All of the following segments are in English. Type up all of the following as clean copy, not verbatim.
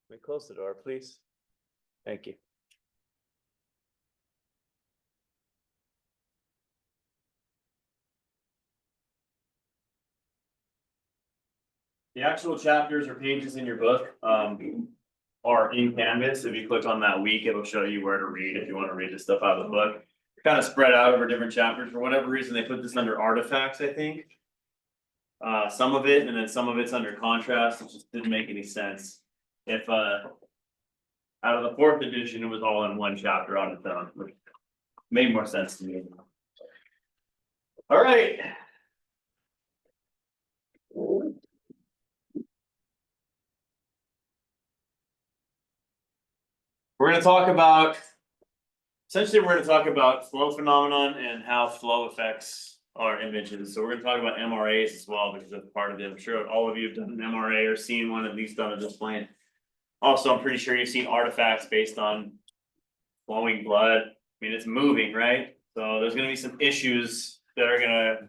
We close the door, please. Thank you. The actual chapters or pages in your book are in Canvas. If you click on that week, it'll show you where to read if you want to read the stuff out of the book. Kind of spread out over different chapters. For whatever reason, they put this under artifacts, I think. Some of it, and then some of it's under contrast, which just didn't make any sense. If out of the 4th edition, it was all in one chapter on its own, which made more sense to me. All right. We're going to talk about, essentially we're going to talk about flow phenomenon and how flow affects our images. So we're going to talk about MRAs as well, because that's part of it. I'm sure all of you have done an MRA or seen one at least on a display. Also, I'm pretty sure you've seen artifacts based on flowing blood. I mean, it's moving, right? So there's going to be some issues that are going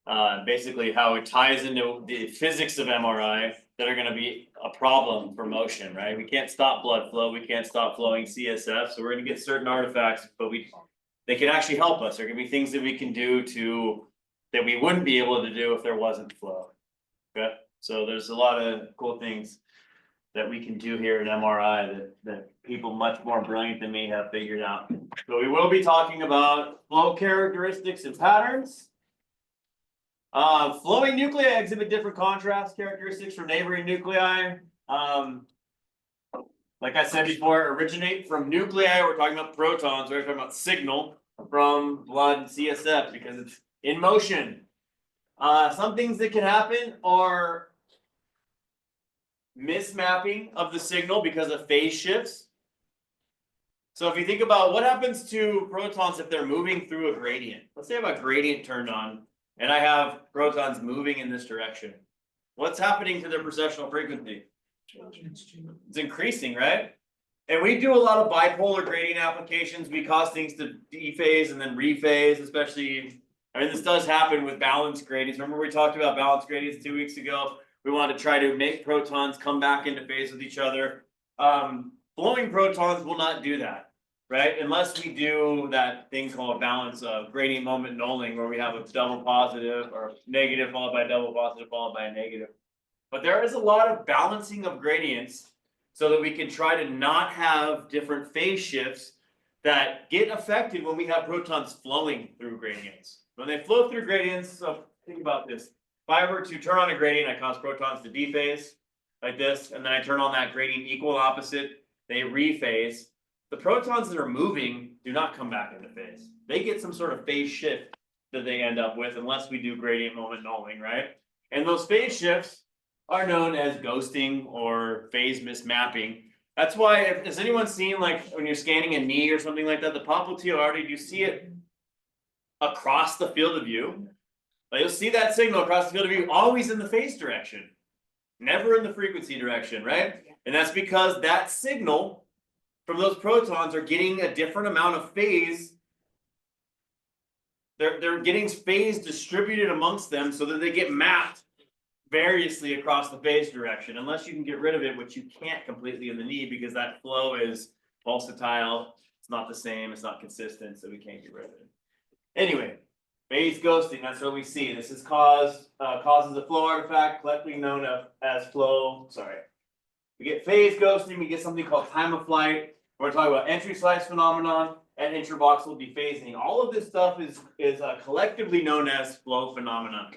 to basically how it ties into the physics of MRI that are going to be a problem for motion, right? We can't stop blood flow. We can't stop flowing CSF. So we're going to get certain artifacts, but they can actually help us. There can be things that we can do that we wouldn't be able to do if there wasn't flow. Okay. So there's a lot of cool things that we can do here in MRI that people much more brilliant than me have figured out. So we will be talking about flow characteristics and patterns. Flowing nuclei exhibit different contrast characteristics from neighboring nuclei. Like I said before, originate from nuclei. We're talking about protons. We're talking about signal from blood and CSF because it's in motion. Some things that can happen are mismapping of the signal because of phase shifts. So if you think about what happens to protons if they're moving through a gradient. Let's say I have a gradient turned on and I have protons moving in this direction. What's happening to their precessional frequency? It's increasing, right? And we do a lot of bipolar gradient applications. We cause things to dephase and then rephase, especially, I mean, this does happen with balance gradients. Remember we talked about balance gradients 2 weeks ago? We want to try to make protons come back into phase with each other. Flowing protons will not do that, right? Unless we do that thing called balance of gradient moment nulling, where we have a double positive or negative followed by a double positive followed by a negative. But there is a lot of balancing of gradients so that we can try to not have different phase shifts that get affected when we have protons flowing through gradients. When they flow through gradients, so think about this. If I were to turn on a gradient, I cause protons to dephase like this, and then I turn on that gradient equal opposite, they rephase. The protons that are moving do not come back into phase. They get some sort of phase shift that they end up with unless we do gradient moment nulling, right? And those phase shifts are known as ghosting or phase mismapping. That's why, has anyone seen, like when you're scanning a knee or something like that, the popliteal, do you see it across the field of view? Like you'll see that signal across the field of view always in the phase direction, never in the frequency direction, right? And that's because that signal from those protons are getting a different amount of phase. They're getting phase distributed amongst them so that they get mapped variously across the phase direction, unless you can get rid of it, which you can't completely in the knee because that flow is pulsatile. It's not the same. It's not consistent, so we can't get rid of it. Anyway, phase ghosting, that's what we see. This is causes a flow artifact collectively known as flow. Sorry. We get phase ghosting, we get something called time of flight. We're talking about entry slice phenomenon and intravoxel dephasing. All of this stuff is collectively known as flow phenomena.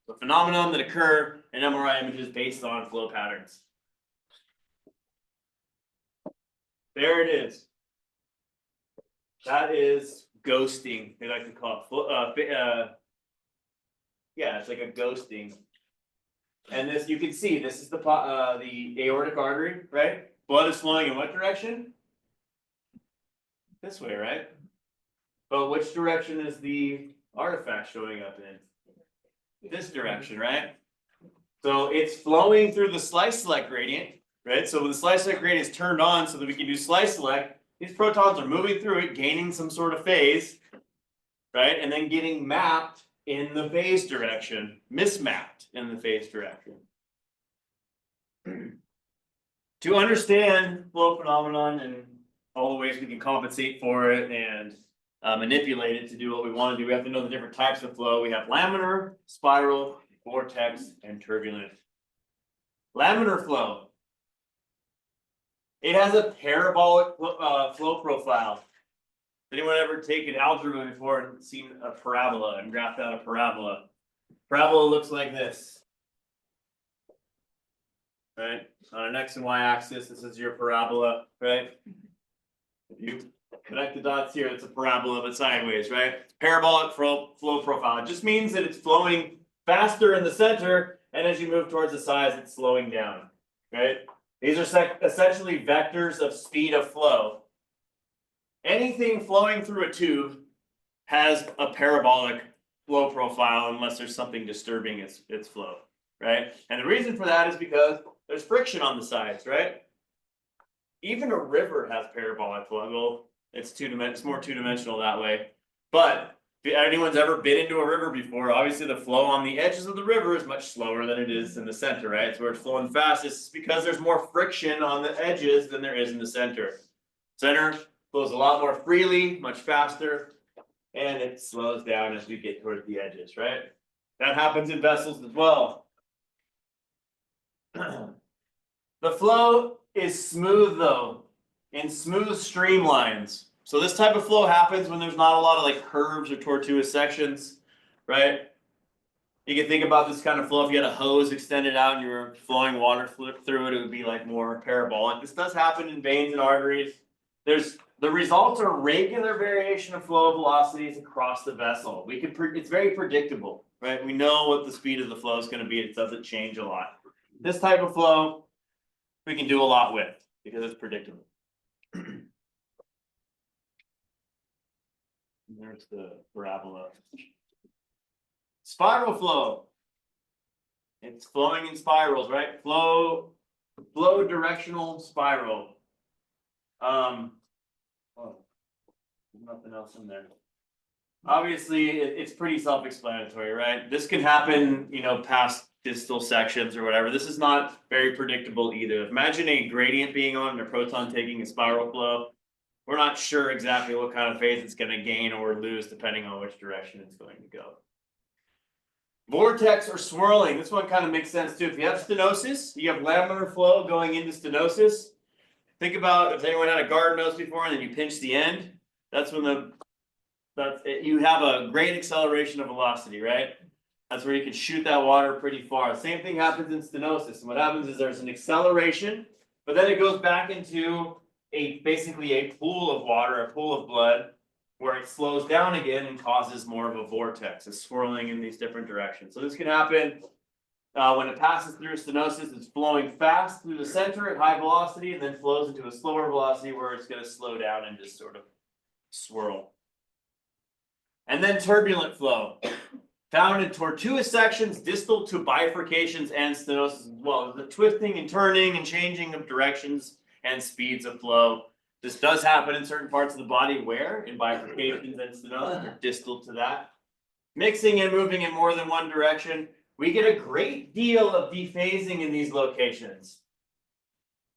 So phenomenon that occur in MRI images based on flow patterns. There it is. That is ghosting. They like to call it. Yeah, it's like a ghosting. And this, you can see, this is the aortic artery, right? Blood is flowing in what direction? This way, right? But which direction is the artifact showing up in? This direction, right? So it's flowing through the slice select gradient, right? So when the slice select gradient is turned on so that we can do slice select, these protons are moving through it, gaining some sort of phase, right? And then getting mapped in the phase direction, mismapped in the phase direction. To understand flow phenomenon and all the ways we can compensate for it and manipulate it to do what we want to do, we have to know the different types of flow. We have laminar, spiral, vortex, and turbulent. Laminar flow. It has a parabolic flow profile. Anyone ever taken algebra before and seen a parabola and graphed out a parabola? Parabola looks like this. Right? On an X and Y axis, this is your parabola, right? If you connect the dots here, it's a parabola but sideways, right? Parabolic flow profile. It just means that it's flowing faster in the center, and as you move towards the sides, it's slowing down, right? These are essentially vectors of speed of flow. Anything flowing through a tube has a parabolic flow profile unless there's something disturbing its flow, right? And the reason for that is because there's friction on the sides, right? Even a river has parabolic flow. Well, it's more two-dimensional that way. But if anyone's ever been into a river before, obviously the flow on the edges of the river is much slower than it is in the center, right? It's where it's flowing fastest. It's because there's more friction on the edges than there is in the center. Center flows a lot more freely, much faster, and it slows down as we get towards the edges, right? That happens in vessels as well. The flow is smooth though, in smooth streamlines. So this type of flow happens when there's not a lot of like curves or tortuous sections, right? You can think about this kind of flow. If you had a hose extended out and you were flowing water through it, it would be like more parabolic. This does happen in veins and arteries. The results are regular variation of flow velocities across the vessel. It's very predictable, right? We know what the speed of the flow is going to be. It doesn't change a lot. This type of flow, we can do a lot with because it's predictable. There's the parabola. Spiral flow. It's flowing in spirals, right? Flow directional spiral. Oh, nothing else in there. Obviously, it's pretty self-explanatory, right? This can happen, past distal sections or whatever. This is not very predictable either. Imagine a gradient being on and a proton taking a spiral flow. We're not sure exactly what kind of phase it's going to gain or lose depending on which direction it's going to go. Vortex or swirling. This one kind of makes sense too. If you have stenosis, you have laminar flow going into stenosis. Think about if anyone had a garden hose before and then you pinch the end. That's when you have a great acceleration of velocity, right? That's where you can shoot that water pretty far. The same thing happens in stenosis. And what happens is there's an acceleration, but then it goes back into basically a pool of water, a pool of blood, where it slows down again and causes more of a vortex, a swirling in these different directions. So this can happen when it passes through stenosis. It's flowing fast through the center at high velocity and then flows into a slower velocity where it's going to slow down and just sort of swirl. And then turbulent flow, found in tortuous sections, distal to bifurcations and stenosis as well. The twisting and turning and changing of directions and speeds of flow. This does happen in certain parts of the body where in bifurcations and stenosis are distal to that. Mixing and moving in more than one direction. We get a great deal of dephasing in these locations.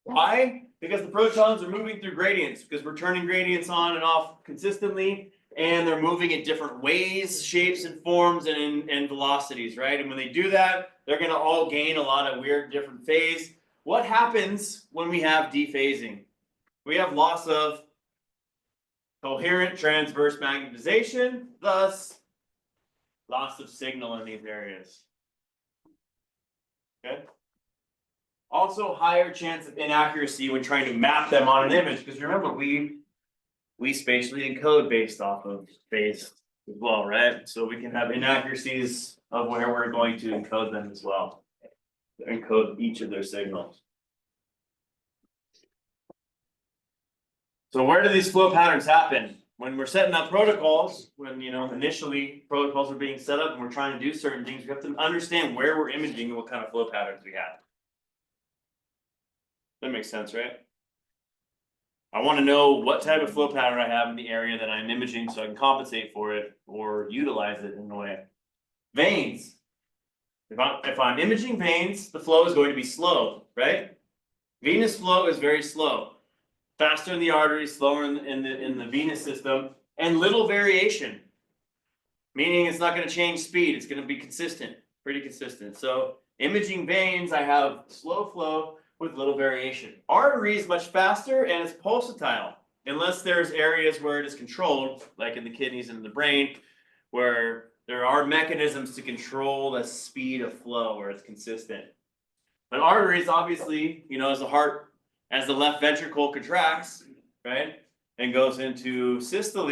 Why? Because the protons are moving through gradients, because we're turning gradients on and off consistently, and they're moving in different ways, shapes, and forms, and velocities, right? And when they do that, they're going to all gain a lot of weird different phase. What happens when we have dephasing? We have loss of coherent transverse magnetization, thus loss of signal in these areas. Okay. Also, higher chance of inaccuracy when trying to map them on an image, because remember, we spatially encode based off of phase as well, right? So we can have inaccuracies of where we're going to encode them as well. Encode each of their signals. So where do these flow patterns happen? When we're setting up protocols, when initially protocols are being set up and we're trying to do certain things, we have to understand where we're imaging and what kind of flow patterns we have. That makes sense, right? I want to know what type of flow pattern I have in the area that I'm imaging so I can compensate for it or utilize it in a way. Veins. If I'm imaging veins, the flow is going to be slow, right? Venous flow is very slow. Faster in the arteries, slower in the venous system, and little variation. Meaning it's not going to change speed, it's going to be consistent, pretty consistent. So imaging veins, I have slow flow with little variation. Arteries much faster and it's pulsatile, unless there's areas where it is controlled, like in the kidneys and the brain, where there are mechanisms to control the speed of flow where it's consistent. But arteries, obviously, you know, as the left ventricle contracts, right, and goes into systole,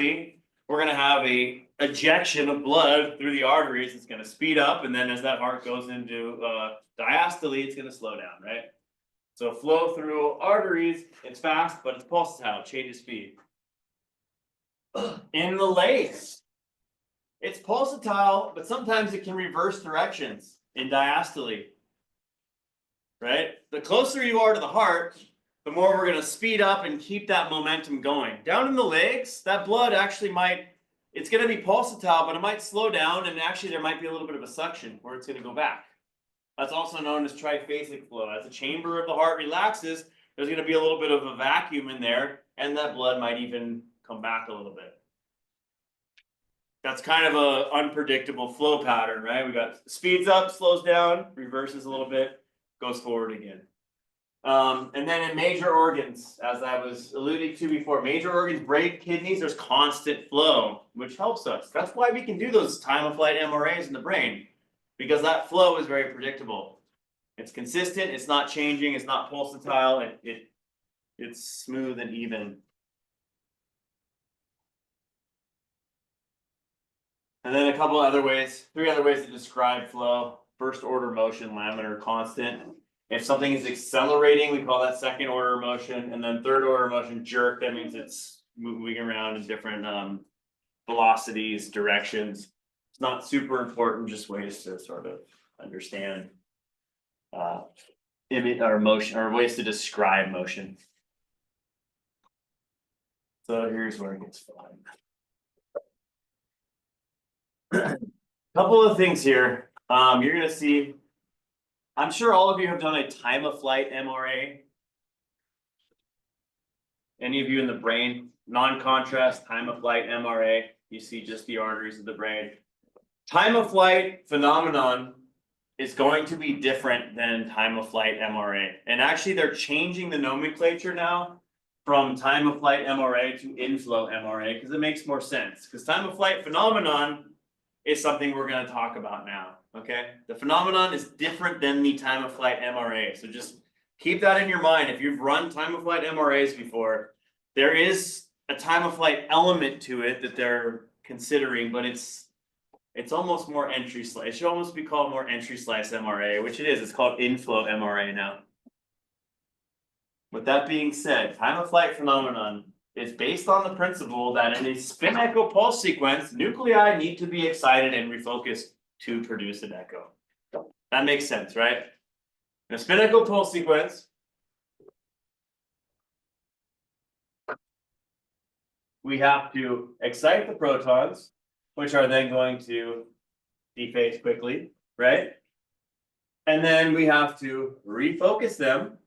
we're going to have a ejection of blood through the arteries. It's going to speed up, and then as that heart goes into diastole, it's going to slow down, right? So flow through arteries, it's fast, but it's pulsatile, changes speed. In the legs, it's pulsatile, but sometimes it can reverse directions in diastole, right? The closer you are to the heart, the more we're going to speed up and keep that momentum going. Down in the legs, that blood actually it's going to be pulsatile, but it might slow down, and actually there might be a little bit of a suction where it's going to go back. That's also known as triphasic flow. As the chamber of the heart relaxes, there's going to be a little bit of a vacuum in there, and that blood might even come back a little bit. That's kind of an unpredictable flow pattern, right? We got speeds up, slows down, reverses a little bit, goes forward again. And then in major organs, as I was alluding to before, major organs, brain, kidneys, there's constant flow, which helps us. That's why we can do those time-of-flight MRAs in the brain, because that flow is very predictable. It's consistent, it's not changing, it's not pulsatile, it's smooth and even. And then a couple other ways, 3 other ways to describe flow. First order motion, laminar, constant. If something is accelerating, we call that second order motion. And then third order motion, jerk. That means it's moving around in different velocities, directions. It's not super important, just ways to sort of understand image or motion, or ways to describe motion. So here's where it gets fun. Couple of things here. You're gonna see, I'm sure all of you have done a time of flight MRA. Any of you in the brain, non-contrast time of flight MRA, you see just the arteries of the brain. Time of flight phenomenon is going to be different than time of flight MRA. And actually they're changing the nomenclature now from time of flight MRA to inflow MRA, because it makes more sense. Because time of flight phenomenon is something we're going to talk about now. Okay, the phenomenon is different than the time of flight MRA. So just keep that in your mind. If you've run time of flight MRAs before, there is a time of flight element to it that they're considering, but it's almost more entry slice. It should almost be called more entry slice MRA, which it is. It's called inflow MRA now. With that being said, time of flight phenomenon is based on the principle that in a spin echo pulse sequence, nuclei need to be excited and refocused to produce an echo. That makes sense, right? In a spin echo pulse sequence, we have to excite the protons, which are then going to dephase quickly, right? And then we have to refocus them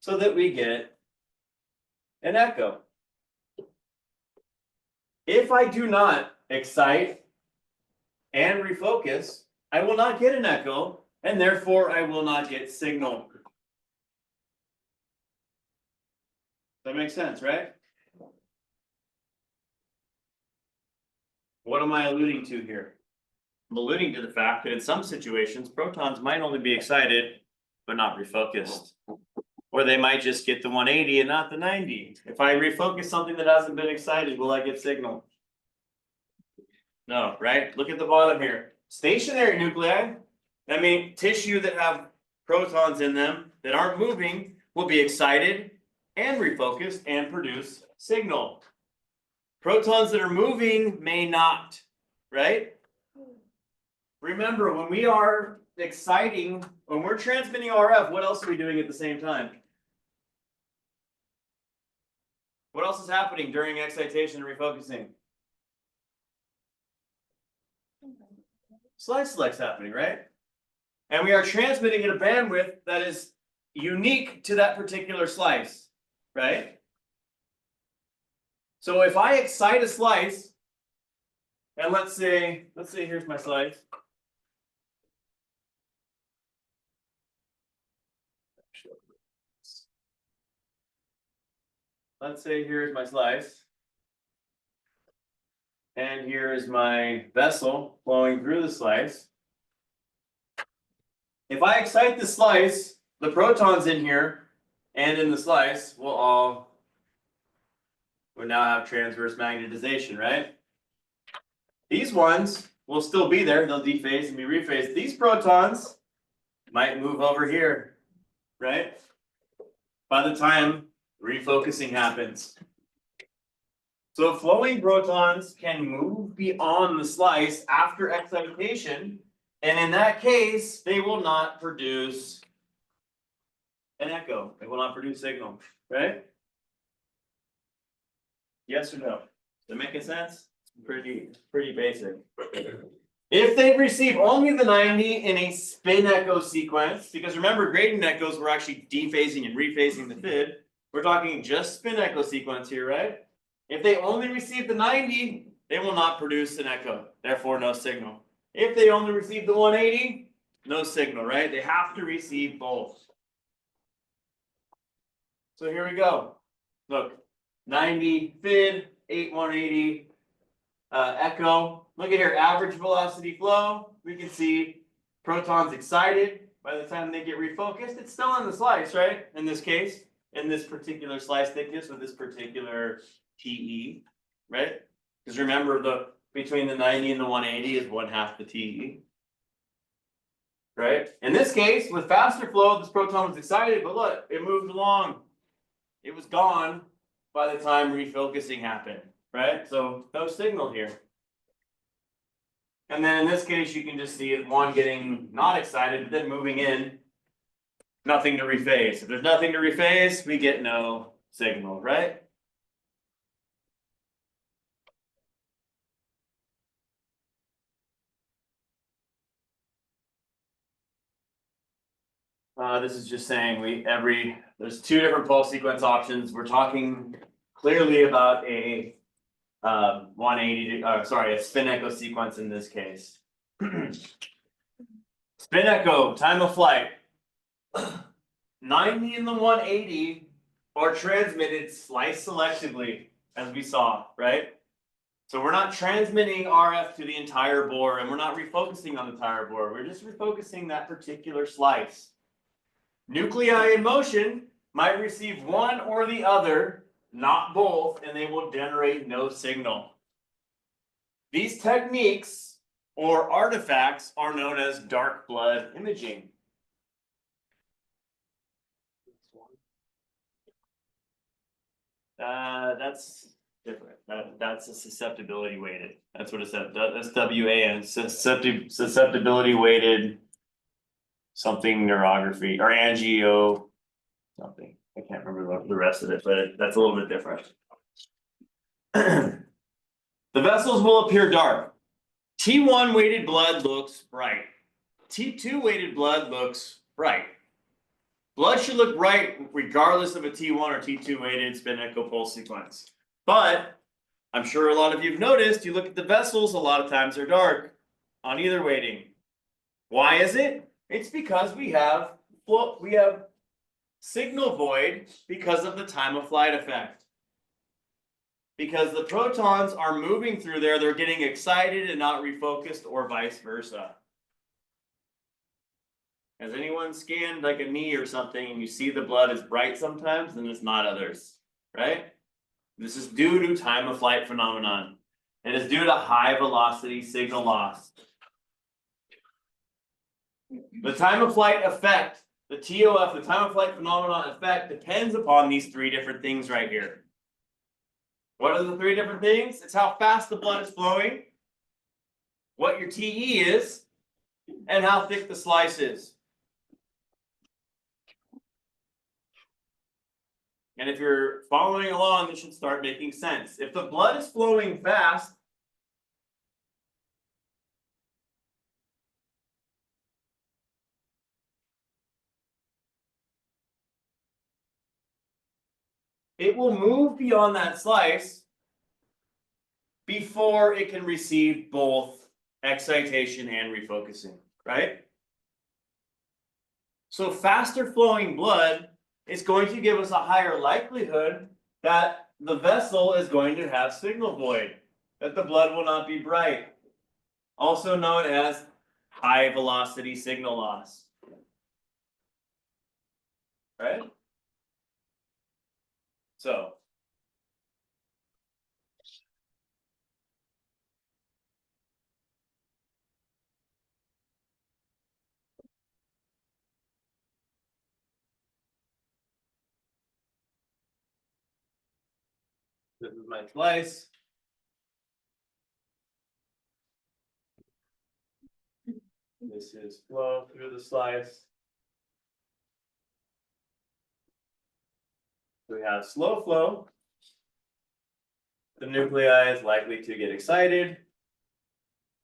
so that we get an echo. If I do not excite and refocus, I will not get an echo, and therefore I will not get signal. That makes sense, right? What am I alluding to here? I'm alluding to the fact that in some situations, protons might only be excited, but not refocused. Or they might just get the 180 and not the 90. If I refocus something that hasn't been excited, will I get signal? No, right? Look at the bottom here. Stationary nuclei, I mean tissue that have protons in them that aren't moving, will be excited and refocused and produce signal. Protons that are moving may not, right? Remember, when we are exciting, when we're transmitting RF, what else are we doing at the same time? What else is happening during excitation and refocusing? Slide select's happening, right? And we are transmitting at a bandwidth that is unique to that particular slice, right? So if I excite a slice, and let's say here's my slice. Let's say here's my slice. And here is my vessel flowing through the slice. If I excite the slice, the protons in here and in the slice will now have transverse magnetization, right? These ones will still be there, they'll dephase and be rephased. These protons might move over here, right? By the time refocusing happens. So flowing protons can move beyond the slice after excitation, and in that case, they will not produce an echo. They will not produce signal, right? Yes or no? Does that make sense? Pretty basic. If they receive only the 90 in a spin echo sequence, because remember, gradient echoes were actually dephasing and rephasing the FID. We're talking just spin echo sequence here, right? If they only receive the 90, they will not produce an echo, therefore no signal. If they only receive the 180, no signal, right? They have to receive both. So here we go. Look, 90 FID, 180 echo. Look at here, average velocity flow. We can see protons excited. By the time they get refocused, it's still in the slice, right? In this case, in this particular slice thickness with this particular TE, right? Because remember, between the 90 and the 180 is 1/2 the TE. Right? In this case, with faster flow, this proton was excited, but look, it moved along. It was gone by the time refocusing happened, right? So no signal here. And then in this case, you can just see it, one getting not excited, but then moving in, nothing to rephase. If there's nothing to rephase, we get no signal, right? This is just saying there's two different pulse sequence options. We're talking clearly about a 180, sorry, a spin echo sequence in this case. Spin echo, time of flight. 90 and the 180 are transmitted slice selectively, as we saw, right? So we're not transmitting RF to the entire bore, and we're not refocusing on the entire bore. We're just refocusing that particular slice. Nuclei in motion might receive one or the other, not both, and they will generate no signal. These techniques or artifacts are known as dark blood imaging. That's different. That's a susceptibility weighted. That's what it's at. That's WAN, susceptibility weighted something neurography or angio something. I can't remember the rest of it, but that's a little bit different. The vessels will appear dark. T1 weighted blood looks bright. T2 weighted blood looks bright. Blood should look bright regardless of a T1 or T2 weighted spin echo pulse sequence. But I'm sure a lot of you have noticed, you look at the vessels, a lot of times they're dark on either weighting. Why is it? It's because we have signal void because of the time of flight effect. Because the protons are moving through there, they're getting excited and not refocused, or vice versa. Has anyone scanned like a knee or something and you see the blood is bright sometimes and it's not others, right? This is due to time of flight phenomenon. It is due to high velocity signal loss. The time of flight effect, the TOF, the time of flight phenomenon effect, depends upon these three different things right here. What are the three different things? It's how fast the blood is flowing, what your TE is, and how thick the slice is. And if you're following along, this should start making sense. If the blood is flowing fast, it will move beyond that slice before it can receive both excitation and refocusing, right? So faster flowing blood is going to give us a higher likelihood that the vessel is going to have signal void, that the blood will not be bright, also known as high velocity signal loss, right? So this is my slice. This is flow through the slice. We have slow flow. The nuclei is likely to get excited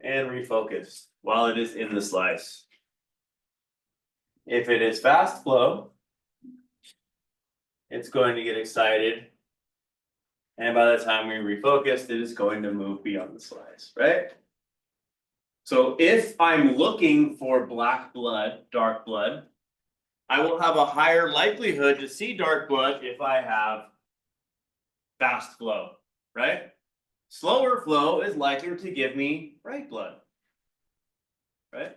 and refocus while it is in the slice. If it is fast flow, it's going to get excited. And by the time we refocus, it is going to move beyond the slice, right? So if I'm looking for black blood, dark blood, I will have a higher likelihood to see dark blood if I have fast flow, right? Slower flow is likely to give me bright blood, right?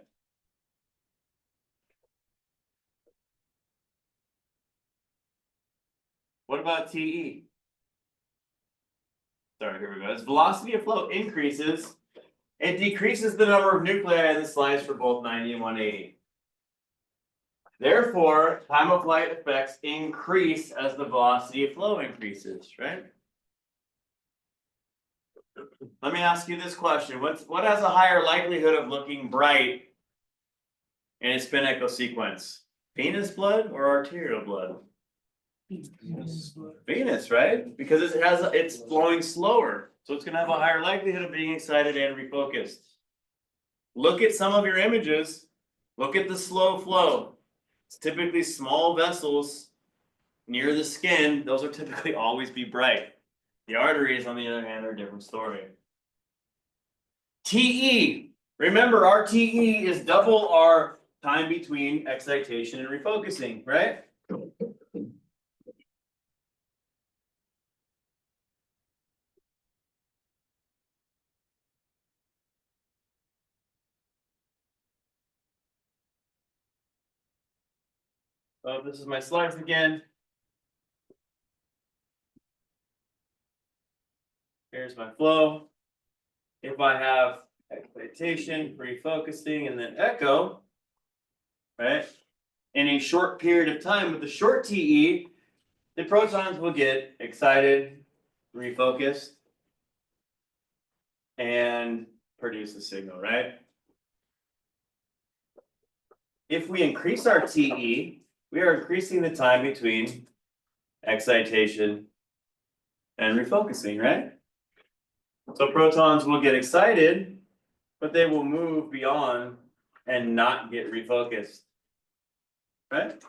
What about TE? Sorry, here we go. As velocity of flow increases, it decreases the number of nuclei in the slice for both 90 and 180. Therefore, time of flight effects increase as the velocity of flow increases, right? Let me ask you this question. What has a higher likelihood of looking bright in a spin echo sequence? Venous blood or arterial blood? Venous, right? Because it's flowing slower. So it's gonna have a higher likelihood of being excited and refocused. Look at some of your images. Look at the slow flow. It's typically small vessels near the skin. Those will typically always be bright. The arteries, on the other hand, are a different story. TE. Remember, our TE is double our time between excitation and refocusing, right? Oh, this is my slides again. Here's my flow. If I have excitation, refocusing, and then echo, right? In a short period of time with the short TE, the protons will get excited, refocused, and produce a signal, right? If we increase our TE, we are increasing the time between excitation and refocusing, right? So protons will get excited, but they will move beyond and not get refocused, right?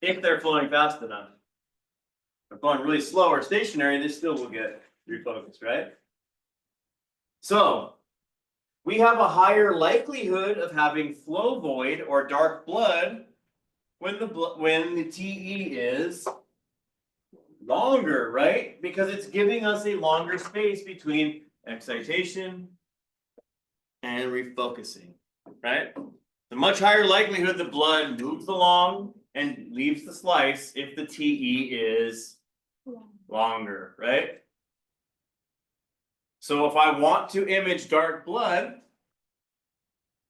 If they're flowing fast enough. If they're flowing really slow or stationary, they still will get refocused, right? So we have a higher likelihood of having flow void or dark blood when the TE is longer, right? Because it's giving us a longer space between excitation and refocusing, right? The much higher likelihood the blood moves along and leaves the slice if the TE is longer, right? So if I want to image dark blood,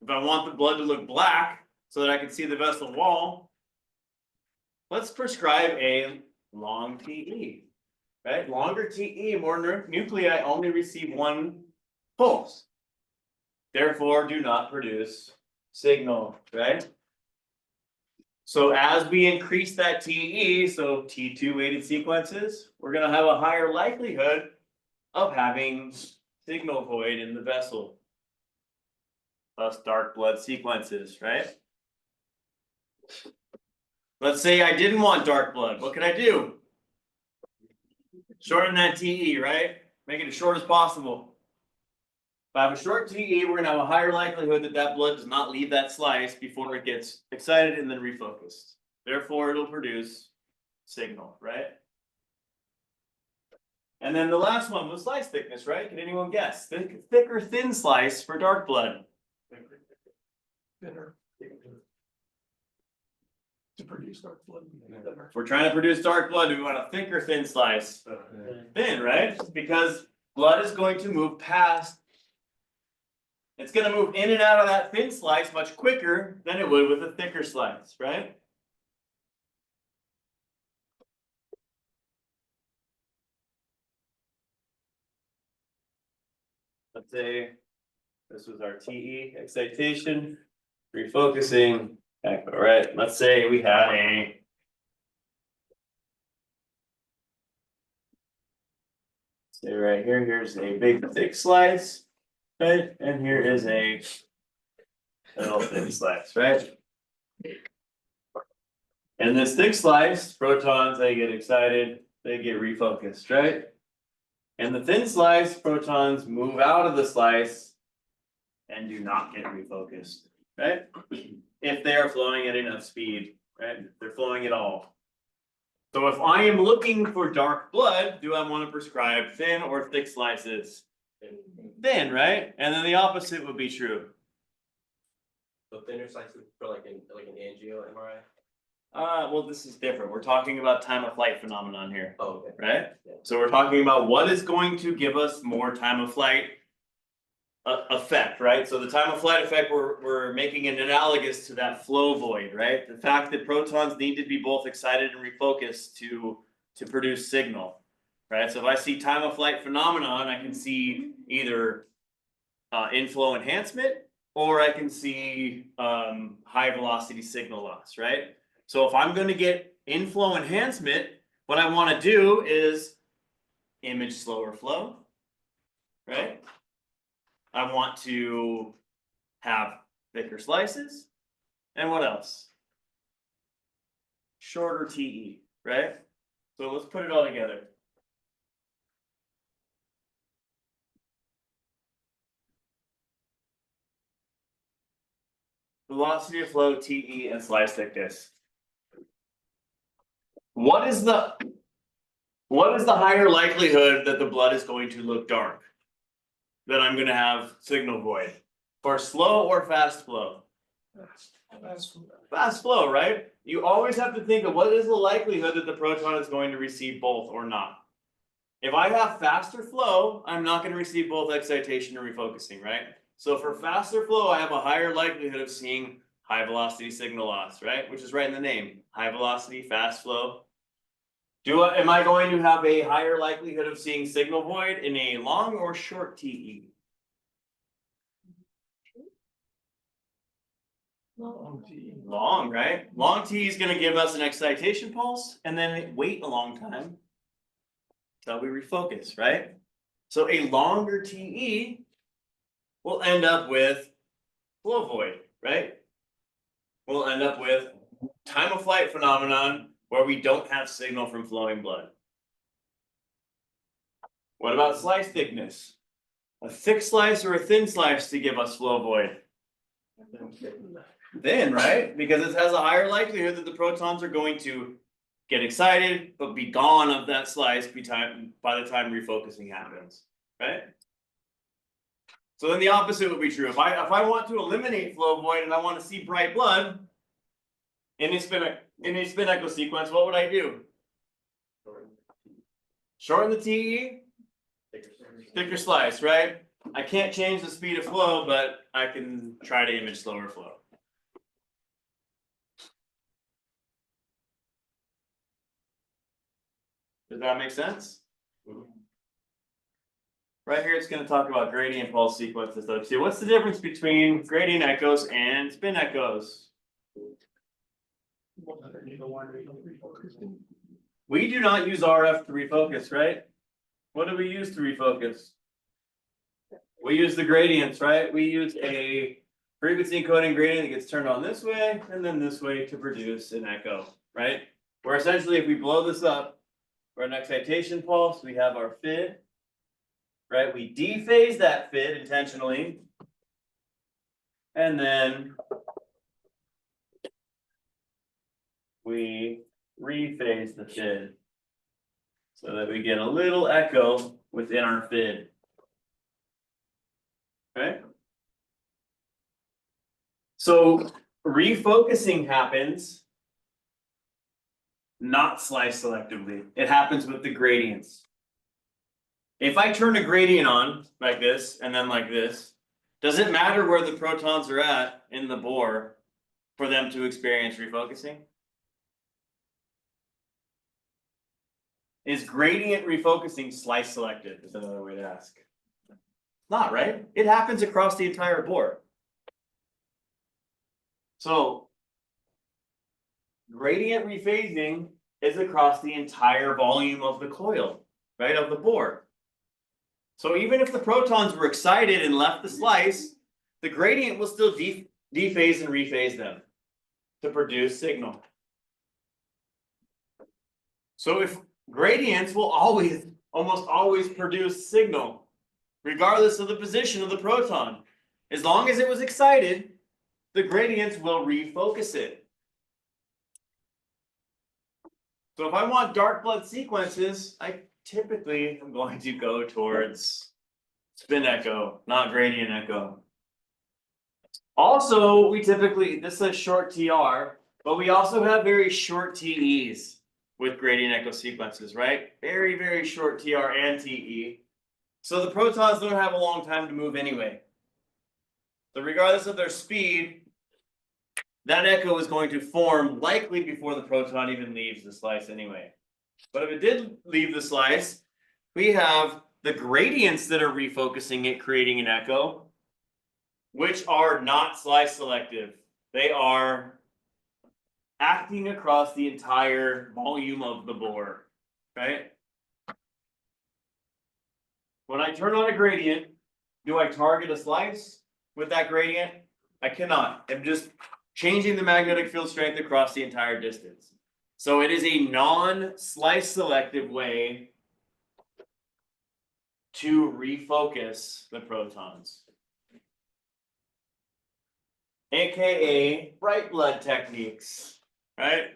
if I want the blood to look black so that I can see the vessel wall, let's prescribe a long TE, right? Longer TE, more nuclei only receive one pulse. Therefore, do not produce signal, right? So as we increase that TE, so T2 weighted sequences, we're gonna have a higher likelihood of having signal void in the vessel. Thus dark blood sequences, right? Let's say I didn't want dark blood. What could I do? Shorten that TE, right? Make it as short as possible. If I have a short TE, we're gonna have a higher likelihood that that blood does not leave that slice before it gets excited and then refocused. Therefore, it'll produce signal, right? And then the last one was slice thickness, right? Can anyone guess? Thick or thin slice for dark blood? Thinner. To produce dark blood. If we're trying to produce dark blood, do we want a thick or thin slice? Thin, right? Because blood is going to move past. It's going to move in and out of that thin slice much quicker than it would with a thicker slice, right? Let's say this was our TE excitation, refocusing, echo, right? Let's say we had a say right here, here's a big thick slice, right? And here is a little thin slice, right? And this thick slice, protons, they get excited, they get refocused, right? And the thin slice, protons move out of the slice and do not get refocused, right? If they are flowing at enough speed, right? They're flowing at all. So if I am looking for dark blood, do I want to prescribe thin or thick slices? Thin, right? And then the opposite would be true. So thinner slices for like an angio MRI? Well, this is different. We're talking about time of flight phenomenon here, Oh, okay. right? Yeah. So we're talking about what is going to give us more time of flight effect, right? So the time of flight effect, we're making it analogous to that flow void, right? The fact that protons need to be both excited and refocused to produce signal, right? So if I see time of flight phenomenon, I can see either inflow enhancement or I can see high velocity signal loss, right? So if I'm going to get inflow enhancement, what I want to do is image slower flow, right? I want to have thicker slices. And what else? Shorter TE, right? So let's put it all together. Velocity of flow, TE, and slice thickness. What is the higher likelihood that the blood is going to look dark? That I'm going to have signal void for slow or fast flow? Fast flow, right? You always have to think of what is the likelihood that the proton is going to receive both or not. If I have faster flow, I'm not going to receive both excitation and refocusing, right? So for faster flow, I have a higher likelihood of seeing high velocity signal loss, right? Which is right in the name, high velocity, fast flow. Am I going to have a higher likelihood of seeing signal void in a long or short TE? Long, right? Long TE is going to give us an excitation pulse and then wait a long time until we refocus, right? So a longer TE will end up with flow void, right? We'll end up with time of flight phenomenon where we don't have signal from flowing blood. What about slice thickness? A thick slice or a thin slice to give us flow void? Thin, right? Because it has a higher likelihood that the protons are going to get excited, but be gone of that slice by the time refocusing happens, right? So then the opposite would be true. If I want to eliminate flow void and I want to see bright blood in a spin echo sequence, what would I do? Shorten the TE, thicker slice, right? I can't change the speed of flow, but I can try to image slower flow. Does that make sense? Right here, it's going to talk about gradient pulse sequences though too. What's the difference between gradient echoes and spin echoes? We do not use RF to refocus, right? What do we use to refocus? We use the gradients, right? We use a frequency encoding gradient that gets turned on this way and then this way to produce an echo, right? Where essentially if we blow this up, For an excitation pulse, we have our fid. Right, we dephase that fid intentionally. And then we rephase the fid. So that we get a little echo within our fid. Okay. So refocusing happens not slice selectively. It happens with the gradients. If I turn a gradient on like this and then like this, does it matter where the protons are at in the bore for them to experience refocusing? Is gradient refocusing slice selective? Is another way to ask. Not, right? It happens across the entire bore. So gradient rephasing is across the entire volume of the coil, right, of the bore. So even if the protons were excited and left the slice, the gradient will still dephase and rephase them to produce signal. So if gradients will always, almost always produce signal, regardless of the position of the proton. As long as it was excited, the gradients will refocus it. So if I want dark blood sequences, I typically am going to go towards spin echo, not gradient echo. Also, we typically, this is short TR, but we also have very short TEs with gradient echo sequences, right? Very, very short TR and TE. So the protons don't have a long time to move anyway. So regardless of their speed, that echo is going to form likely before the proton even leaves the slice anyway. But if it did leave the slice, we have the gradients that are refocusing it, creating an echo, which are not slice selective. They are acting across the entire volume of the bore, right? When I turn on a gradient, do I target a slice with that gradient? I cannot. I'm just changing the magnetic field strength across the entire distance. So it is a non-slice selective way to refocus the protons, aka bright blood techniques, right?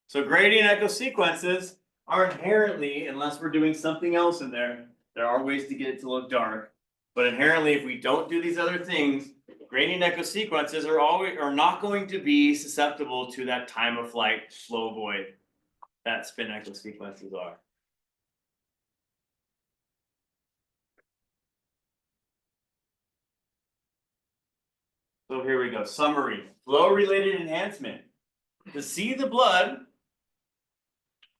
So gradient echo sequences are inherently, unless we're doing something else in there are ways to get it to look dark, but inherently if we don't do these other things, gradient echo sequences are not going to be susceptible to that time of flight flow void that spin echo sequences are. So here we go, summary, flow related enhancement. To see the blood,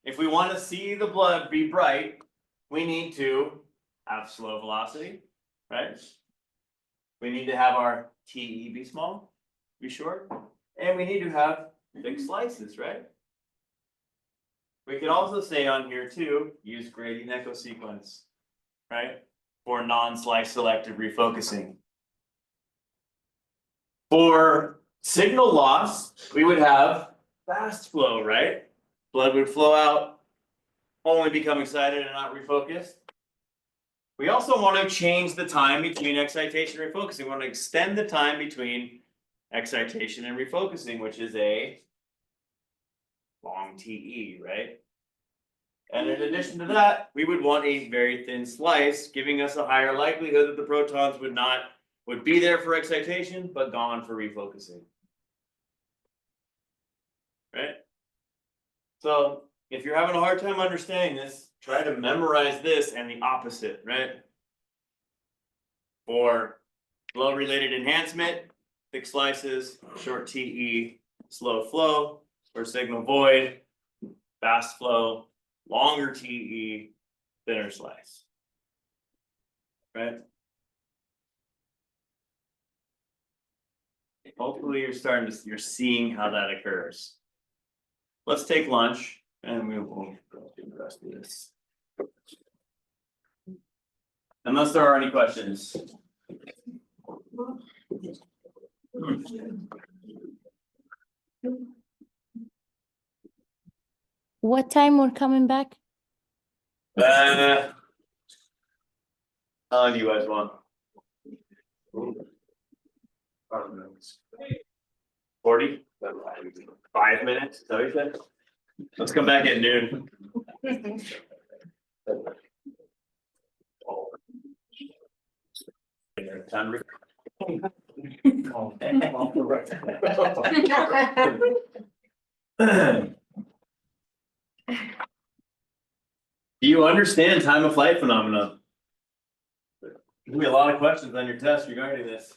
if we want to see the blood be bright, we need to have slow velocity, right? We need to have our TE be small, be short, and we need to have big slices, right? We could also say on here too, use gradient echo sequence, right? For non-slice selective refocusing. For signal loss, we would have fast flow, right? Blood would flow out, only become excited and not refocused. We also want to change the time between excitation and refocusing. We want to extend the time between excitation and refocusing, which is a long TE, right? And in addition to that, we would want a very thin slice, giving us a higher likelihood that the protons would be there for excitation, but gone for refocusing. Right? So if you're having a hard time understanding this, try to memorize this and the opposite, right? For flow related enhancement, thick slices, short TE, slow flow. For signal void, fast flow, longer TE, thinner slice. Right? Hopefully you're seeing how that occurs. Let's take lunch and we will go through the rest of this. Unless there are any questions. What time we're coming back? How long do you guys want? 40? 5 minutes, is that what you said? Let's come back at noon. Time Do you understand time of flight phenomenon? There'll be a lot of questions on your test regarding this.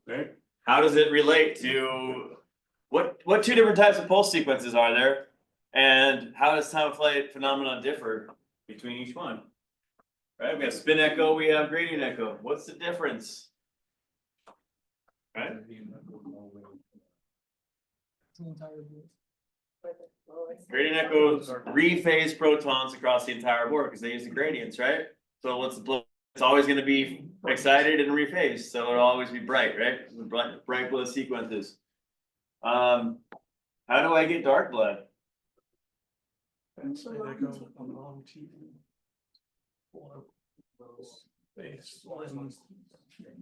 Right? How does it relate to what two different types of pulse sequences are there? And how does time of flight phenomenon differ between each one? Right? We have spin echo, we have gradient echo. What's the difference? Right? Gradient echoes rephase protons across the entire board because they use the gradients, right? So it's always going to be excited and rephased, so it'll always be bright, right? Bright blood sequences. How do I get dark blood?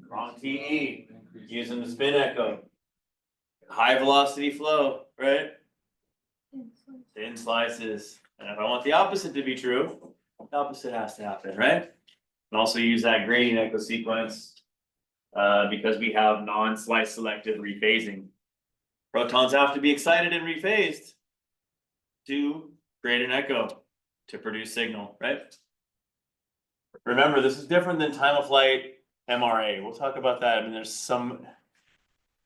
Wrong TE, using the spin echo. High velocity flow, right? Thin slices. And if I want the opposite to be true, the opposite has to happen, right? And also use that gradient echo sequence because we have non-slice selective rephasing. Protons have to be excited and rephased to create an echo to produce signal, right? Remember, this is different than time of flight MRA. We'll talk about that. I mean, there's some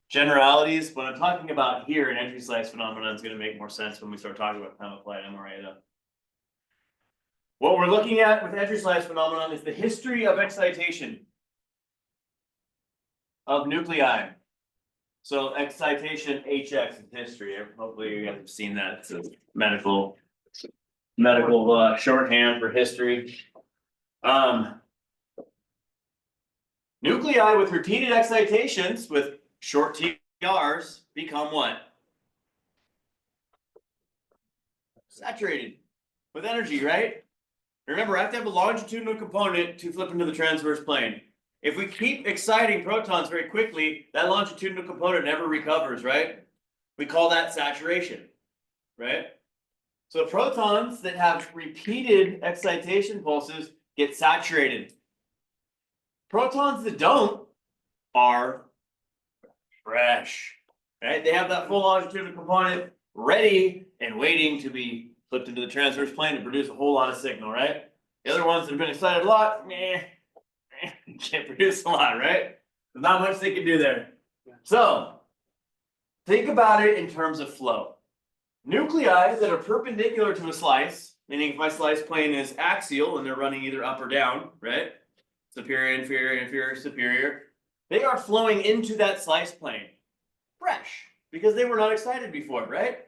generalities. What I'm talking about here in entry slice phenomenon is going to make more sense when we start talking about time of flight MRA though. What we're looking at with entry slice phenomenon is the history of excitation of nuclei. So excitation HX is history. Hopefully you guys have seen that. It's a medical shorthand for history. Nuclei with repeated excitations with short TRs become what? Saturated with energy, right? Remember, I have to have a longitudinal component to flip into the transverse plane. If we keep exciting protons very quickly, that longitudinal component never recovers, right? We call that saturation, right? So protons that have repeated excitation pulses get saturated. Protons that don't are fresh, right? They have that full longitudinal component ready and waiting to be flipped into the transverse plane to produce a whole lot of signal, right? The other ones that have been excited a lot, can't produce a lot, right? There's not much they can do there. So think about it in terms of flow. Nuclei that are perpendicular to a slice, meaning if my slice plane is axial and they're running either up or down, right? Superior, inferior, inferior, superior. They are flowing into that slice plane fresh because they were not excited before, right?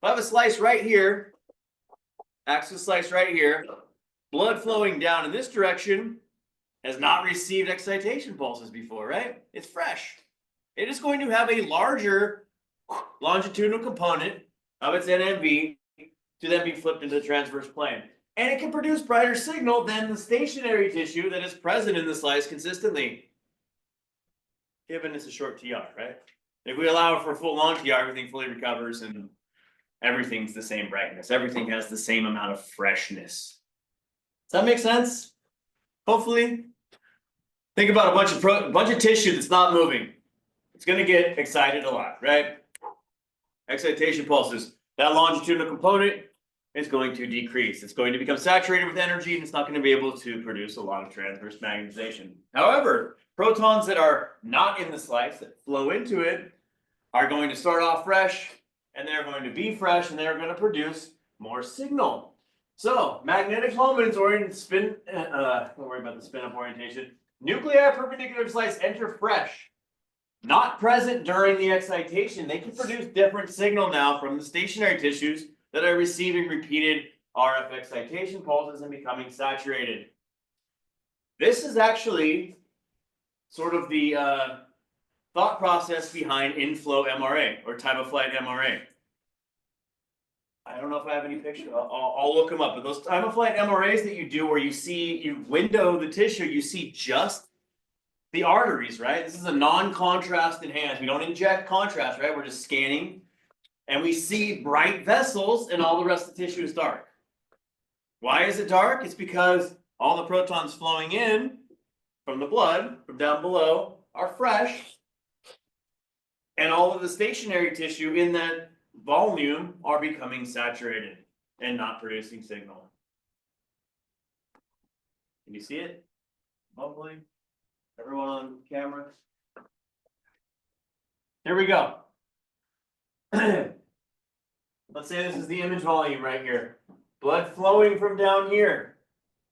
If I have a slice right here, axis slice right here, blood flowing down in this direction has not received excitation pulses before, right? It's fresh. It is going to have a larger longitudinal component of its NMV to then be flipped into the transverse plane. And it can produce brighter signal than the stationary tissue that is present in the slice consistently. Given it's a short TR, right? If we allow for full long TR, everything fully recovers and everything's the same brightness. Everything has the same amount of freshness. Does that make sense? Hopefully. Think about a bunch of tissue that's not moving. It's going to get excited a lot, right? Excitation pulses. That longitudinal component is going to decrease. It's going to become saturated with energy and it's not going to be able to produce a lot of transverse magnetization. However, protons that are not in the slice that flow into it are going to start off fresh and they're going to be fresh and they're going to produce more signal. So magnetic moments oriented spin, don't worry about the spin up orientation. Nuclei perpendicular to slice enter fresh. Not present during the excitation. They can produce different signal now from the stationary tissues that are receiving repeated RF excitation pulses and becoming saturated. This is actually sort of the thought process behind inflow MRA or time of flight MRA. I don't know if I have any picture, I'll look them up, but those time of flight MRAs that you do where you window the tissue, you see just the arteries, right? This is a non-contrast enhanced, we don't inject contrast, right? We're just scanning. And we see bright vessels and all the rest of the tissue is dark. Why is it dark? It's because all the protons flowing in from the blood, from down below, are fresh. And all of the stationary tissue in that volume are becoming saturated and not producing signal. Can you see it? Hopefully. Everyone on camera. Here we go. Let's say this is the image volume right here. Blood flowing from down here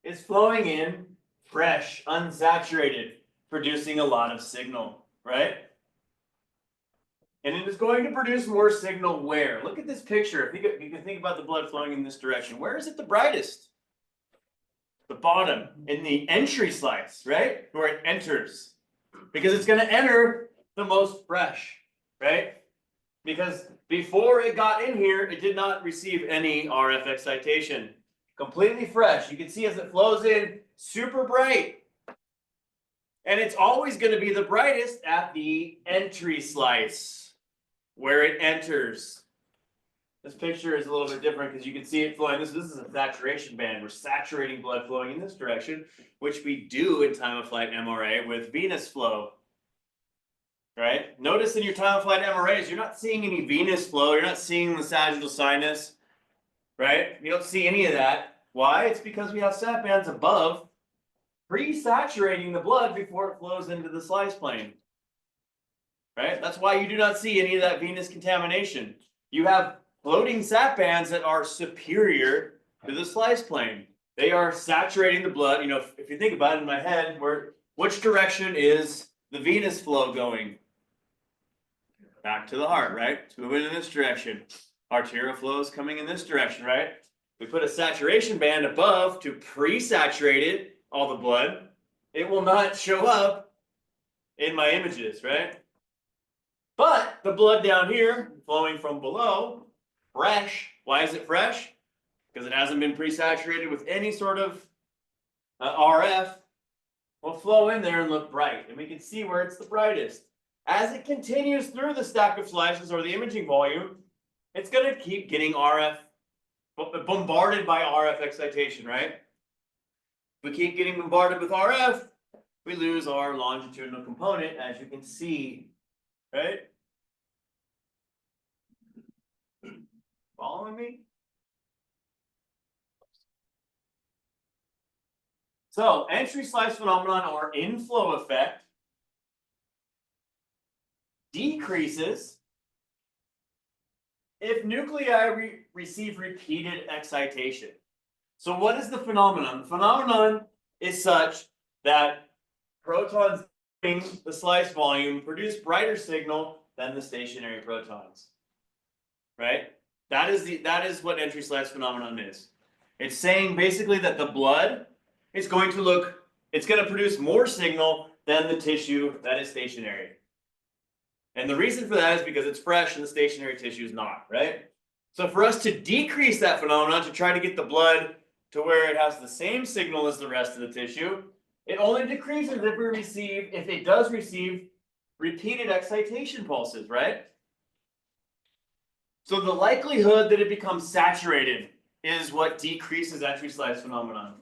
is flowing in fresh, unsaturated, producing a lot of signal, right? And it is going to produce more signal where? Look at this picture. If you can think about the blood flowing in this direction, where is it the brightest? The bottom, in the entry slice, right? Where it enters. Because it's going to enter the most fresh, right? Because before it got in here, it did not receive any RF excitation. Completely fresh. You can see as it flows in, super bright. And it's always going to be the brightest at the entry slice, where it enters. This picture is a little bit different because you can see it flowing. This is a saturation band. We're saturating blood flowing in this direction, which we do in time of flight MRA with venous flow. Right? Notice in your time of flight MRAs, you're not seeing any venous flow. You're not seeing the sagittal sinus. Right? You don't see any of that. Why? It's because we have sat bands above pre-saturating the blood before it flows into the slice plane. Right? That's why you do not see any of that venous contamination. You have floating sat bands that are superior to the slice plane. They are saturating the blood. You know, if you think about it in my head, which direction is the venous flow going? Back to the heart, right? It's moving in this direction. Arterial flow is coming in this direction, right? We put a saturation band above to pre-saturate it, all the blood. It will not show up in my images, right? But the blood down here, flowing from below, fresh. Why is it fresh? Because it hasn't been pre-saturated with any sort of RF. Will flow in there and look bright. And we can see where it's the brightest. As it continues through the stack of slices or the imaging volume, it's going to keep getting RF, bombarded by RF excitation, right? If we keep getting bombarded with RF, we lose our longitudinal component, as you can see, right? Following me? So, entry slice phenomenon or inflow effect decreases if nuclei receive repeated excitation. So what is the phenomenon? The phenomenon is such that protons in the slice volume produce brighter signal than the stationary protons. Right? That is what entry slice phenomenon is. It's saying basically that the blood is going to it's going to produce more signal than the tissue that is stationary. And the reason for that is because it's fresh and the stationary tissue is not, right? So for us to decrease that phenomenon, to try to get the blood to where it has the same signal as the rest of the tissue, it only decreases if it does receive repeated excitation pulses, right? So the likelihood that it becomes saturated is what decreases entry slice phenomenon.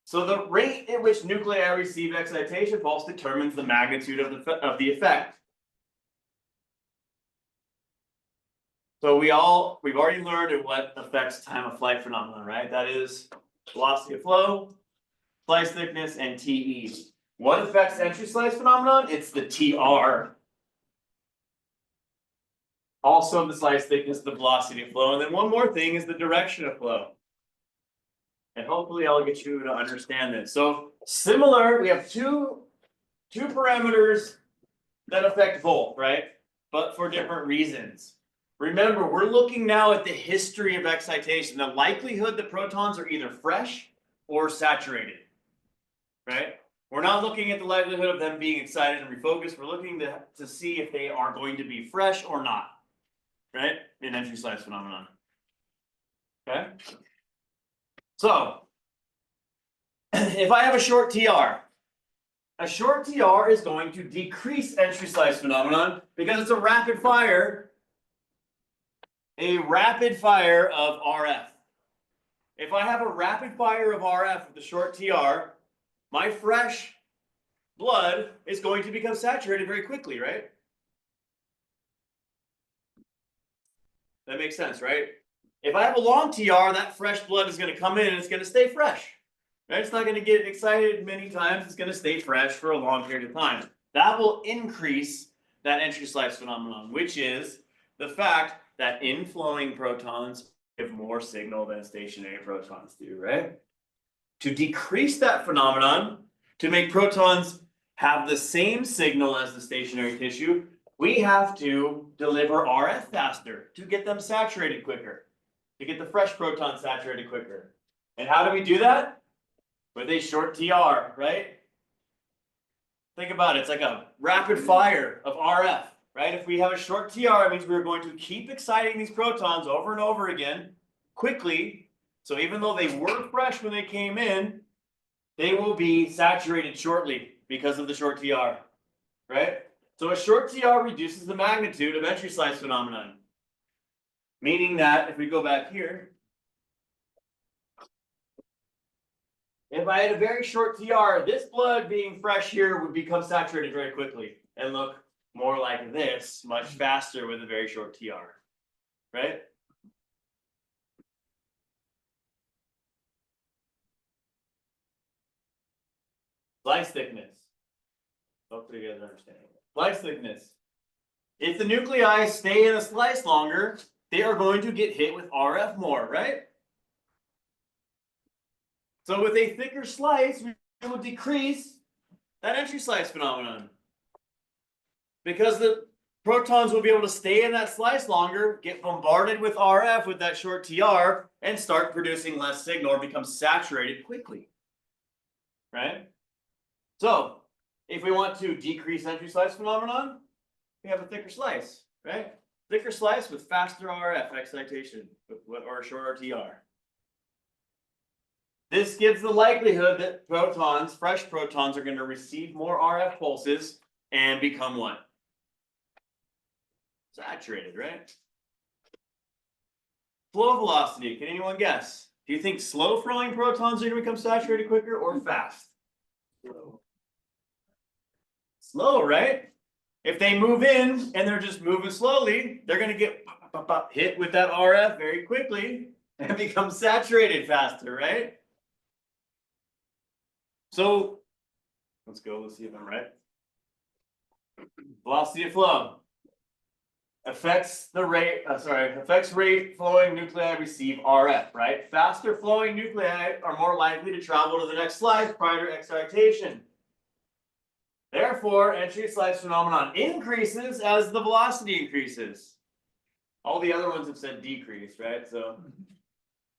So the rate at which nuclei receive excitation pulse determines the magnitude of the effect. So we've already learned what affects time of flight phenomenon, right? That is velocity of flow, slice thickness, and TE. What affects entry slice phenomenon? It's the TR. Also the slice thickness, the velocity of flow, and then one more thing is the direction of flow. And hopefully I'll get you to understand this. So similar, we have two parameters that affect both, right? But for different reasons. Remember, we're looking now at the history of excitation, the likelihood that protons are either fresh or saturated, right? We're not looking at the likelihood of them being excited and refocused. We're looking to see if they are going to be fresh or not, right? In entry slice phenomenon. Okay. So. If I have a short TR is going to decrease entry slice phenomenon because it's a rapid fire of RF. If I have a rapid fire of RF with a short TR, my fresh blood is going to become saturated very quickly, right? That makes sense, right? If I have a long TR, that fresh blood is going to come in and it's going to stay fresh. Right? It's not going to get excited many times. It's going to stay fresh for a long period of time. That will increase that entry slice phenomenon, which is the fact that inflowing protons give more signal than stationary protons do, right? To decrease that phenomenon, to make protons have the same signal as the stationary tissue, we have to deliver RF faster to get them saturated quicker, to get the fresh protons saturated quicker. And how do we do that? With a short TR, right? Think about it, it's like a rapid fire of RF, right? If we have a short TR, it means we're going to keep exciting these protons over and over again, quickly. So even though they were fresh when they came in, they will be saturated shortly because of the short TR, right? So a short TR reduces the magnitude of entry slice phenomenon. Meaning that if we go back here, if I had a very short TR, this blood being fresh here would become saturated very quickly and look more like this, much faster with a very short TR, right? Slice thickness. Hopefully you guys understand. Slice thickness. If the nuclei stay in a slice longer, they are going to get hit with RF more, right? So with a thicker slice, we will decrease that entry slice phenomenon. Because the protons will be able to stay in that slice longer, get bombarded with RF with that short TR, and start producing less signal or become saturated quickly. Right? So, if we want to decrease entry slice phenomenon, we have a thicker slice, right? Thicker slice with faster RF excitation or a shorter TR. This gives the likelihood that protons, fresh protons, are going to receive more RF pulses and become what? Saturated, right? Flow velocity, can anyone guess? Do you think slow flowing protons are going to become saturated quicker or fast? Slow, right? If they move in and they're just moving slowly, they're going to get hit with that RF very quickly and become saturated faster, right? So let's go, let's see if I'm right. Velocity of flow affects rate flowing nuclei receive RF, right? Faster flowing nuclei are more likely to travel to the next slice prior to excitation. Therefore, entry slice phenomenon increases as the velocity increases. All the other ones have said decrease, right? So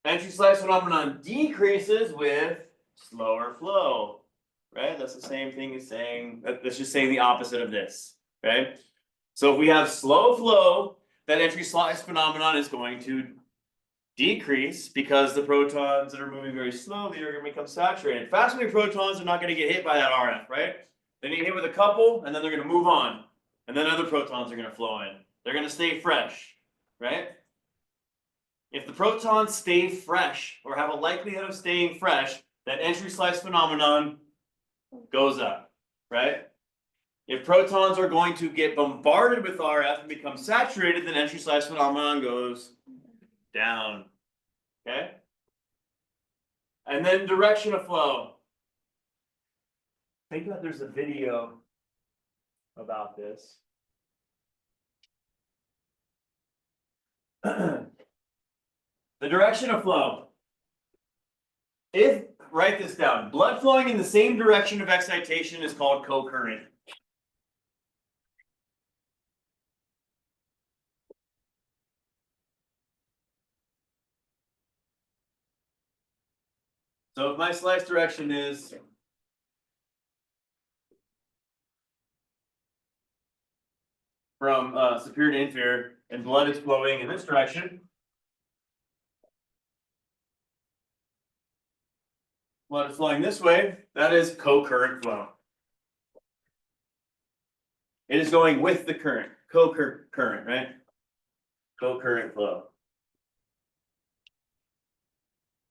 entry slice phenomenon decreases with slower flow, right? That's the same thing as saying, that's just saying the opposite of this, right? So if we have slow flow, that entry slice phenomenon is going to decrease because the protons that are moving very slowly are going to become saturated. Fast moving protons are not going to get hit by that RF, right? They get hit with a couple and then they're going to move on. And then other protons are going to flow in. They're going to stay fresh, right? If the protons stay fresh or have a likelihood of staying fresh, that entry slice phenomenon goes up, right? If protons are going to get bombarded with RF and become saturated, then entry slice phenomenon goes down. Okay? And then direction of flow. I think that there's a video about this. The direction of flow. Write this down. Blood flowing in the same direction of excitation is called co-current. So if my slice direction is from superior to inferior and blood is flowing in this direction, blood is flowing this way, that is co-current flow. It is going with the current, co-current, right? Co-current flow.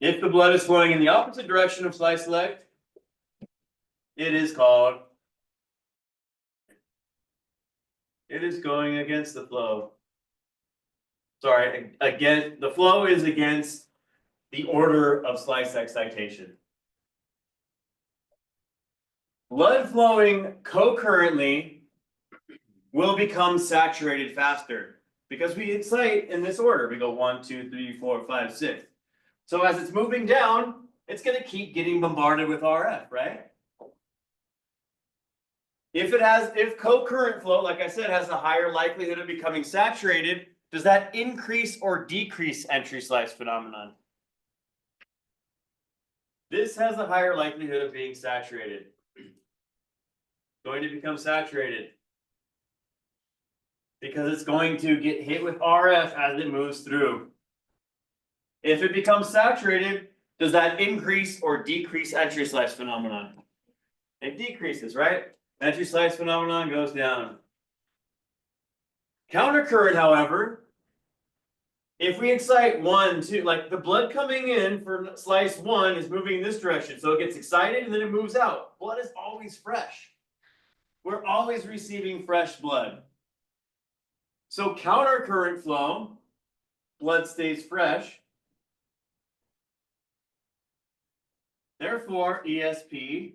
If the blood is flowing in the opposite direction of slice select, it is called. It is going against the flow. Sorry, again, the flow is against the order of slice excitation. Blood flowing co-currently will become saturated faster because we excite in this order. We go 1, 2, 3, 4, 5, 6. So as it's moving down, it's going to keep getting bombarded with RF, right? If co-current flow, like I said, has a higher likelihood of becoming saturated, does that increase or decrease entry slice phenomenon? This has a higher likelihood of being saturated. Going to become saturated. Because it's going to get hit with RF as it moves through. If it becomes saturated, does that increase or decrease entry slice phenomenon? It decreases, right? Entry slice phenomenon goes down. Countercurrent, however, if we excite 1, 2, like the blood coming in for slice 1 is moving in this direction, so it gets excited and then it moves out. Blood is always fresh. We're always receiving fresh blood. So countercurrent flow, blood stays fresh. Therefore, ESP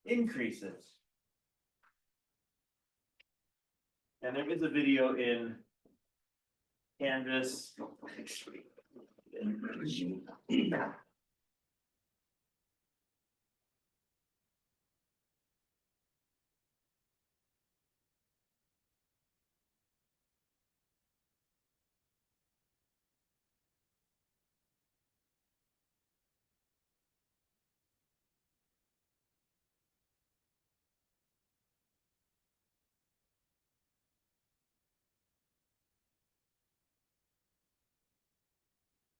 increases. And there is a video in Canvas.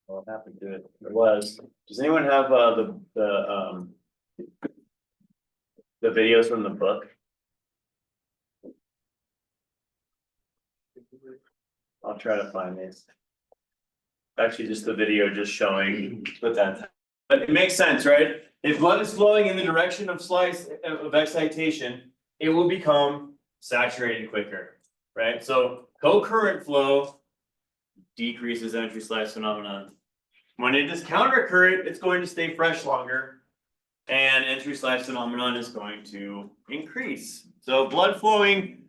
What happened to it? It was. Does anyone have the videos from the book? I'll try to find these. Actually, just the video just showing what that. But it makes sense, right? If blood is flowing in the direction of slice of excitation, it will become saturated quicker, right? So co-current flow decreases entry slice phenomenon. When it is countercurrent, it's going to stay fresh longer, and entry slice phenomenon is going to increase. So blood flowing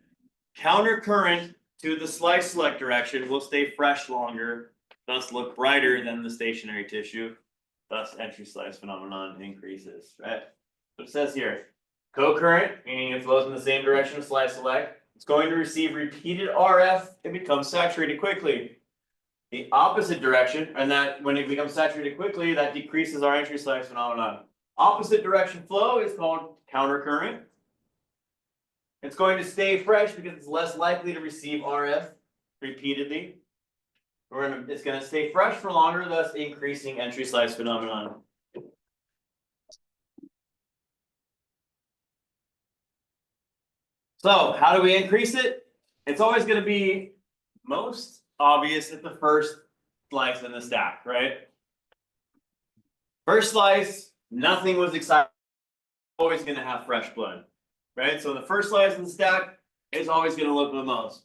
countercurrent to the slice select direction will stay fresh longer, thus look brighter than the stationary tissue. Thus entry slice phenomenon increases, right? So it says here, co-current, meaning it flows in the same direction as slice select, it's going to receive repeated RF and becomes saturated quickly. The opposite direction, and that when it becomes saturated quickly, that decreases our entry slice phenomenon. Opposite direction flow is called countercurrent. It's going to stay fresh because it's less likely to receive RF repeatedly. It's going to stay fresh for longer, thus increasing entry slice phenomenon. So how do we increase it? It's always going to be most obvious at the first slice in the stack, right? First slice, nothing was exciting. Always going to have fresh blood, right? So the first slice in the stack is always going to look the most.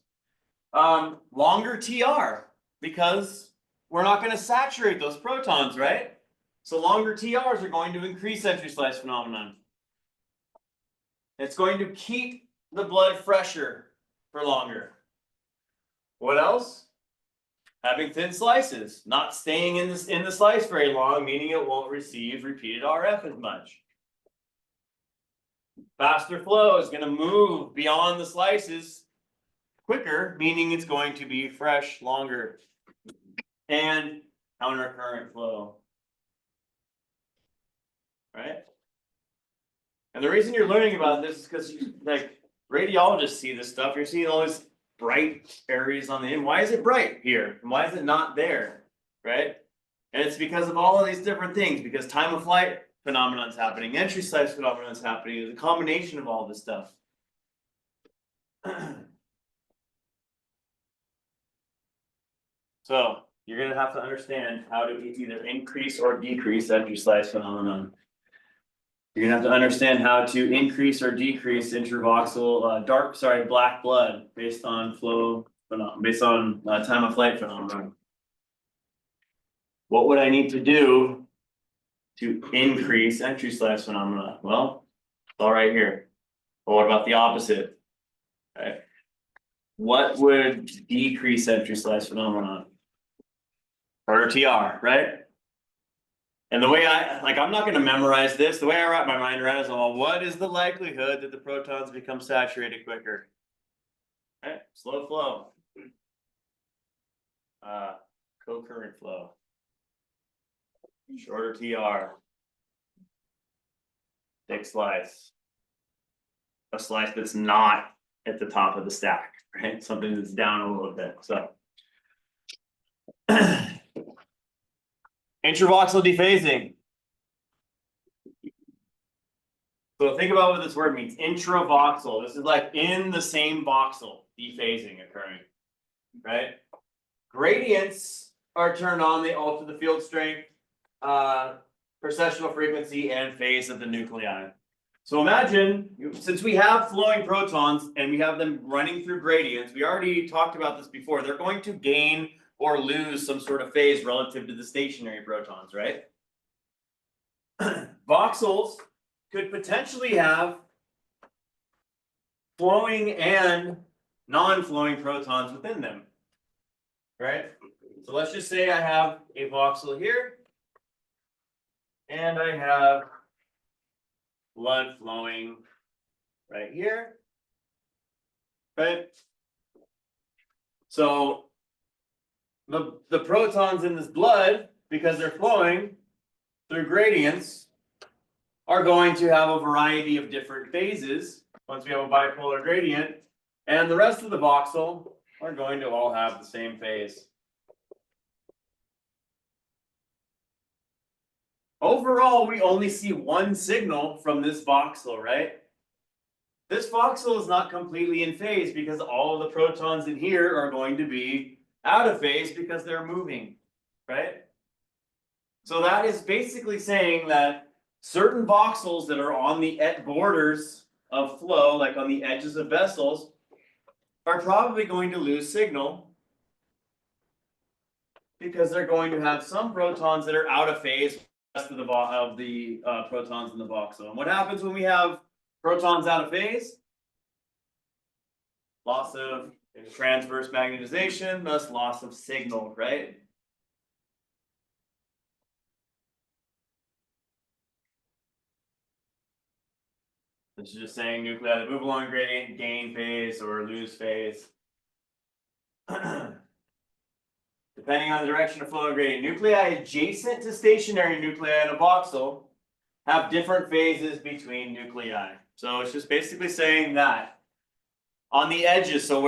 Longer TR, because we're not going to saturate those protons, right? So longer TRs are going to increase entry slice phenomenon. It's going to keep the blood fresher for longer. What else? Having thin slices, not staying in the slice very long, meaning it won't receive repeated RF as much. Faster flow is going to move beyond the slices quicker, meaning it's going to be fresh longer. And countercurrent flow. Right? And the reason you're learning about this is because like radiologists see this stuff. You're seeing all these bright areas on the end. Why is it bright here? And why is it not there? Right? And it's because of all of these different things, because time of flight phenomenon is happening, entry size phenomenon is happening, it's a combination of all this stuff. So you're gonna have to understand how to either increase or decrease entry size phenomenon. You're gonna have to understand how to increase or decrease intravoxel, black blood based on flow, based on time of flight phenomenon. What would I need to do to increase entry size phenomena? Well, it's all right here. But what about the opposite? Okay. What would decrease entry size phenomenon? Or TR, right? And the way I'm not gonna memorize this, the way I wrap my mind around it is, well, what is the likelihood that the protons become saturated quicker? Okay, slow flow. Co-current flow. Shorter TR. Thick slice. A slice that's not at the top of the stack, right? Something that's down a little bit, so. Intravoxel dephasing. So think about what this word means, intravoxel. This is like in the same voxel, dephasing occurring, right? Gradients are turned on, they alter the field strength, precessional frequency, and phase of the nuclei. So imagine, since we have flowing protons and we have them running through gradients, we already talked about this before, they're going to gain or lose some sort of phase relative to the stationary protons, right? Voxels could potentially have flowing and non-flowing protons within them, right? So let's just say I have a voxel here, and I have blood flowing right here, right? So the protons in this blood, because they're flowing through gradients, are going to have a variety of different phases once we have a bipolar gradient, and the rest of the voxel are going to all have the same phase. Overall, we only see one signal from this voxel, right? This voxel is not completely in phase because all of the protons in here are going to be out of phase because they're moving, right? So that is basically saying that certain voxels that are on the borders of flow, like on the edges of vessels, are probably going to lose signal because they're going to have some protons that are out of phase with the rest of the protons in the voxel. And what happens when we have protons out of phase? Loss of transverse magnetization, thus loss of signal, right? This is just saying nuclei that move along gradient gain phase or lose phase. Depending on the direction of flow gradient, nuclei adjacent to stationary nuclei in a voxel have different phases between nuclei. So it's just basically saying that on the edges, so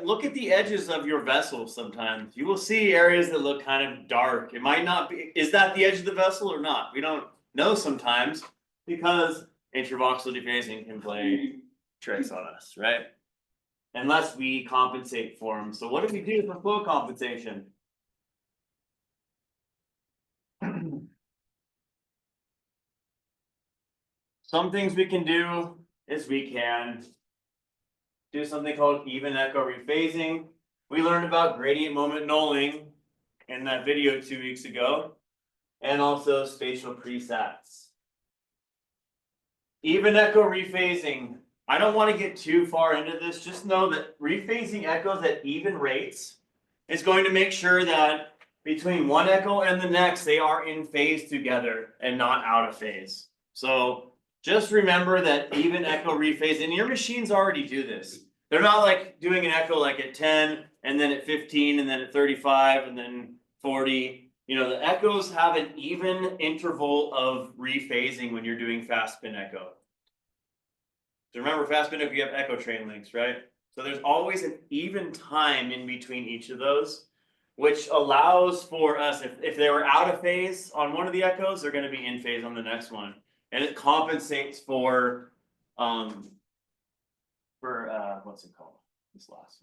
look at the edges of your vessel sometimes, you will see areas that look kind of dark. It might not be, is that the edge of the vessel or not? We don't know sometimes because intravoxel dephasing can play tricks on us, right? Unless we compensate for them. So what do we do for flow compensation? Some things we can do is we can do something called even echo rephasing. We learned about gradient moment nulling in that video 2 weeks ago, and also spatial presets. Even echo rephasing. I don't want to get too far into this. Just know that rephasing echoes at even rates is going to make sure that between one echo and the next, they are in phase together and not out of phase. So just remember that even echo rephase, and your machines already do this. They're not like doing an echo like at 10 and then at 15 and then at 35 and then 40. You know, the echoes have an even interval of rephasing when you're doing fast spin echo. So remember, fast spin echo, you have echo train links, right? So there's always an even time in between each of those. which allows for us, if they were out of phase on one of the echoes, they're gonna be in phase on the next one. And it compensates for, what's it called? This last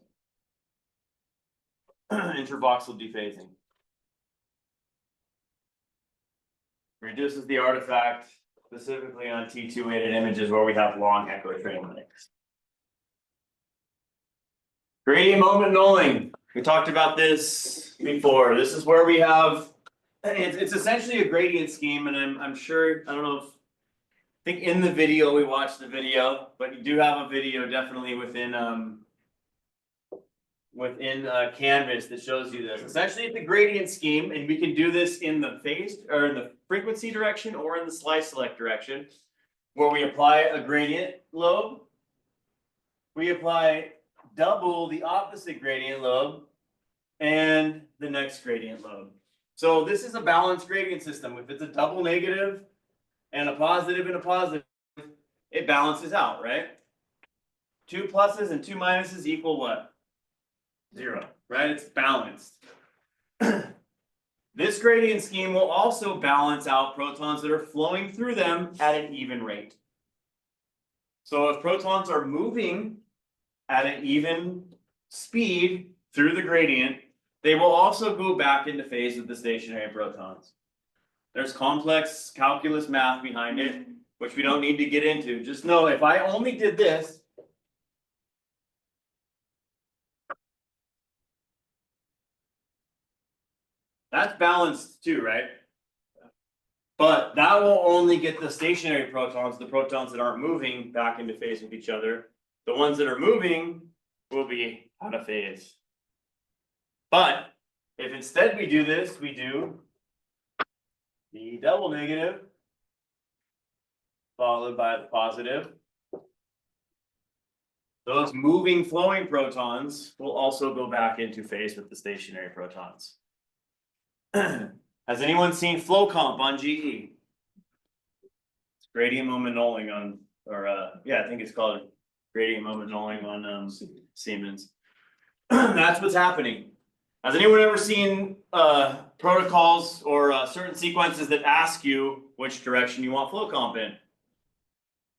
one. Intervoxel dephasing. Reduces the artifact specifically on T2 weighted images where we have long echo train lengths. Gradient moment nulling. We talked about this before. This is where we have, it's essentially a gradient scheme, and I'm sure, I don't know if, I think in the video, we watched the video, but you do have a video definitely within Canvas that shows you this. Essentially, it's a gradient scheme, and we can do this in the phase or in the frequency direction or in the slice select direction, where we apply a gradient lobe. We apply double the opposite gradient lobe and the next gradient lobe. So this is a balanced gradient system. If it's a double negative and a positive and a positive, it balances out, right? 2 pluses and 2 minuses equal what? 0, right? It's balanced. This gradient scheme will also balance out protons that are flowing through them at an even rate. So if protons are moving at an even speed through the gradient, they will also go back into phase with the stationary protons. There's complex calculus math behind it, which we don't need to get into. Just know if I only did this, that's balanced too, right? But that will only get the stationary protons, the protons that aren't moving, back into phase with each other. The ones that are moving will be out of phase. But if instead we do this, we do the double negative followed by the positive. Those moving flowing protons will also go back into phase with the stationary protons. Has anyone seen flow comp on GE? It's gradient moment nulling on, or yeah, I think it's called gradient moment nulling on Siemens. That's what's happening. Has anyone ever seen protocols or certain sequences that ask you which direction you want flow comp in?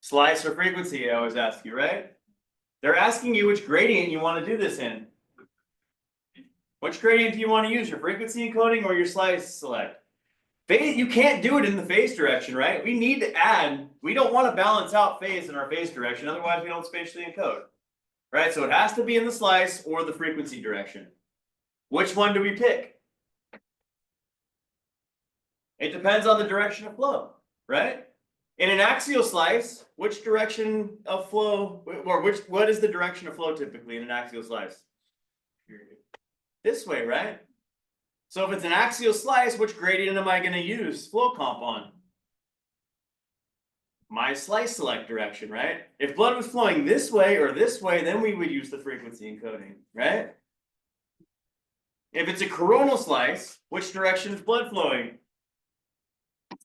Slice or frequency, I always ask you, right? They're asking you which gradient you want to do this in. Which gradient do you want to use, your frequency encoding or your slice select? Phase, you can't do it in the phase direction, right? We need to add, we don't want to balance out phase in our phase direction, otherwise we don't spatially encode. Right, so it has to be in the slice or the frequency direction. Which one do we pick? It depends on the direction of flow, right? In an axial slice, which direction of flow, or what is the direction of flow typically in an axial slice? This way, right? So if it's an axial slice, which gradient am I going to use flow comp on? My slice select direction, right? If blood was flowing this way or this way, then we would use the frequency encoding, right? If it's a coronal slice, which direction is blood flowing?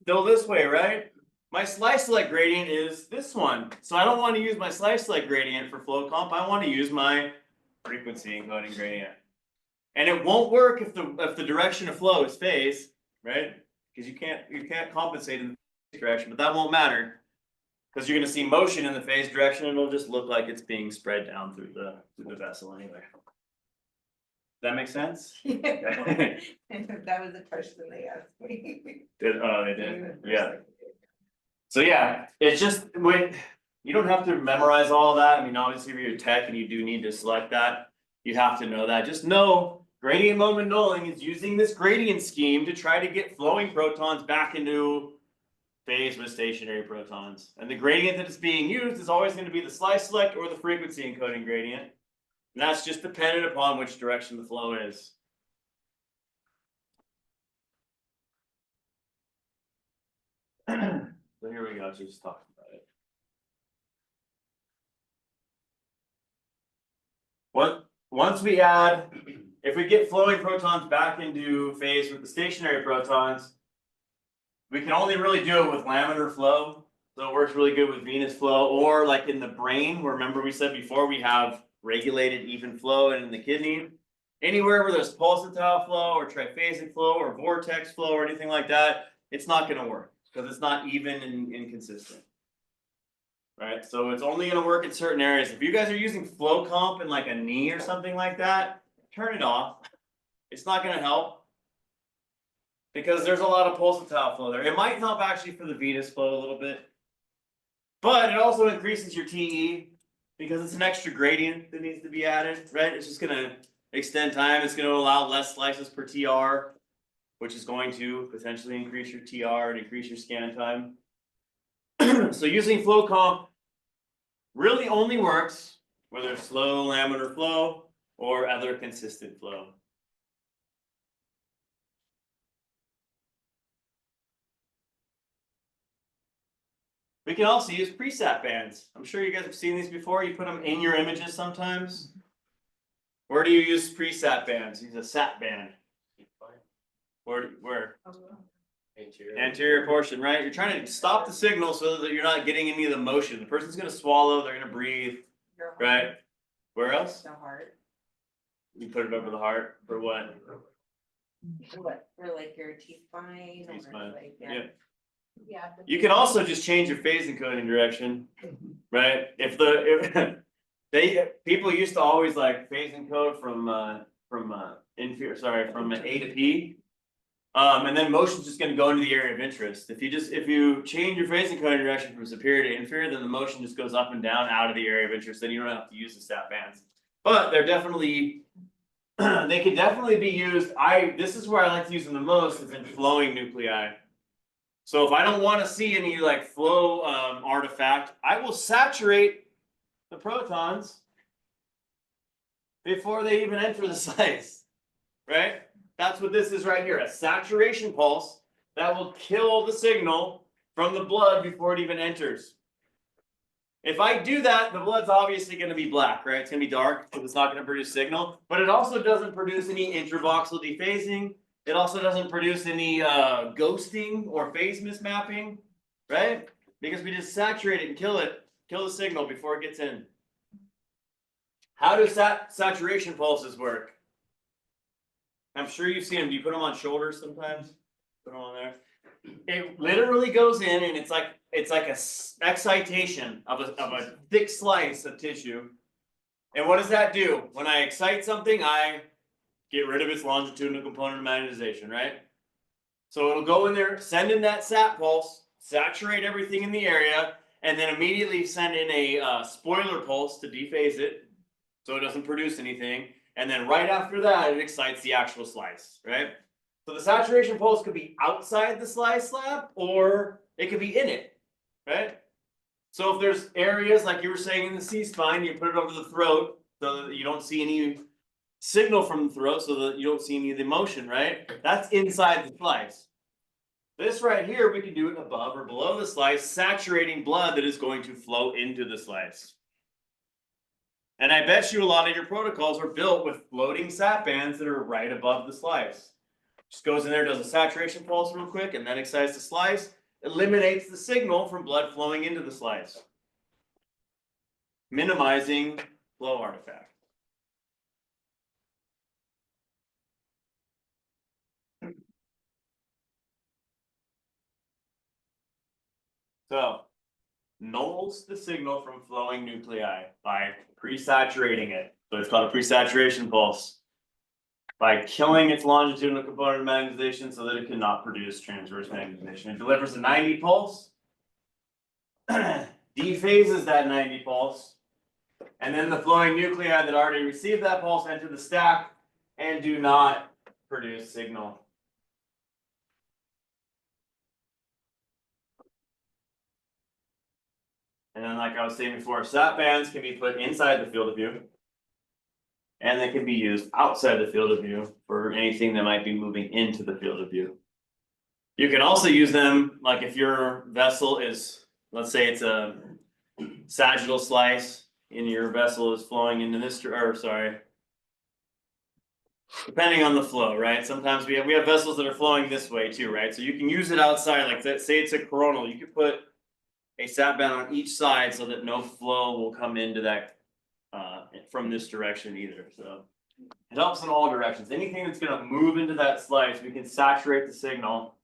Still this way, right? My slice select gradient is this one. So I don't want to use my slice select gradient for flow comp. I want to use my frequency encoding gradient. And it won't work if the direction of flow is phase, right? Because you can't compensate in the phase direction, but that won't matter. Because you're going to see motion in the phase direction, and it'll just look like it's being spread down through the vessel anyway. Does that make sense? That was the question they asked me. They did? Yeah. So yeah, it's just when you don't have to memorize all that. I mean, obviously, if you're a tech and you do need to select that, you have to know that. Just know gradient moment nulling is using this gradient scheme to try to get flowing protons back into phase with stationary protons. And the gradient that is being used is always going to be the slice select or the frequency encoding gradient. And that's just dependent upon which direction the flow is. So here we go, just talking about it. Once we add, if we get flowing protons back into phase with the stationary protons, we can only really do it with laminar flow. So it works really good with venous flow, or like in the brain, where remember we said before we have regulated even flow, and in the kidney, anywhere where there's pulsatile flow or triphasic flow or vortex flow or anything like that, it's not gonna work, because it's not even and inconsistent. Right, so it's only gonna work in certain areas. If you guys are using flow comp in like a knee or something like that, turn it off. It's not gonna help. Because there's a lot of pulsatile flow there. It might help actually for the venous flow a little bit. But it also increases your TE because it's an extra gradient that needs to be added, right? It's just gonna extend time. It's gonna allow less slices per TR, which is going to potentially increase your TR and increase your scan time. So using flow comp really only works whether it's slow laminar flow or other consistent flow. We can also use preset bands. I'm sure you guys have seen these before. You put them in your images sometimes. Where do you use preset bands? Use a sat band. Where? Anterior portion, right? You're trying to stop the signal so that you're not getting any of the motion. The person's gonna swallow, they're gonna breathe, Your heart, right? Where else? The heart, You put it over the heart for what? what, for like your T-spine or T-spine, like, yeah. Yeah. You can also just change your phase encoding direction, right? If people used to always like phase encode from inferior, sorry, from A to P. And then motion's just gonna go into the area of interest. If you change your phase encoding direction from superior to inferior, then the motion just goes up and down out of the area of interest, then you don't have to use the stat bands. But they're definitely, they can definitely be used. This is where I like to use them the most, is in flowing nuclei. So if I don't want to see any like flow artifact, I will saturate the protons before they even enter the slice, right? That's what this is right here, a saturation pulse that will kill the signal from the blood before it even enters. If I do that, the blood's obviously going to be black, right? It's going to be dark because it's not going to produce signal, but it also doesn't produce any intravoxel dephasing. It also doesn't produce any ghosting or phase mismapping, right? Because we just saturate it and kill the signal before it gets in. How do saturation pulses work? I'm sure you've seen them. Do you put them on shoulders sometimes? Put them on there. It literally goes in and it's like a excitation of a thick slice of tissue. And what does that do? When I excite something, I get rid of its longitudinal component of magnetization, right? So it'll go in there, send in that sat pulse, saturate everything in the area, and then immediately send in a spoiler pulse to dephase it, so it doesn't produce anything. And then right after that, it excites the actual slice, right? So the saturation pulse could be outside the slice slab, or it could be in it, right? So if there's areas like you were saying in the C-spine, you put it over the throat so that you don't see any signal from the throat, so that you don't see any of the motion, right? That's inside the slice. This right here, we can do it above or below the slice, saturating blood that is going to flow into the slice. And I bet you a lot of your protocols are built with floating sat bands that are right above the slice. Just goes in there, does a saturation pulse real quick, and then excites the slice, eliminates the signal from blood flowing into the slice, minimizing flow artifact. So, nulls the signal from flowing nuclei by pre-saturating it. So it's called a pre-saturation pulse. By killing its longitudinal component of magnetization so that it cannot produce transverse magnetization. It delivers a 90 pulse, dephases that 90 pulse, and then the flowing nuclei that already received that pulse enter the stack and do not produce signal. And then, like I was saying before, sat bands can be put inside the field of view, and they can be used outside the field of view for anything that might be moving into the field of view. You can also use them, like if your vessel is, let's say it's a sagittal slice, and your vessel is flowing into this, or sorry, depending on the flow, right? Sometimes we have vessels that are flowing this way too, right? So you can use it outside, like that, say it's a coronal, you could put a sat band on each side so that no flow will come into that from this direction either. So It helps in all directions. Anything that's gonna move into that slice, we can saturate the signal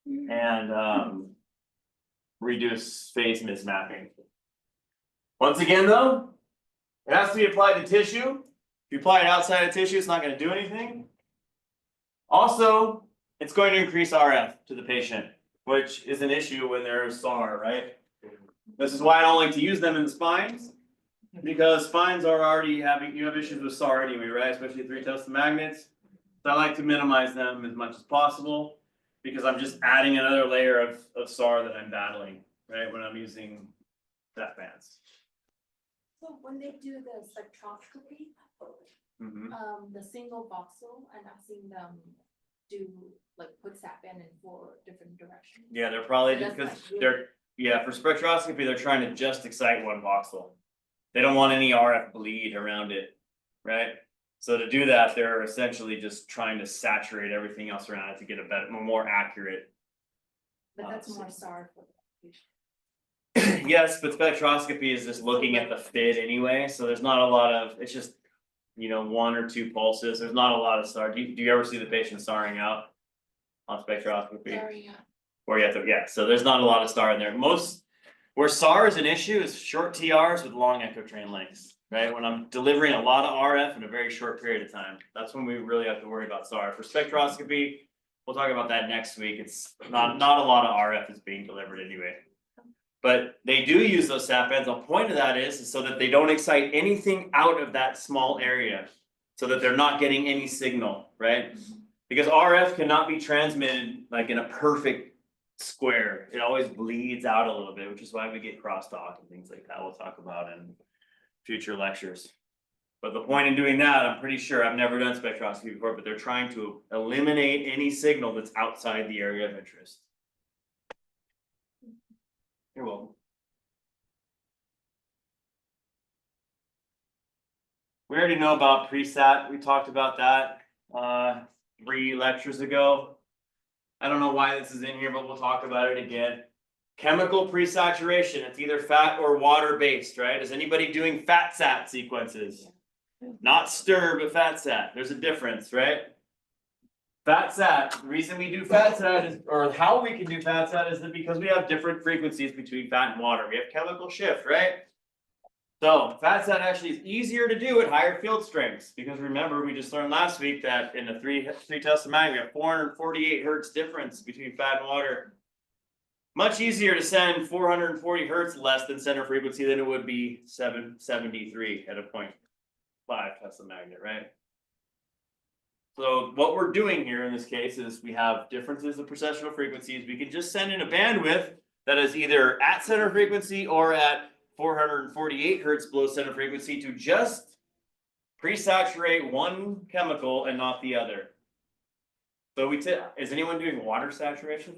and reduce phase mismapping. Once again though, it has to be applied to tissue. If you apply it outside of tissue, it's not gonna do anything. Also, it's going to increase RF to the patient, which is an issue when there's SAR, right? This is why I don't like to use them in the spines. Because spines are already you have issues with SAR anyway, right? Especially 3 Tesla magnets. So I like to minimize them as much as possible. Because I'm just adding another layer of SAR that I'm battling, right? When I'm using that bands. So when they do the spectroscopy, the single voxel, I'm asking them do like put sap in 4 different directions. Yeah, they're probably So just that's because like they're for spectroscopy, they're trying to just excite one voxel. They don't want any RF bleed around it, right? So to do that, they're essentially just trying to saturate everything else around it to get a better, more accurate. But that's more SAR for the patient. Yes, but spectroscopy is just looking at the fit anyway, so there's not a lot of, it's just, 1 or 2 pulses, there's not a lot of SAR. Do you ever see the patient SARing out on spectroscopy? Sorry, yeah. Or you have to, yeah, so there's not a lot of SAR in there. Where SAR is an issue is short TRs with long echo train lengths, right? When I'm delivering a lot of RF in a very short period of time, that's when we really have to worry about SAR. For spectroscopy, we'll talk about that next week. It's not a lot of RF is being delivered anyway. But they do use those sap bands. The point of that is so that they don't excite anything out of that small area. So that they're not getting any signal, right? Because RF cannot be transmitted like in a perfect square. It always bleeds out a little bit, which is why we get crosstalk and things like that. We'll talk about in future lectures. But the point in doing that, I'm pretty sure, I've never done spectroscopy before, but they're trying to eliminate any signal that's outside the area of interest. You're welcome. We already know about presat. We talked about that 3 lectures ago. I don't know why this is in here, but we'll talk about it again. Chemical presaturation, it's either fat or water based, right? Is anybody doing fat sat sequences? Not stir, but fat sat. There's a difference, right? Fat sat, the reason we do fat sat is, or how we can do fat sat is that because we have different frequencies between fat and water. We have chemical shift, right? So fat sat actually is easier to do at higher field strengths because remember we just learned last week that in the 3 Tesla mag we have 448 hertz difference between fat and water. Much easier to send 440 hertz less than center frequency than it would be 773 at a 0.5 Tesla magnet, right? So what we're doing here in this case is we have differences of precessional frequencies. We can just send in a bandwidth that is either at center frequency or at 448 hertz below center frequency to just presaturate one chemical and not the other. So is anyone doing water saturation?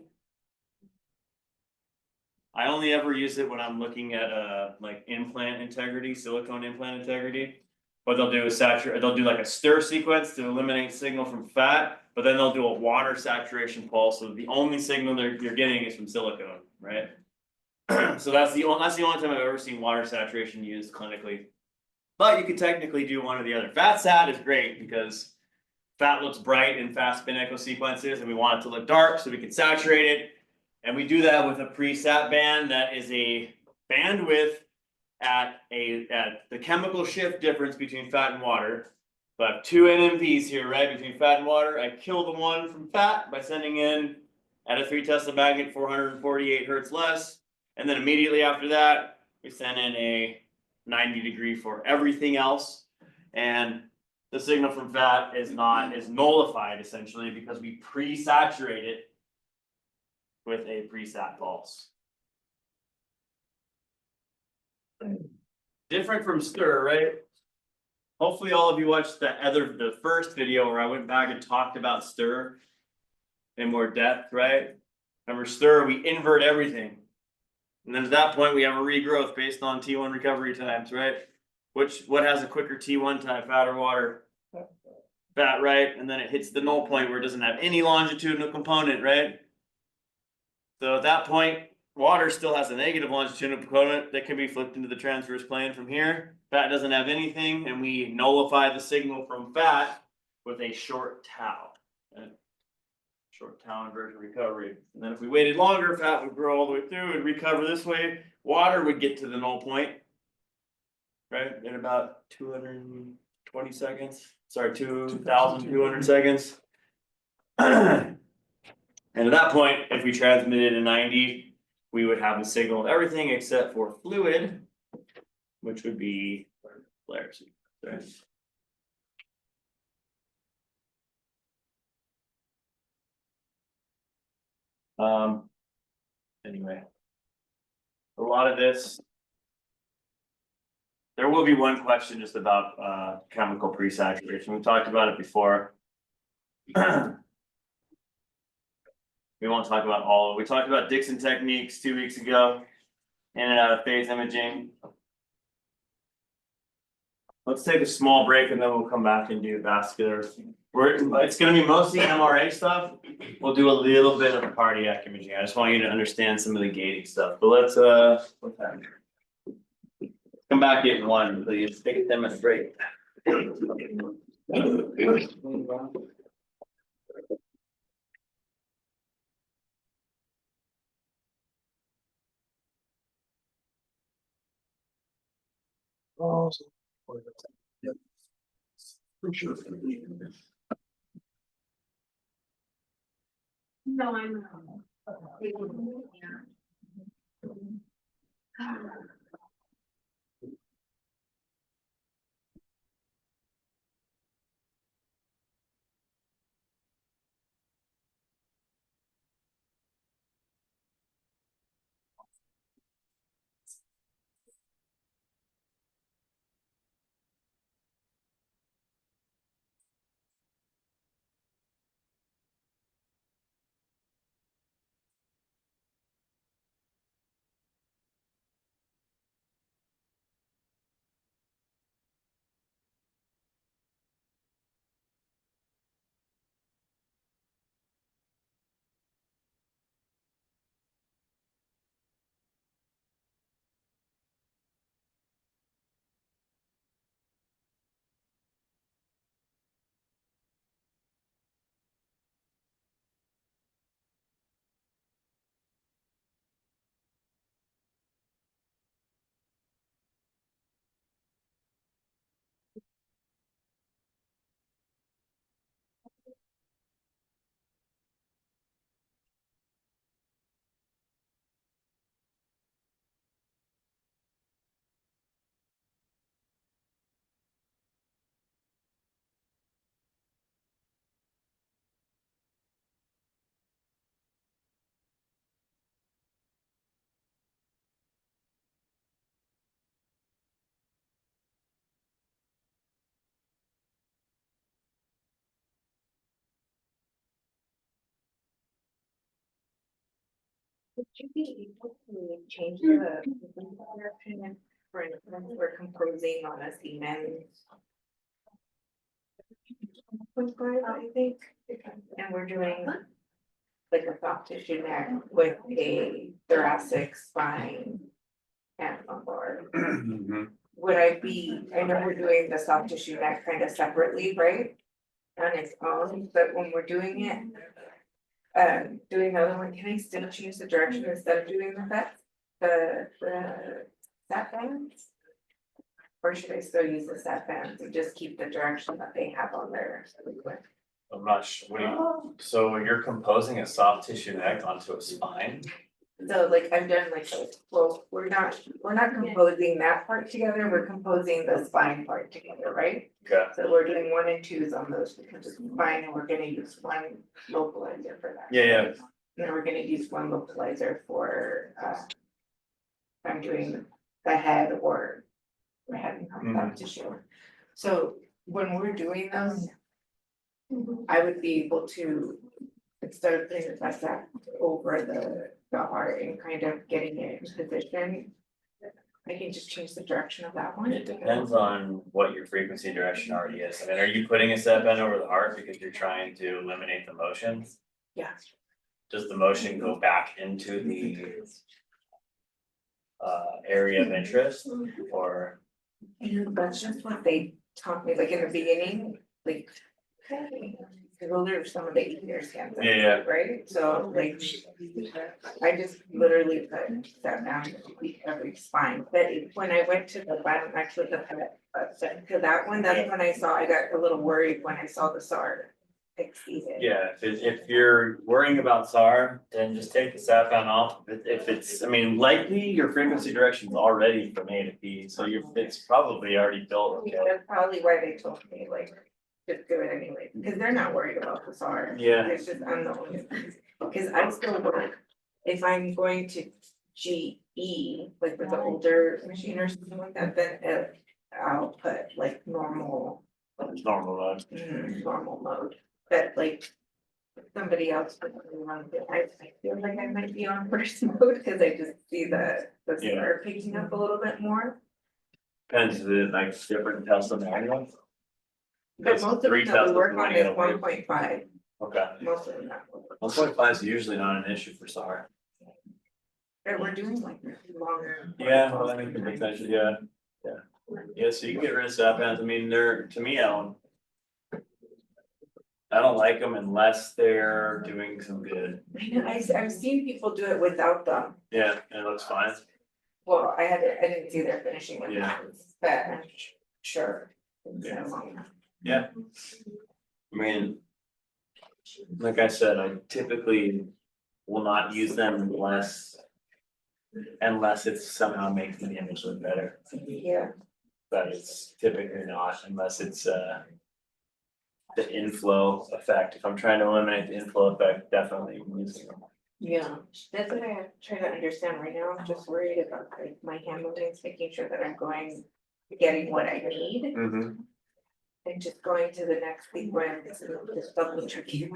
I only ever use it when I'm looking at like implant integrity, silicone implant integrity. What they'll do is they'll do like a stir sequence to eliminate signal from fat, but then they'll do a water saturation pulse. So the only signal you're getting is from silicone, right? So that's the only time I've ever seen water saturation used clinically. But you could technically do one or the other. Fat sat is great because fat looks bright in fast spin echo sequences and we want it to look dark so we can saturate it. And we do that with a pre-sat band that is a bandwidth at the chemical shift difference between fat and water. So I have 2 NMVs here, right, between fat and water. I kill the one from fat by sending in at a 3 Tesla magnet 448 hertz less. And then immediately after that, we send in a 90-degree for everything else. And the signal from fat is nullified essentially because we pre-saturate it with a presat pulse. Different from stir, right? Hopefully all of you watched the first video where I went back and talked about stir in more depth, right? Remember stir, we invert everything. And then at that point we have a regrowth based on T1 recovery times, right? What has a quicker T1 time, fat or water? Fat, right? And then it hits the null point where it doesn't have any longitudinal component, right? So at that point, water still has a negative longitudinal component that can be flipped into the transverse plane from here. Fat doesn't have anything, and we nullify the signal from fat with a short tau. Okay? Short tau inversion recovery. And then if we waited longer, fat would grow all the way through and recover this way. Water would get to the null point. Right, in about 220 seconds. Sorry, 2,200 seconds. And at that point, if we transmitted a 90, we would have the signal of everything except for fluid, which would be flares. Right? Anyway, a lot of this. There will be one question just about chemical presaturation. We talked about it before. We won't talk about all of it. We talked about Dixon techniques 2 weeks ago. In and out of phase imaging. Let's take a small break and then we'll come back and do vascular. It's gonna be mostly MRA stuff. We'll do a little bit of cardiac imaging. I just want you to understand some of the gating stuff, but let's come back at 1, please. Take a 10-minute break. No, I'm. Would you be able to change the direction for instance, we're composing on a Siemens? 0.5, I think, and we're doing like a soft tissue neck with a thoracic spine and lumbar. Would I know we're doing the soft tissue neck kind of separately, right? On its own, but when we're doing it. Doing the other one, can I still choose the direction instead of doing the sat bands? Or should I still use the sat bands and just keep the direction that they have on their liquid? I'm not sure, what do you, so you're composing a soft tissue neck onto a spine? So like I've done like, well, we're not composing that part together, we're composing the spine part together, right? Okay. So we're doing 1 and 2s on those because it's fine, and we're gonna use one localizer for that. Yeah. And then we're gonna use one localizer for, I'm doing the head or we're having soft tissue. So when we're doing those, I would be able to, instead of putting the press over the heart and kind of getting it in position, I can just change the direction of that one. It depends on what your frequency direction already is. I mean, are you putting a set bend over the heart because you're trying to eliminate the motion? Yeah. Does the motion go back into the area of interest or? And that's just what they taught me, like in the beginning, like. Those are some of the easier scans. Yeah. Right, so like, I just literally put that down every spine, but when I went to the bottom, actually the pet, to that one, that's when I saw, I got a little worried when I saw the SAR exceeded. Yeah, if you're worrying about SAR, then just take the sat pan off. If it's, I mean, likely your frequency direction is already from A to B, so it's probably already built. Yeah, that's probably why they told me like, just do it anyway, because they're not worried about the SAR. Yeah. It's just unknown, because I still work, if I'm going to GE, like with the older machine or something like that, then I'll put like normal. Normal load. Normal mode, but like. Somebody else would run it, I feel like I might be on first mode, cause I just see the Yeah. SAR picking up a little bit more. Depends, is it like different Tesla manual? But most of Three them that we Teslas work on running is at a work. 1.5, Okay, most of them that. 1.5 is usually not an issue for SAR. But we're doing like longer. Yeah, well, I mean, potentially, yeah. Yeah, so you can get rid of sat pans, I mean, they're, to me, I don't like them unless they're doing some good. I know, I've seen people do it without them, Yeah, and it looks fine. well, I didn't see their finishing with Yeah. them, but I'm sure. It's Yeah. no longer. Yeah. I mean. Like I said, I typically will not use them unless it somehow makes the image look better. Yeah, But it's typically not unless it's the inflow effect. If I'm trying to eliminate the inflow effect, definitely using them. yeah, that's what I try to understand right now, I'm just worried about like my hand movements, making sure that I'm getting what I need. And just going to the next sequence and just double checking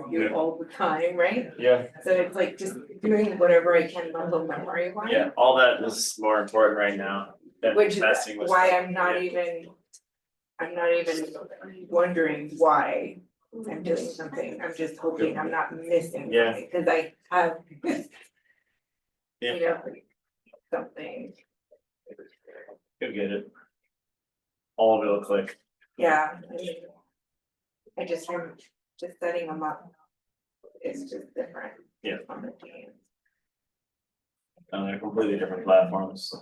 you all the time, right? Yeah, So it's like just doing whatever I can muscle memory wise. yeah, all that is more important right now than Which is messing with. why stuff. I'm not even wondering why I'm doing something, I'm just hoping I'm not missing Yeah. something, cause I have. Yeah. You know, something, You'll get it. All of it'll click. yeah, I just am just setting them up. It's just different. Yeah. On the game. They're completely different platforms.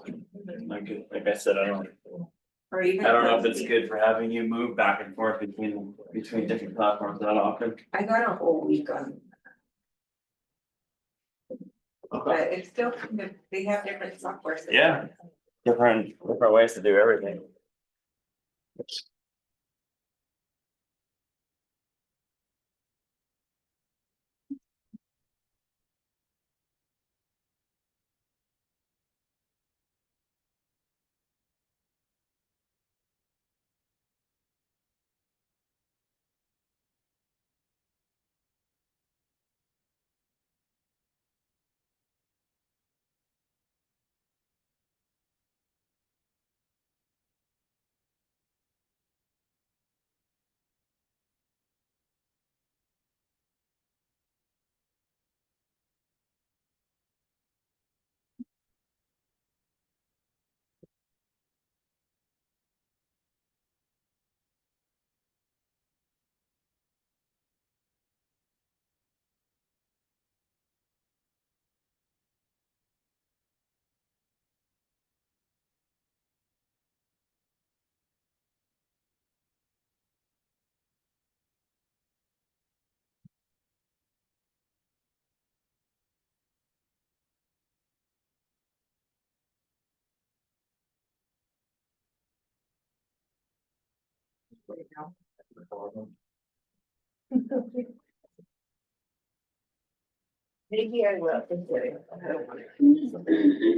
Like I said, I don't Or even. know if it's good for having you move back and forth between different platforms that often. I got a whole week on, but it's still, they have different software systems. Yeah. Different ways to do everything. Maybe I will, consider it. I don't want it.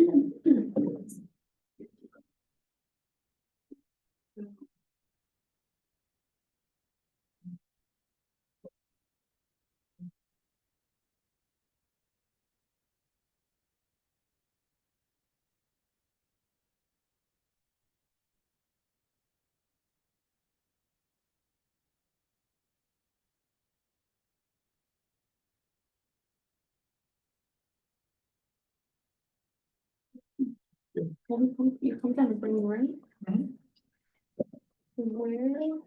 You come down and bring right? Mhm. Where?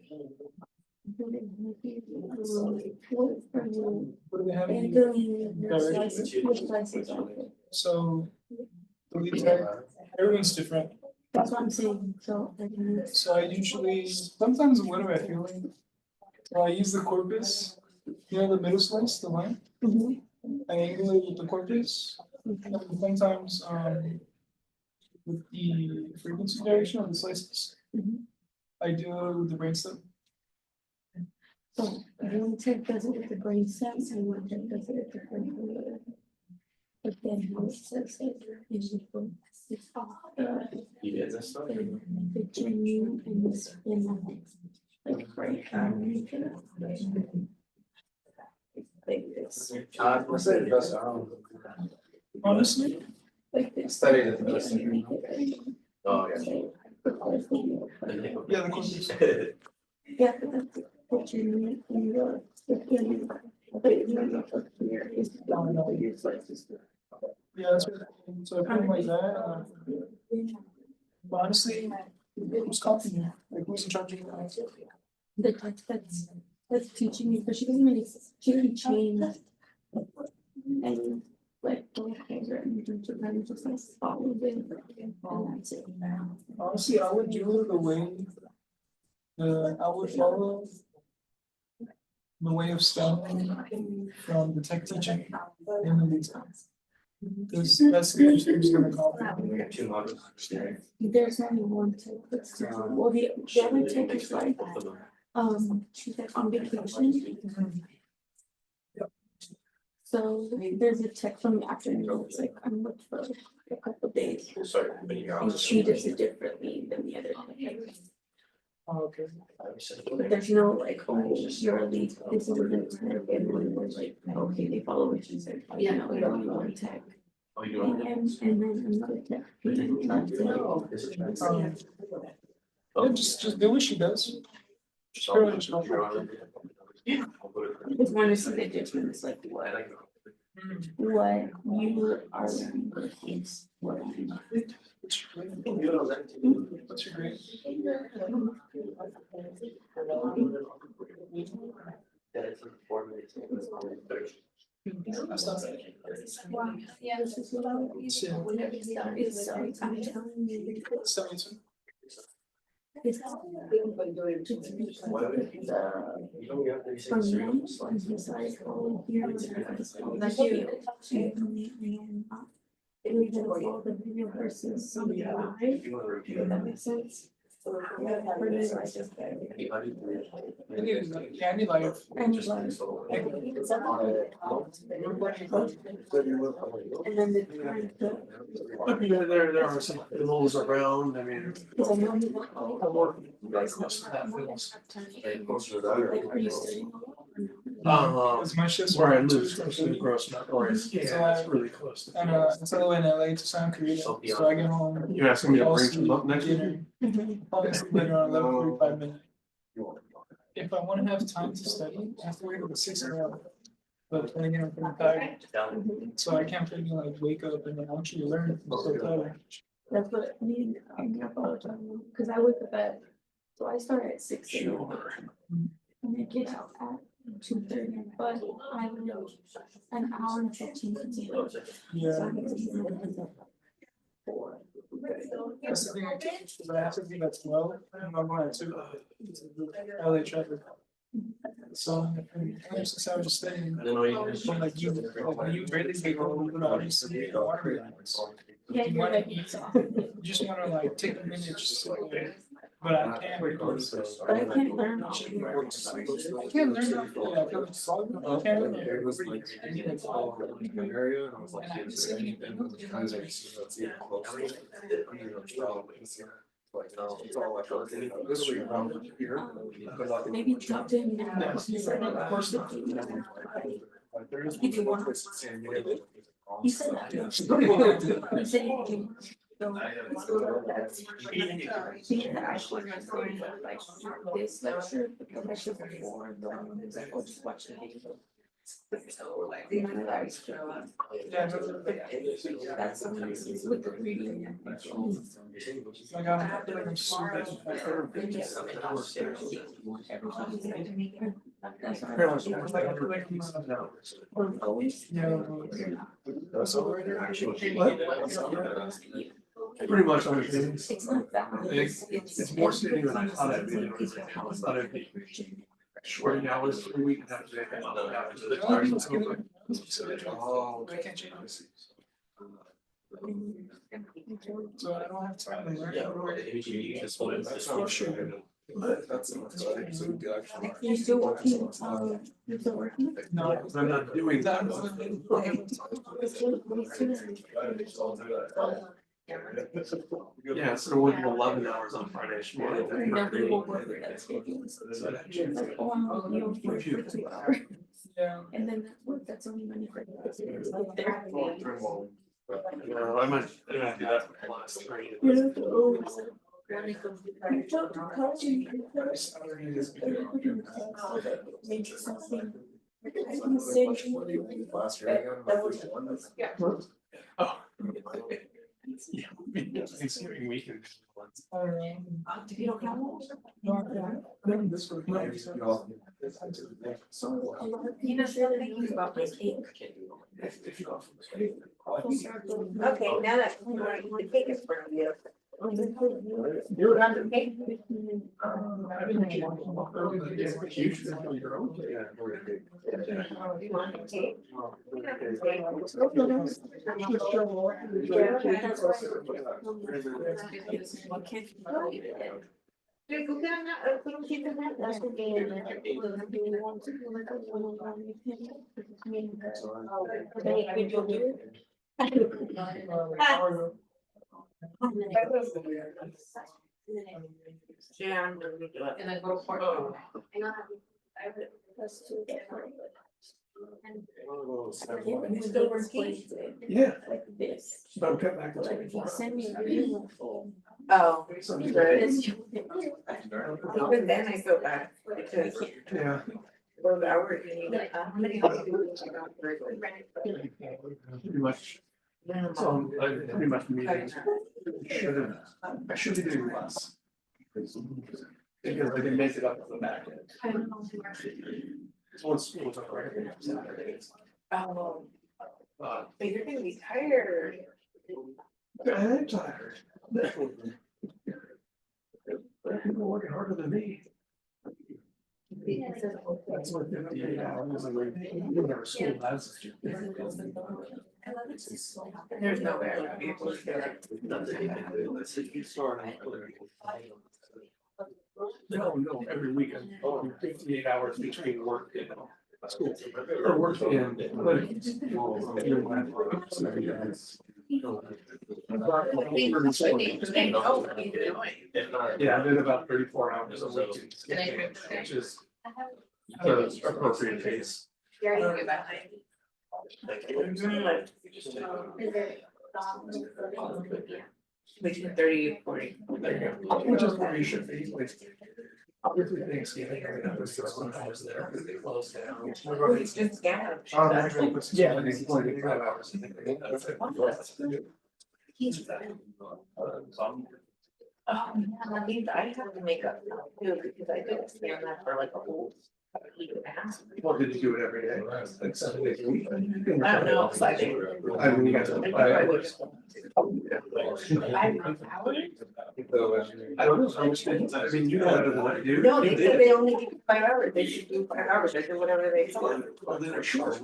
What do they have? And which license are they? So, the lead tech, everyone's different. That's what I'm saying, so. So I usually, sometimes what am I feeling? So I use the corpus, you know, the middle slice, the line, Mhm. I angulate with the corpus. And sometimes, with the frequency variation of the slices, Mhm. I do the brainstem. So one tech does it with the brain cells and one tech does it with the brain. But then how it says it is it's off You did this stuff? the genuine and the spin like right. Like this. I say the best. Honestly, Like this. Studied it the best. Oh, yeah. yeah, the corpus. Yeah, but that's the genuine and the genuine. But it's not up here is your slices. Yeah, that's what, so I put them like that. But honestly, who's copying you? Like, who's in charge of that? The text that's teaching me, but she doesn't change. And like, don't handwritten, and just like follow it, and that's it. Honestly, I would do it the way, I would follow the way of studying from the tech teaching in the lead time. Because that's the most things gonna call. We got 2 models. There's only one tech that's teaching, well, the other tech is like, she's like on vacation. So there's a tech from the afternoon, it's like, I'm with for a couple days. Sorry, but you And she does it differently than the other tech. Oh, okay. But there's no like, oh, you're a lead, this is a good tech, and then we're like, okay, they follow what she said, yeah, no, we don't need one tech. Oh, you And doing then another tech. And that's it. Yeah, just do what she does. Just pretty much help her. Just want to see the difference, like what you are learning versus what I'm. What's your grade? That's not bad. Yeah, this is what I would use. It's, I'm telling you. 72. It's from them, on his side, all here. That's you. It would have all the video versus somebody live, if that makes sense. Yeah, I need like. And like. And then the time to. There are some rules around, I mean. Cause I know he went, I'm oh. working very close to that feels. Closer to that. Like, are you studying? Because my shifts. Where I are live, 2 is to close to the 3. gross mountain, or it's, yeah, it's really close. To And it's all the way in LA to San Korea, so I get home. You asking me to I'll bring some sleep, up next week? dinner, I'll sleep later on 11:45 midnight. If I wanna have time to study, I have to wait until 6 AM. But then again, I'm pretty tired, so I can't really like wake up and then actually learn, I'm so tired. That's what I mean, cause I wake up at, so I start at 6 AM. Sure. And I get out at 2:30, but I live an hour and 15 minutes away. So Yeah, I get to be there at 4. that's the thing I teach, because I have to be at 12, and I'm going to LA traffic. So, I'm 6 hours of studying. Then all you do is- But like you barely take home, you know, just need a water balance. Yeah, You you're wanna like, eat, you just wanna like take a minute, just sit there. But I can't. but I can't learn all of it. I can't learn, yeah, I feel like solid, I can't learn. It was like, it's all like my area, and I was like, yeah, so like, no, it's all like, literally around here. But like- Maybe talk to him now. He said that of course if you- Like, there is If you one want. place in San Diego. He said that. He said he can. So that's. He had actually was going to like this lecture, but the lecture before, the one was like, oh, just watch the video. So like the MRIs show up. That's something with the reading. Like I'm not doing tomorrow. Pretty much understand. It's not that. It's more sitting than I thought it'd be. I thought it'd be short hours per week. Oh. So I don't have time to learn. That's for sure. But that's. You still working, you still working? No, because I'm not doing that. Yeah, so we're working 11 hours on Friday. Nobody will work with that schedule. Like, oh, I'm, you know, for 2 hours. Yeah. And then that work, that's only money for. It's like they're. No, I might do that for the last 3. You know, the always. Reach out to college and make something. I can send you. Oh. Yeah, Thanksgiving weekend. If you don't have one. So a lot of people share their news about my cake. Okay, now that we want to eat the cake in front of you. You're on the cake. You want the cake? Dude, go get that, little kid in that. That's what they are. Do you want to do like a one-on-one with him? I mean, they could do it. Yeah, I'm gonna do it. And then go for it. Let's do that. Yeah. Like this. But I'm cutting back to Like if you 24. send me a video full. Oh, Sounds right. good. Even then I feel bad because Yeah. those hours you need, how many hours do you got for it? Pretty much. So I pretty much meeting. I should be doing less. Because I can make it up at the back end. Once school's over. Oh, Uh, but you're gonna be tired. I'm tired. People working harder than me. That's what 58 hours a week. You never school has. There's no way I would be able to do it. No, every weekend, 58 hours between work and school, or work and. Yeah, I did about 34 hours a week, which is the appropriate pace. Between 30 and 40. Which is where you should be, like. Obviously Thanksgiving, I was just when I was there, they closed down. It's just gas. Yeah, and it's 25 hours. Oh, man, I have to make up now too, because I didn't stand that for like a whole week and a half. Well, did you do it every day? Like 7 days a week? I don't know, 5 days. I mean, you got to. 5 hours? I don't know, I mean, you know better than I do. No, they said they only give you 5 hours, they should do 5 hours, they do whatever they want. Well, then it's short.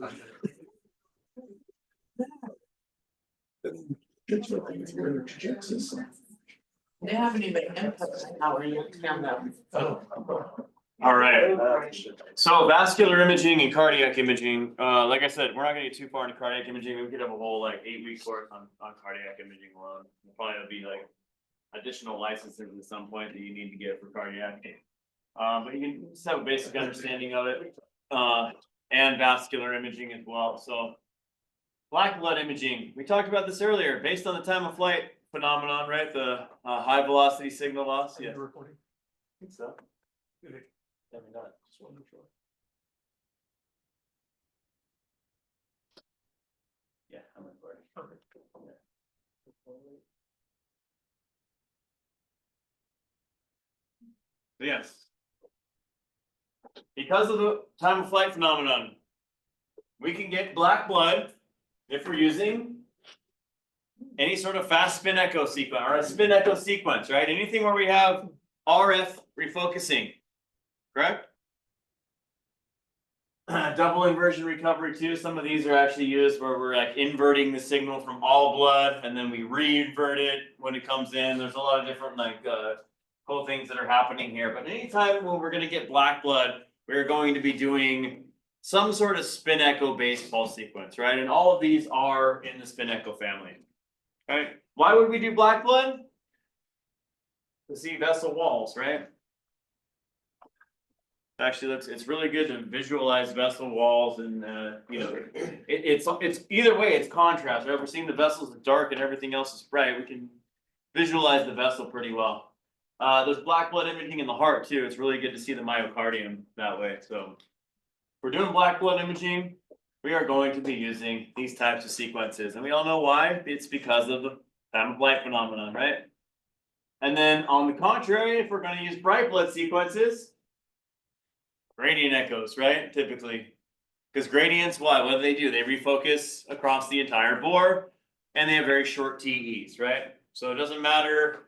It's what you're in Texas. They haven't even input an hour yet, count them. All right, so vascular imaging and cardiac imaging, like I said, we're not gonna get too far into cardiac imaging, we could have a whole like 8-week course on cardiac imaging alone. Probably will be like additional licenses at some point that you need to get for cardiac. But you can just have a basic understanding of it, and vascular imaging as well, so. Black blood imaging, we talked about this earlier, based on the time of flight phenomenon, right, the high velocity signal loss, yeah. Recording. I think so. Maybe not, just wanted to try. Yes. Because of the time of flight phenomenon, we can get black blood if we're using any sort of fast spin echo sequence or a spin echo sequence, right? Anything where we have RF refocusing, correct? Double inversion recovery too. Some of these are actually used where we're like inverting the signal from all blood and then we re-invert it when it comes in. There's a lot of different like cool things that are happening here. But anytime when we're going to get black blood, we're going to be doing some sort of spin echo based pulse sequence, right? And all of these are in the spin echo family. Right? Why would we do black blood? To see vessel walls, right? Actually looks, it's really good to visualize vessel walls and you know, it's either way, it's contrast, right? We're seeing the vessels is dark and everything else is bright. We can visualize the vessel pretty well. There's black blood imaging in the heart too. It's really good to see the myocardium that way. So if we're doing black blood imaging, we are going to be using these types of sequences. And we all know why. It's because of the time of flight phenomenon, right? And then on the contrary, if we're going to use bright blood sequences, gradient echoes, right? Typically. Because gradients, what do they do? They refocus across the entire bore and they have very short TEs, right? So it doesn't matter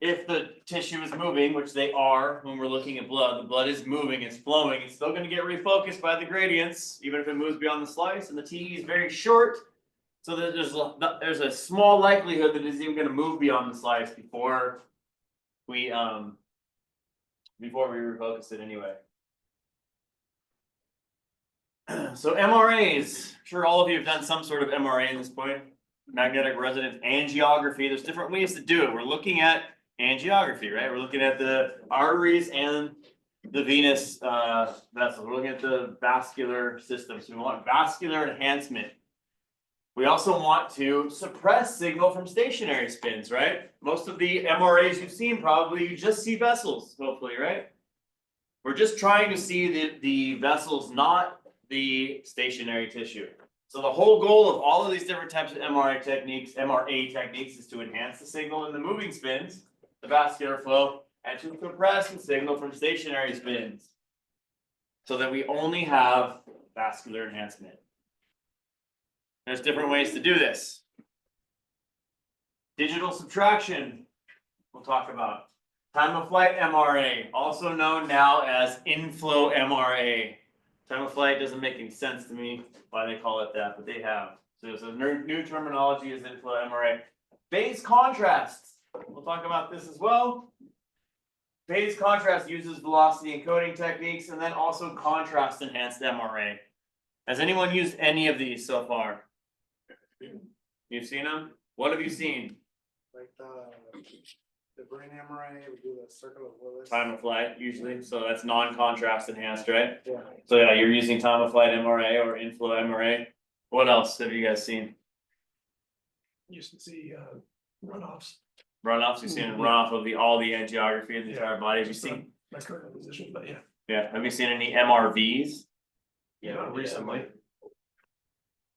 if the tissue is moving, which they are when we're looking at blood. The blood is moving, it's flowing, it's still going to get refocused by the gradients, even if it moves beyond the slice, and the TE is very short. So there's a small likelihood that it's even going to move beyond the slice before we refocus it anyway. So MRAs, I'm sure all of you have done some sort of MRA at this point. Magnetic resonance angiography. There's different ways to do it. We're looking at angiography, right? We're looking at the arteries and the venous vessels. We're looking at the vascular system. So we want vascular enhancement. We also want to suppress signal from stationary spins, right? Most of the MRAs you've seen, probably you just see vessels, hopefully, right? We're just trying to see the vessels, not the stationary tissue. So the whole goal of all of these different types of MRA techniques is to enhance the signal in the moving spins, the vascular flow, and to suppress the signal from stationary spins so that we only have vascular enhancement. There's different ways to do this. Digital subtraction, we'll talk about. Time of flight MRA, also known now as inflow MRA. Time of flight doesn't make any sense to me why they call it that, but they have. So new terminology is inflow MRA. Phase contrasts, we'll talk about this as well. Phase contrast uses velocity encoding techniques and then also contrast enhanced MRA. Has anyone used any of these so far? You've seen them? What have you seen? Like the brain MRA, we do the circle of Willis. Time of flight usually, so that's non-contrast enhanced, right? Yeah. So yeah, you're using time of flight MRA or inflow MRA. What else have you guys seen? Used to see runoffs. Runoffs, you've seen a runoff of all the angiography in the entire body. Have you seen? My current position, but yeah. Yeah, have you seen any MRVs? Yeah, Not recently.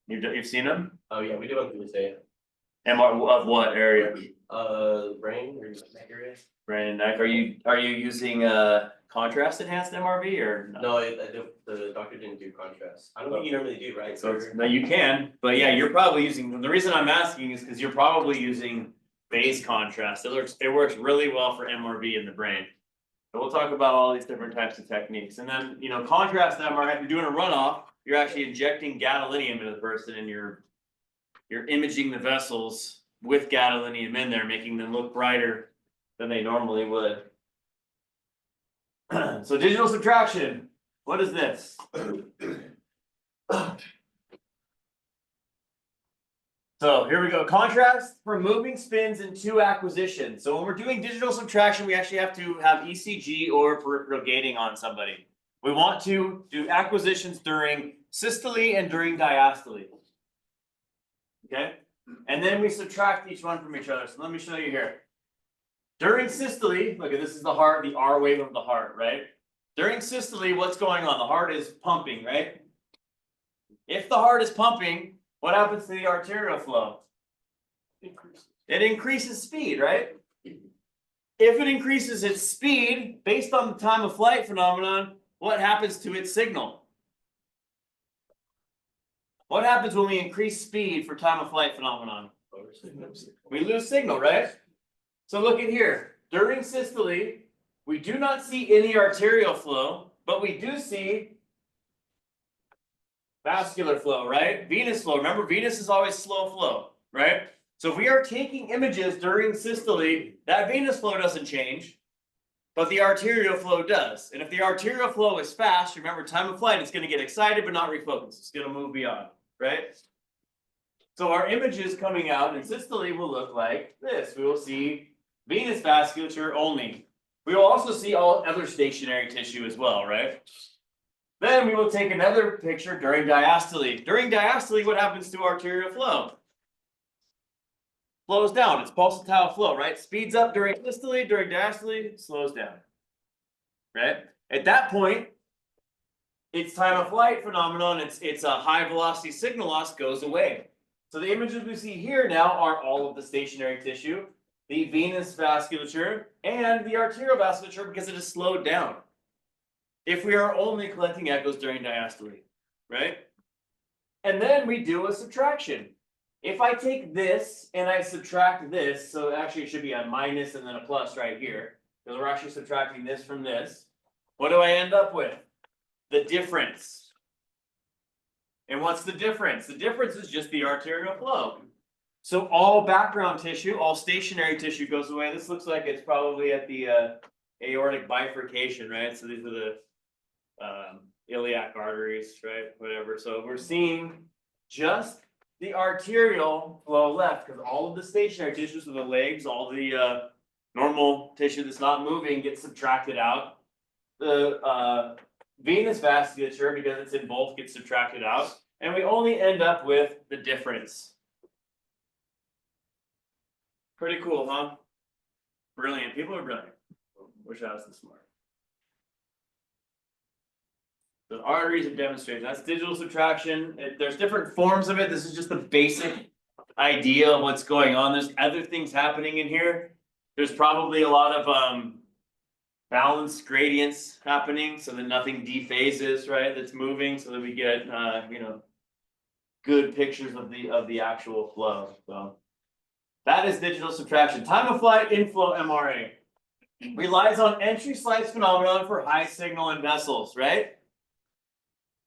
You've seen them? Oh, yeah, we do on Tuesday. MR of what area? Brain or neck area? Brain and neck. Are you using contrast enhanced MRV or no? No, the doctor didn't do contrast. I don't think you normally do, right? So no, you can, but yeah, you're probably using, the reason I'm asking is because you're probably using phase contrast. It works really well for MRV in the brain. So we'll talk about all these different types of techniques. And then, you know, contrast MRI, if you're doing a runoff, you're actually injecting gadolinium into the person and you're imaging the vessels with gadolinium in there, making them look brighter than they normally would. So digital subtraction, what is this? So here we go, contrast for moving spins and two acquisitions. So when we're doing digital subtraction, we actually have to have ECG or peripheral gating on somebody. We want to do acquisitions during systole and during diastole. Okay, and then we subtract each one from each other. So let me show you here. During systole, look at this is the heart, the R wave of the heart, right? During systole, what's going on? The heart is pumping, right? If the heart is pumping, what happens to the arterial flow? It increases speed, right? If it increases its speed based on the time of flight phenomenon, what happens to its signal? What happens when we increase speed for time of flight phenomenon? We lose signal, right? So look at here. During systole, we do not see any arterial flow, but we do see vascular flow, right? Venous flow. Remember, venous is always slow flow, right? So if we are taking images during systole, that venous flow doesn't change, but the arterial flow does. And if the arterial flow is fast, remember, time of flight, it's going to get excited but not refocus. It's going to move beyond, right? So our images coming out in systole will look like this. We will see venous vasculature only. We will also see all other stationary tissue as well, right? Then we will take another picture during diastole. During diastole, what happens to arterial flow? Slows down. It's pulsatile flow, right? Speeds up during systole, during diastole, slows down. Right? At that point, its time of flight phenomenon, it's a high velocity signal loss goes away. So the images we see here now are all of the stationary tissue, the venous vasculature, and the arterial vasculature because it is slowed down. If we are only collecting echoes during diastole, right? And then we do a subtraction. If I take this and I subtract this, so actually it should be a minus and then a plus right here, because we're actually subtracting this from this. What do I end up with? The difference. And what's the difference? The difference is just the arterial flow. So all background tissue, all stationary tissue goes away. This looks like it's probably at the aortic bifurcation, right? So these are the iliac arteries, right? Whatever. So we're seeing just the arterial flow left because all of the stationary tissues, so the legs, all the normal tissue that's not moving gets subtracted out. The venous vasculature, because it's in both, gets subtracted out, and we only end up with the difference. Pretty cool, huh? Brilliant. People are brilliant. Wish I was this smart. The arteries are demonstrated. That's digital subtraction. There's different forms of it. This is just the basic idea of what's going on. There's other things happening in here. There's probably a lot of balanced gradients happening so that nothing dephases, right? That's moving so that we get you know, good pictures of the actual flow. So that is digital subtraction. Time of flight inflow MRA relies on entry slice phenomenon for high signal in vessels, right?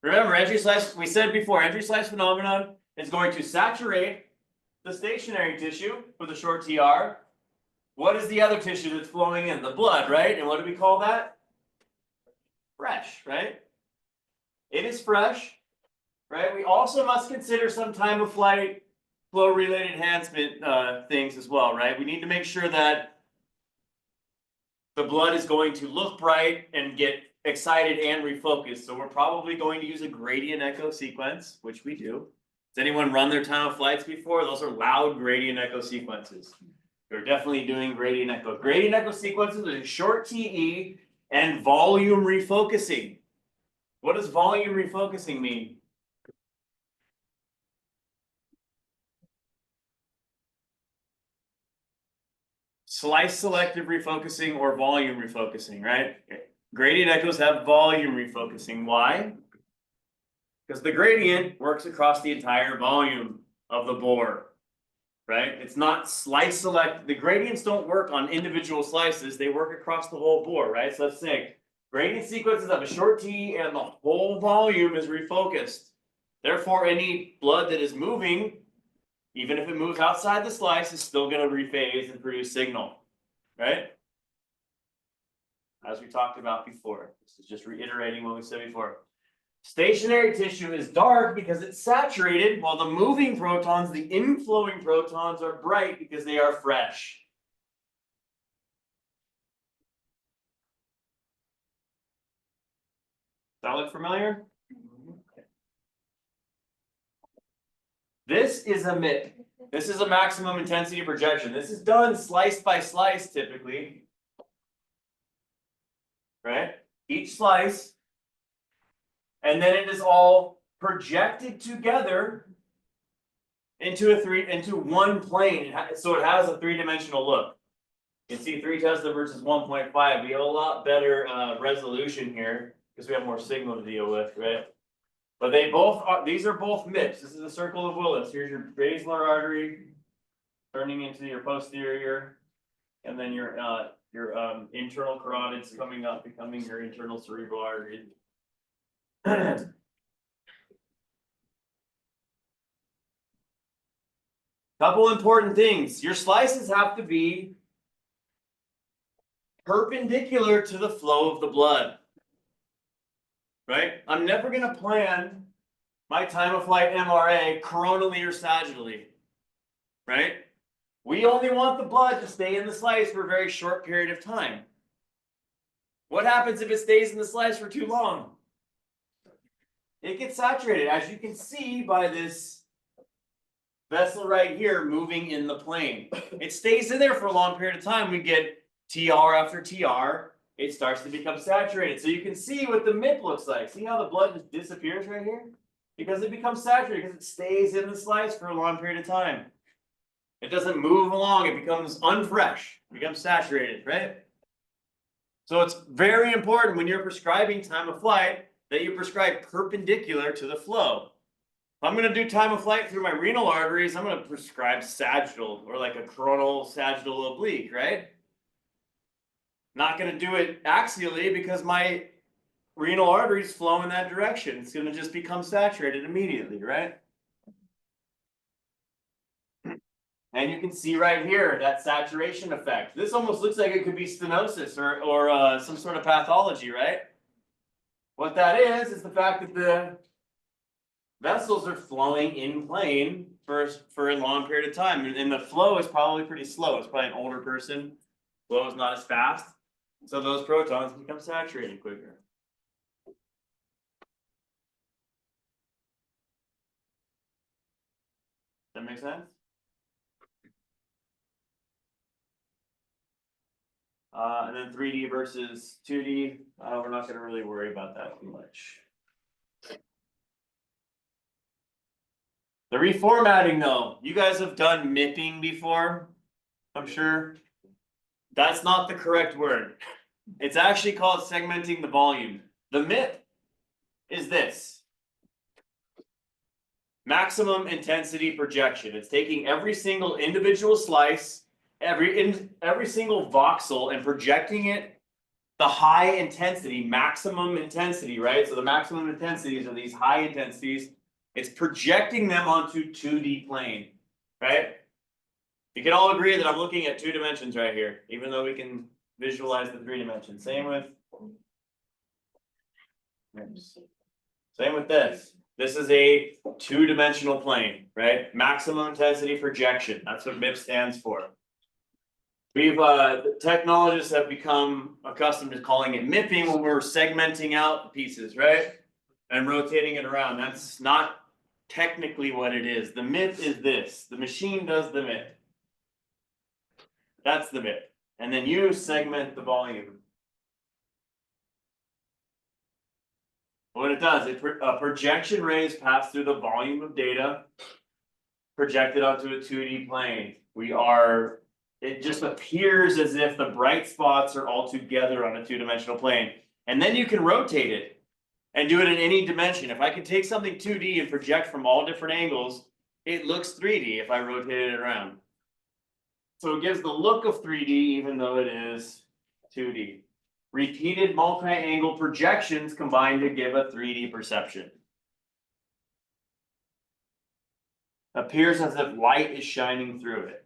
Remember, entry slice, we said before, entry slice phenomenon is going to saturate the stationary tissue with a short TR. What is the other tissue that's flowing in? The blood, right? And what do we call that? Fresh, right? It is fresh, right? We also must consider some time of flight flow related enhancement things as well, right? We need to make sure that the blood is going to look bright and get excited and refocused. So we're probably going to use a gradient echo sequence, which we do. Has anyone run their time of flights before? Those are loud gradient echo sequences. You're definitely doing gradient echo. Gradient echo sequences is a short TE and volume refocusing. What does volume refocusing mean? Slice selective refocusing or volume refocusing, right? Gradient echoes have volume refocusing. Why? Because the gradient works across the entire volume of the bore, right? It's not slice select. The gradients don't work on individual slices. They work across the whole bore, right? So let's say gradient sequences have a short T and the whole volume is refocused. Therefore, any blood that is moving, even if it moves outside the slice, is still going to rephase and produce signal, right? As we talked about before. This is just reiterating what we said before. Stationary tissue is dark because it's saturated, while the moving protons, the inflowing protons, are bright because they are fresh. Does that look familiar? This is a MIP. This is a maximum intensity projection. This is done slice by slice typically. Right? Each slice. And then it is all projected together into one plane, so it has a three-dimensional look. You can see 3 Tesla versus 1.5, we have a lot better resolution here, because we have more signal to deal with, right? But they both are, these are both MIPS, this is a circle of Willis, here's your basilar artery. Turning into your posterior, and then your internal carotids coming up, becoming your internal cerebral artery. Couple important things, your slices have to be perpendicular to the flow of the blood. Right? I'm never gonna plan my time of flight MRA coronally or sagittally. Right? We only want the blood to stay in the slice for a very short period of time. What happens if it stays in the slice for too long? It gets saturated, as you can see by this vessel right here moving in the plane. It stays in there for a long period of time. We get TR after TR. It starts to become saturated. So you can see what the MIP looks like. See how the blood just disappears right here? Because it becomes saturated, because it stays in the slice for a long period of time. It doesn't move along, it becomes unfresh, it becomes saturated, right? So it's very important when you're prescribing time of flight that you prescribe perpendicular to the flow. If I'm gonna do time of flight through my renal arteries, I'm gonna prescribe sagittal or like a coronal sagittal oblique, right? Not gonna do it axially because my renal arteries flow in that direction. It's gonna just become saturated immediately, right? And you can see right here that saturation effect. This almost looks like it could be stenosis or some sort of pathology, right? What that is the fact that the vessels are flowing in plane for a long period of time, and the flow is probably pretty slow. It's probably an older person. Flow is not as fast, so those protons become saturated quicker. That make sense? And then 3D versus 2D, we're not gonna really worry about that too much. The reformatting though, you guys have done MIPing before, I'm sure. That's not the correct word. It's actually called segmenting the volume. The MIP is this. Maximum intensity projection. It's taking every single individual slice, every single voxel, and projecting it the high intensity, maximum intensity, right? So the maximum intensities are these high intensities. It's projecting them onto 2D plane, right? You can all agree that I'm looking at 2 dimensions right here, even though we can visualize the 3 dimensions. Same with this. This is a 2-dimensional plane, right? Maximum intensity projection. That's what MIP stands for. We've technologists have become accustomed to calling it MIPing when we're segmenting out the pieces, right? And rotating it around. That's not technically what it is. The MIP is this. The machine does the MIP. That's the MIP. And then you segment the volume. What it does, a projection rays pass through the volume of data projected onto a 2D plane. It just appears as if the bright spots are all together on a 2-dimensional plane. And then you can rotate it and do it in any dimension. If I can take something 2D and project from all different angles, it looks 3D if I rotate it around. So it gives the look of 3D even though it is 2D. Repeated multi-angle projections combine to give a 3D perception. Appears as if light is shining through it.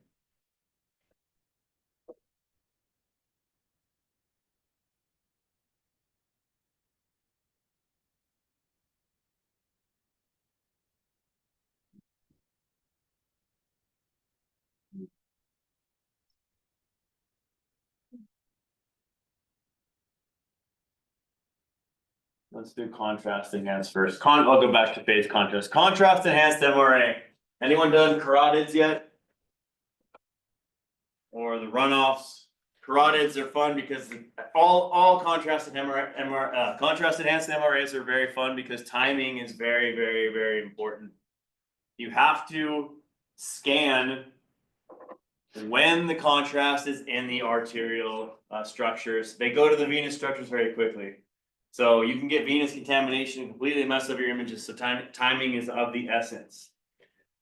Let's do contrast enhanced first. I'll go back to phase contrast. Contrast enhanced MRA. Anyone done carotids yet? Or the runoffs? Carotids are fun because all contrast and contrast enhanced MRAs are very fun because timing is very, very, very important. You have to scan when the contrast is in the arterial structures. They go to the venous structures very quickly. So you can get venous contamination and completely mess up your images. So timing is of the essence.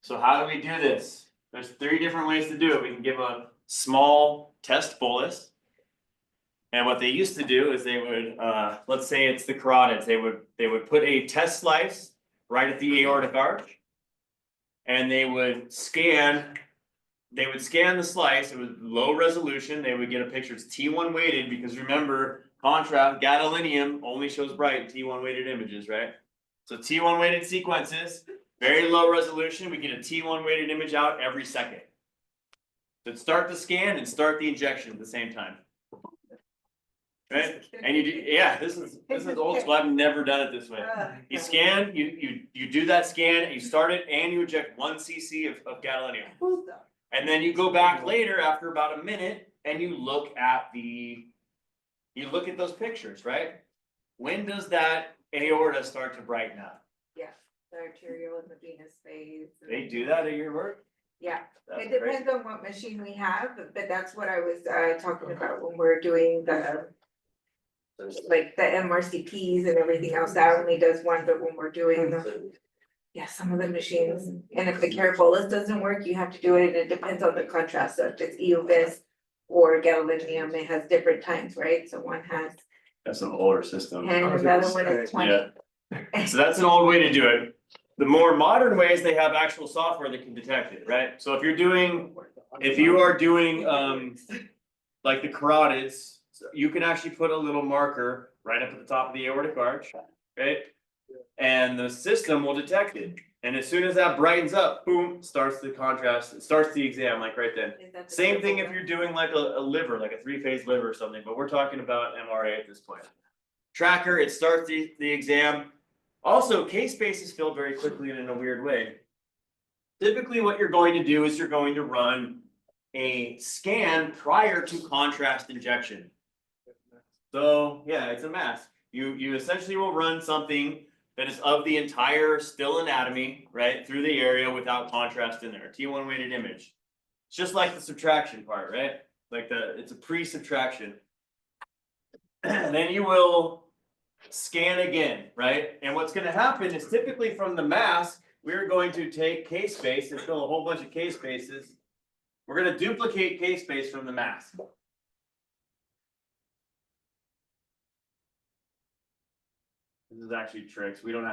So how do we do this? There's 3 different ways to do it. We can give a small test bolus. And what they used to do is they would, let's say it's the carotids, they would put a test slice right at the aortic arch. And they would scan the slice. It was low resolution. They would get a picture. It's T1 weighted because remember, contrast, gadolinium only shows bright T1 weighted images, right? So T1 weighted sequences, very low resolution. We get a T1 weighted image out every second. So start the scan and start the injection at the same time. Right? And you do, yeah, this is old school. I've never done it this way. You scan, you do that scan, you start it, and you inject 1 cc of gadolinium. And then you go back later after about a minute and you look at those pictures, right? When does that aorta start to brighten up? Yeah, the arterial and the venous phase. They do that at your work? Yeah, That's it depends on what machine we have, but that's what I was talking about when we're doing the. Like the MRCPs and everything else, that only does one, but when we're doing the. Yeah, some of the machines, and if the carabolus doesn't work, you have to do it, and it depends on the contrast, so if it's EOVIS or gadolinium, it has different times, right? So one has That's an older system. 10, another one is 20. Yeah. So that's an old way to do it. The more modern ways, they have actual software that can detect it, right? So if you are doing like the carotids, you can actually put a little marker right up at the top of the aortic arch, right? And the system will detect it. And as soon as that brightens up, boom, starts the contrast, starts the exam, like right then. Is that the Same thing if carabolus? you're doing like a liver, like a 3-phase liver or something, but we're talking about MRA at this point. Tracker, it starts the exam. Also, case space is filled very quickly and in a weird way. Typically what you're going to do is you're going to run a scan prior to contrast injection. So yeah, it's a mask. You essentially will run something that is of the entire still anatomy, right, through the area without contrast in there, T1 weighted image. It's just like the subtraction part, right? Like it's a pre-subtraction. Then you will scan again, right? And what's gonna happen is typically from the mask, we're going to take case space and fill a whole bunch of case spaces. We're gonna duplicate case space from the mask. This is actually tricks. We don't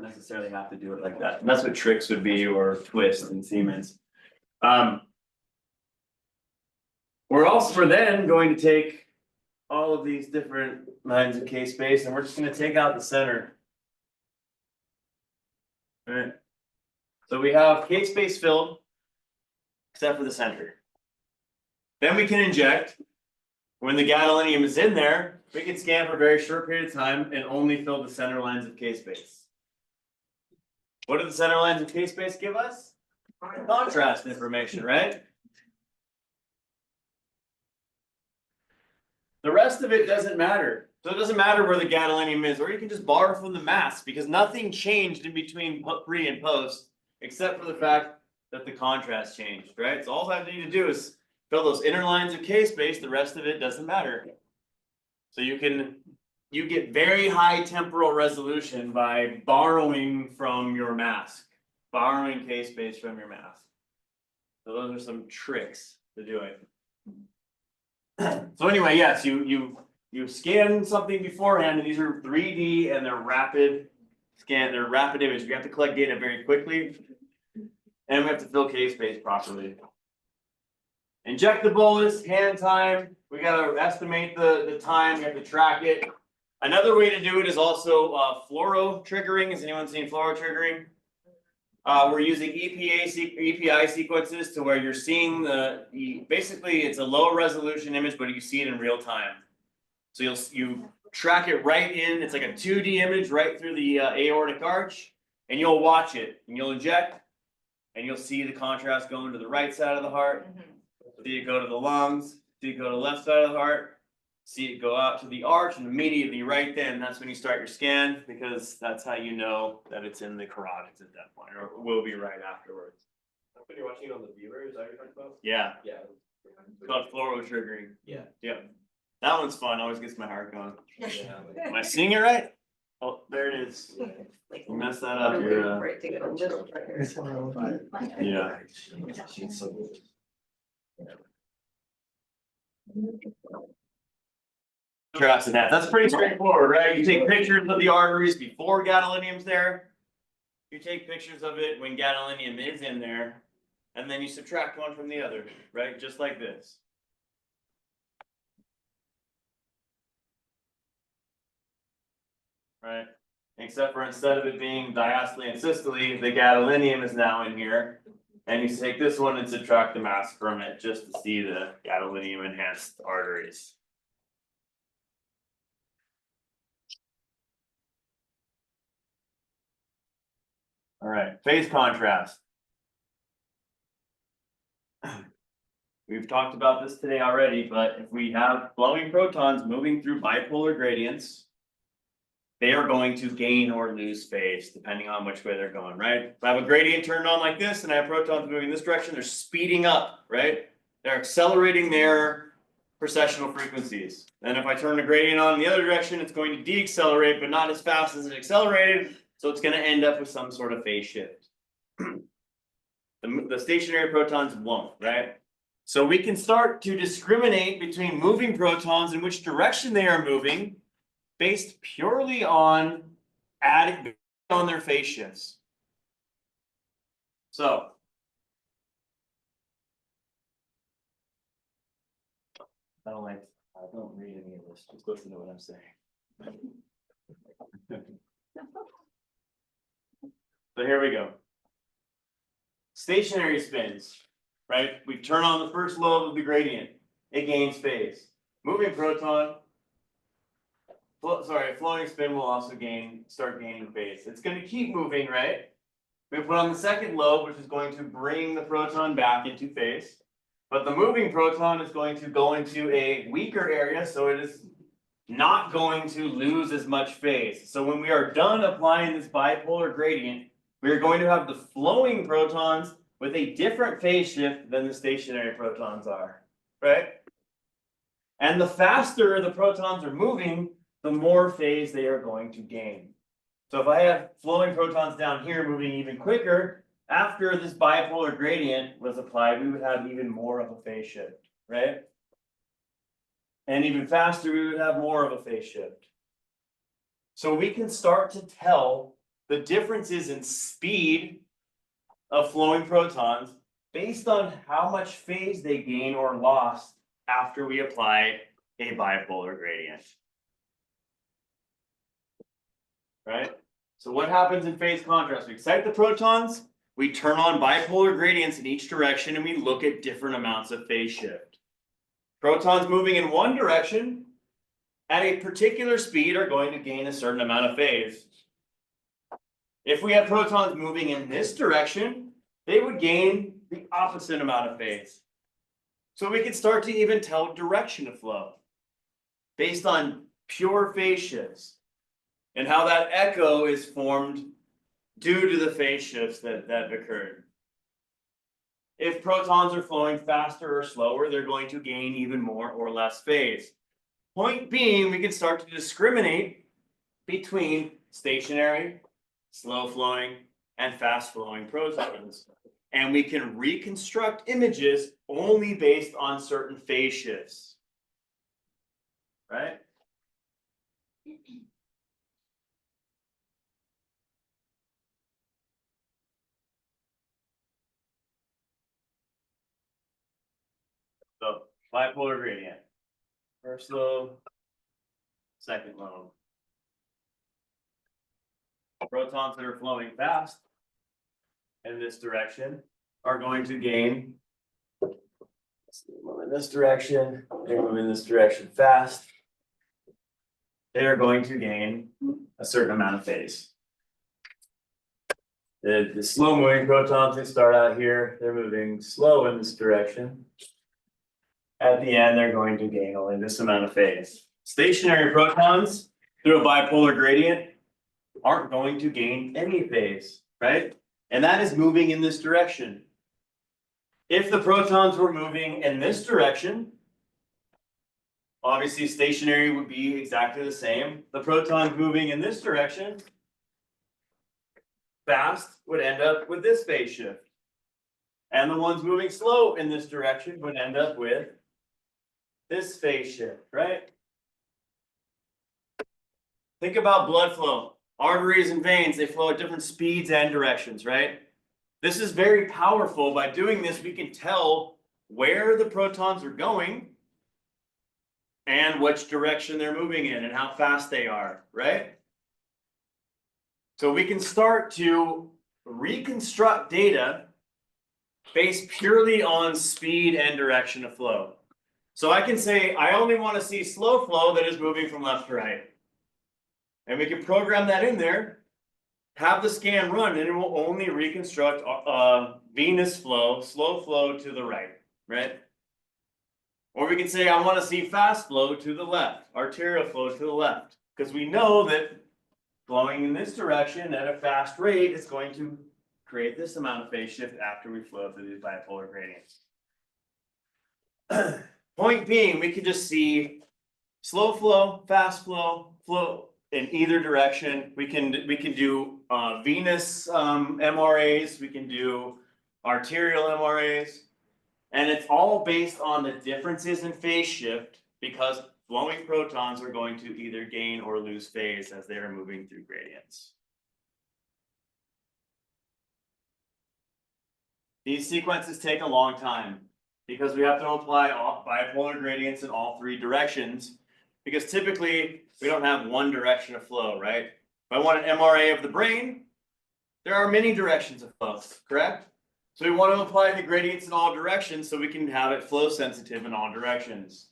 necessarily have to do it like that. And that's what tricks would be, or twist in Siemens. We're then going to take all of these different lines of case space and we're just gonna take out the center. All right. So we have case space filled, except for the center. Then we can inject. When the gadolinium is in there, we can scan for a very short period of time and only fill the center lines of case space. What do the center lines of case space give us? Contrast information, right? The rest of it doesn't matter. So it doesn't matter where the gadolinium is, or you can just borrow from the mask because nothing changed in between pre and post, except for the fact that the contrast changed, right? So all I need to do is fill those inner lines of case space, the rest of it doesn't matter. So you get very high temporal resolution by borrowing from your mask, borrowing case space from your mask. So those are some tricks to do it. So anyway, yes, you scan something beforehand, and these are 3D and they're rapid scan, they're rapid image. We have to collect data very quickly, and we have to fill case space properly. Inject the bolus, hand time, we gotta estimate the time, we have to track it. Another way to do it is also fluoro triggering. Has anyone seen fluoro triggering? We're using EPI sequences to where you're seeing basically it's a low resolution image, but you see it in real time. So you track it right in, it's like a 2D image right through the aortic arch, and you'll watch it, and you'll inject, and you'll see the contrast going to the right side of the heart. See it go to the lungs, see it go to the left side of the heart, see it go out to the arch, and immediately right then, that's when you start your scan, because that's how you know that it's in the carotids at that point, or it will be right afterwards. When you're watching it on the viewer, is that what you're talking about? Yeah, Yeah. it's called fluoro triggering. Yeah. Yep. That one's fun, always gets my heart going. Yeah. Am I seeing it right? Oh, there it is. Like, You messed that we're up, waiting you're, for it to get a little better. yeah. Contrast in that, that's pretty straightforward, right? You take pictures of the arteries before gadolinium's there. You take pictures of it when gadolinium is in there, and then you subtract one from the other, right? Just like this. Right? Except for instead of it being diastole and systole, the gadolinium is now in here. And you take this one and subtract the mass from it just to see the gadolinium enhanced arteries. All right, phase contrast. We've talked about this today already, but if we have flowing protons moving through bipolar gradients, they are going to gain or lose phase depending on which way they're going, right? If I have a gradient turned on like this and I have protons moving this direction, they're speeding up, right? They're accelerating their precessional frequencies. And if I turn the gradient on in the other direction, it's going to deaccelerate, but not as fast as it accelerated. So it's going to end up with some sort of phase shift. The stationary protons won't, right? So we can start to discriminate between moving protons and which direction they are moving based purely on adding on their phase shifts. So I don't read any of this, just listen to what I'm saying. So here we go. Stationary spins, right? We turn on the first lobe of the gradient, it gains phase. Moving proton, flowing spin will also start gaining phase. It's going to keep moving, right? We put on the second lobe, which is going to bring the proton back into phase. But the moving proton is going to go into a weaker area, so it is not going to lose as much phase. So when we are done applying this bipolar gradient, we are going to have the flowing protons with a different phase shift than the stationary protons are, right? And the faster the protons are moving, the more phase they are going to gain. So if I have flowing protons down here moving even quicker, after this bipolar gradient was applied, we would have even more of a phase shift, right? And even faster, we would have more of a phase shift. So we can start to tell the differences in speed of flowing protons based on how much phase they gain or lost after we apply a bipolar gradient. Right? So what happens in phase contrast? We excite the protons, we turn on bipolar gradients in each direction, and we look at different amounts of phase shift. Protons moving in one direction at a particular speed are going to gain a certain amount of phase. If we have protons moving in this direction, they would gain the opposite amount of phase. So we can start to even tell direction of flow based on pure phase shifts and how that echo is formed due to the phase shifts that occurred. If protons are flowing faster or slower, they're going to gain even more or less phase. Point being, we can start to discriminate between stationary, slow flowing, and fast flowing protons. And we can reconstruct images only based on certain phase shifts. Right? So bipolar gradient. First lobe, second lobe. Protons that are flowing fast in this direction are going to gain. Move in this direction, they move in this direction fast. They are going to gain a certain amount of phase. The slow moving protons, they start out here, they're moving slow in this direction. At the end, they're going to gain only this amount of phase. Stationary protons, through a bipolar gradient, aren't going to gain any phase, right? And that is moving in this direction. if the protons were moving in this direction, obviously stationary would be exactly the same. The protons moving in this direction, fast, would end up with this phase shift. And the ones moving slow in this direction would end up with this phase shift, right? Think about blood flow. Arteries and veins, they flow at different speeds and directions, right? This is very powerful. By doing this, we can tell where the protons are going and which direction they're moving in and how fast they are, right? So we can start to reconstruct data based purely on speed and direction of flow. So I can say, I only want to see slow flow that is moving from left to right. And we can program that in there, have the scan run, and it will only reconstruct venous flow, slow flow to the right? Or we can say, I want to see fast flow to the left, arterial flow to the left, because we know that flowing in this direction at a fast rate is going to create this amount of phase shift after we flow through these bipolar gradients. Point being, we can just see slow flow, fast flow, flow in either direction. We can do venous MRAs, we can do arterial MRAs, and it's all based on the differences in phase shift because flowing protons are going to either gain or lose phase as they are moving through gradients. These sequences take a long time because we have to apply bipolar gradients in all three directions, because typically we don't have one direction of flow, right? If I want an MRA of the brain, there are many directions of flow, correct? So we want to apply the gradients in all directions so we can have it flow sensitive in all directions.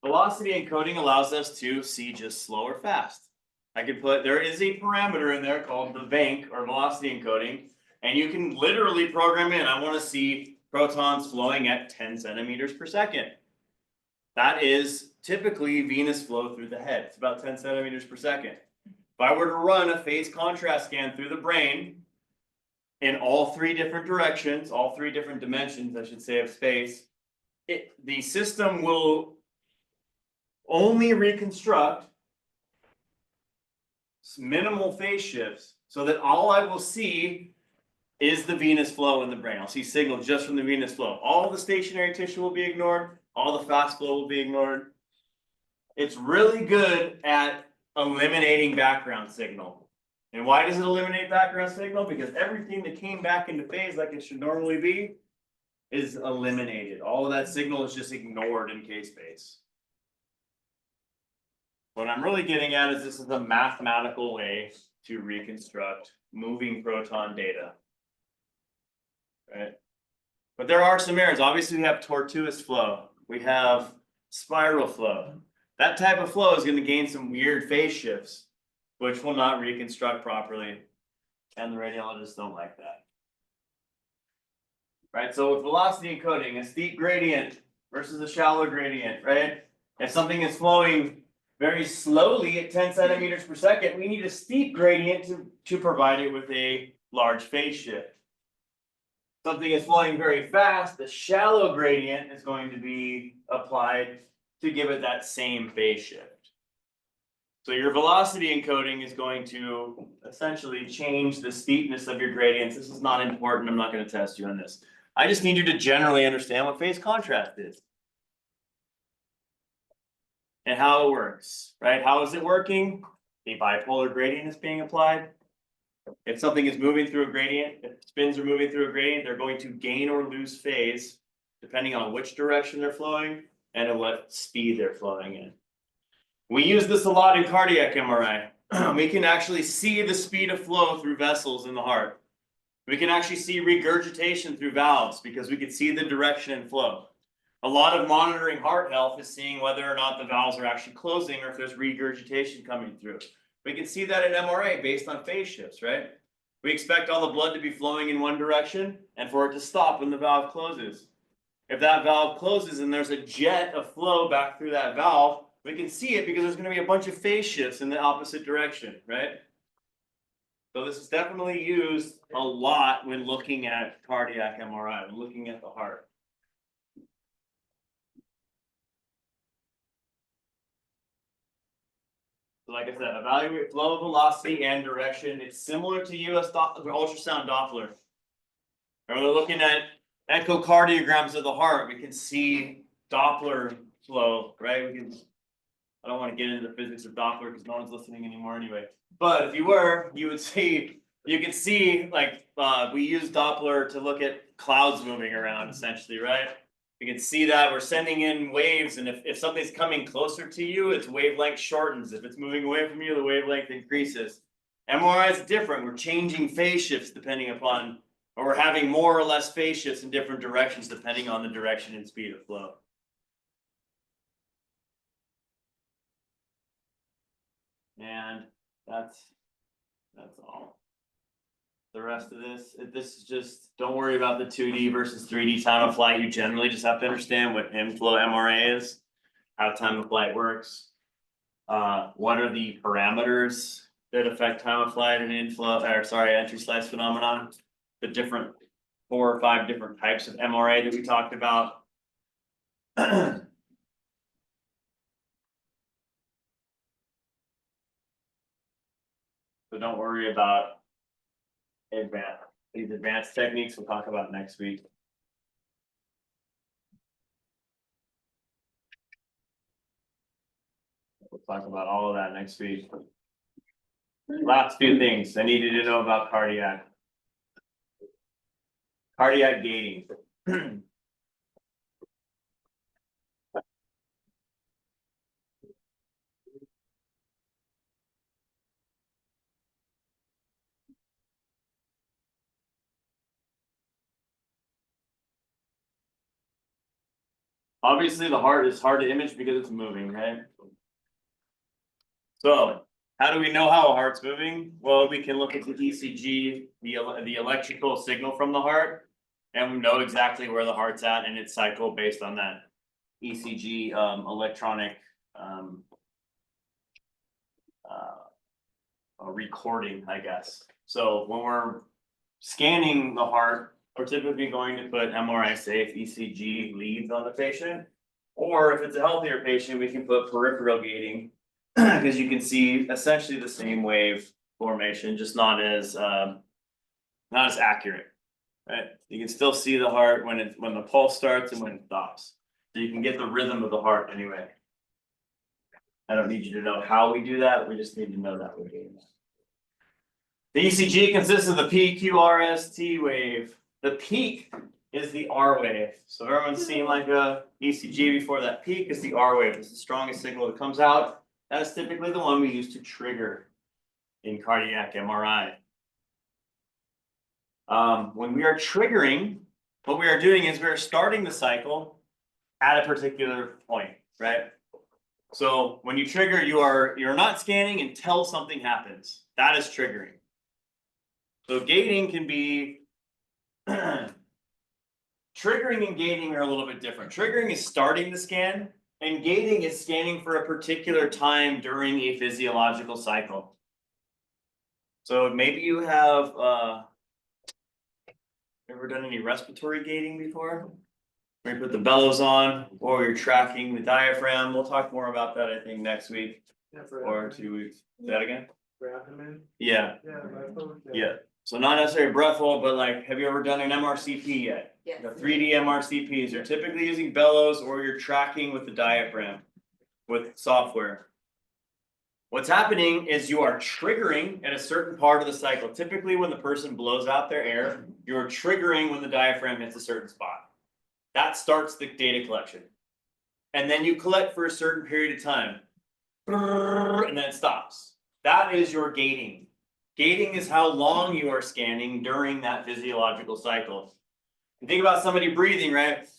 Velocity encoding allows us to see just slow or fast. I could put, there is a parameter in there called the VANC or velocity encoding, and you can literally program in, I want to see protons flowing at 10 centimeters per second. That is typically venous flow through the head. It's about 10 centimeters per second. If I were to run a phase contrast scan through the brain in all three different directions, all three different dimensions, I should say, of space, the system will only reconstruct minimal phase shifts so that all I will see is the venous flow in the brain. I'll see signal just from the venous flow. All the stationary tissue will be ignored. All the fast flow will be ignored. It's really good at eliminating background signal. And why does it eliminate background signal? Because everything that came back into phase like it should normally be is eliminated. All of that signal is just ignored in K-space. What I'm really getting at is this is a mathematical way to reconstruct moving proton data. Right? But there are some errors. Obviously, we have tortuous flow. We have spiral flow. That type of flow is going to gain some weird phase shifts, which will not reconstruct properly. And the radiologists don't like that. Right? So with velocity encoding, a steep gradient versus a shallow gradient, right? If something is flowing very slowly at 10 centimeters per second, we need a steep gradient to provide it with a large phase shift. Something is flowing very fast, the shallow gradient is going to be applied to give it that same phase shift. So your velocity encoding is going to essentially change the steepness of your gradients. This is not important, I'm not going to test you on this. I just need you to generally understand what phase contrast is. And how it works, right? How is it working? The bipolar gradient is being applied. If something is moving through a gradient, if spins are moving through a gradient, they're going to gain or lose phase depending on which direction they're flowing and at what speed they're flowing in. We use this a lot in cardiac MRI. We can actually see the speed of flow through vessels in the heart. We can actually see regurgitation through valves because we can see the direction and flow. A lot of monitoring heart health is seeing whether or not the valves are actually closing or if there's regurgitation coming through. We can see that in MRA based on phase shifts, right? We expect all the blood to be flowing in one direction and for it to stop when the valve closes. If that valve closes and there's a jet of flow back through that valve, We can see it because there's gonna be a bunch of phase shifts in the opposite direction, right? So this is definitely used a lot when looking at cardiac MRI, when looking at the heart. So like I said, evaluate flow, velocity, and direction. It's similar to ultrasound Doppler. And we're looking at echocardiograms of the heart. We can see Doppler flow, right? I don't want to get into the physics of Doppler because no one's listening anymore anyway. But if you were, you could see like we use Doppler to look at clouds moving around essentially, right? You can see that we're sending in waves, and if something's coming closer to you, its wavelength shortens. If it's moving away from you, the wavelength increases. MRI is different. We're changing phase shifts depending upon, or we're having more or less phase shifts in different directions depending on the direction and speed of flow. And that's all. The rest of this is just, don't worry about the 2D versus 3D time of flight. You generally just have to understand what inflow MRA is, how time of flight works. What are the parameters that affect time of flight and entry slice phenomenon? The different 4 or 5 different types of MRA that we talked about. So don't worry about these advanced techniques. We'll talk about next week. We'll talk about all of that next week. Last few things I needed to know about cardiac gating. Obviously, the heart is hard to image because it's moving, right? So, how do we know how a heart's moving? Well, we can look at the ECG, the electrical signal from the heart, and we know exactly where the heart's at in its cycle based on that ECG electronic recording, I guess. So when we're scanning the heart, we're typically going to put MRI safe ECG leads on the patient, or if it's a healthier patient, we can put peripheral gating because you can see essentially the same wave formation, just not as accurate, right? You can still see the heart when the pulse starts and when it stops, so you can get the rhythm of the heart anyway. I don't need you to know how we do that. We just need to know that we're doing that. The ECG consists of the PQRST wave. The peak is the R wave. So everyone's seen like a ECG before. That peak is the R wave. It's the strongest signal that comes out. That is typically the one we use to trigger in cardiac MRI. When we are triggering, what we are doing is we're starting the cycle at a particular point, right? So when you trigger, you're not scanning until something happens. That is triggering. So gating can be triggering and gating are a little bit different. Triggering is starting the scan, and gating is scanning for a particular time during a physiological cycle. So maybe you have ever done any respiratory gating before? Where you put the bellows on, or you're tracking the diaphragm. We'll talk more about that, I think, next week or 2 weeks. Say that again? Yeah. Yeah. So not necessarily breath hold, but like, have you ever done an MRCP yet? Yes. The 3D MRCPs, you're typically using bellows or you're tracking with the diaphragm with software. What's happening is you are triggering at a certain part of the cycle. Typically when the person blows out their air, you're triggering when the diaphragm hits a certain spot. That starts the data collection. And then you collect for a certain period of time. And then it stops. That is your gating. Gating is how long you are scanning during that physiological cycle. You think about somebody breathing, right?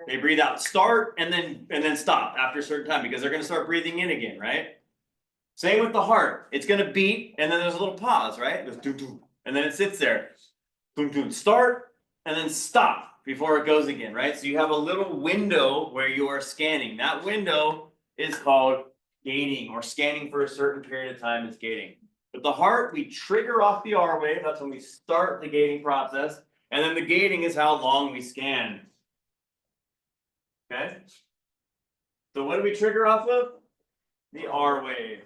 They breathe out, start, and then stop after a certain time because they're going to start breathing in again, right? Same with the heart. It's going to beat, and then there's a little pause, right? It goes doo doo, and then it sits there. Boom, boom, start, and then stop. before it goes again, right? So you have a little window where you are scanning. That window is called gating, or scanning for a certain period of time is gating. With the heart, we trigger off the R wave, that's when we start the gating process, and then the gating is how long we scan. Okay? So what do we trigger off of? The R wave.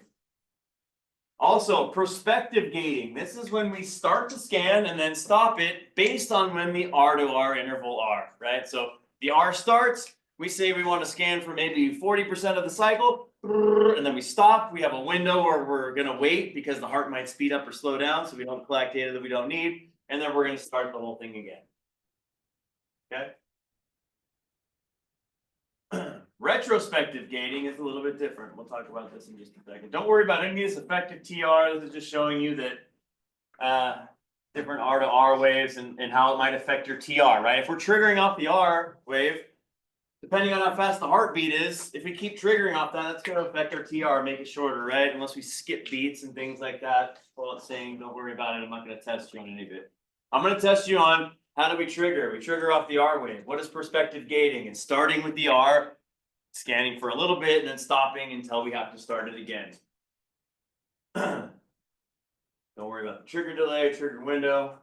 Also, prospective gating. This is when we start to scan and then stop it based on when the R to R interval are, right? So the R starts, we say we want to scan for maybe 40% of the cycle, and then we stop. We have a window where we're going to wait because the heart might speed up or slow down, so we don't collect data that we don't need, and then we're going to start the whole thing again. Okay? Retrospective gating is a little bit different. We'll talk about this in just a second. Don't worry about any of this effective TR. This is just showing you that different R to R waves and how it might affect your TR, right? If we're triggering off the R wave, depending on how fast the heartbeat is, if we keep triggering off that, that's going to affect our TR, make it shorter, right? Unless we skip beats and things like that. Well, it's saying don't worry about it. I'm not going to test you on any of it. I'm going to test you on how do we trigger? We trigger off the R wave. What is prospective gating? It's starting with the R, scanning for a little bit, and then stopping until we have to start it again. Don't worry about the trigger delay, trigger window.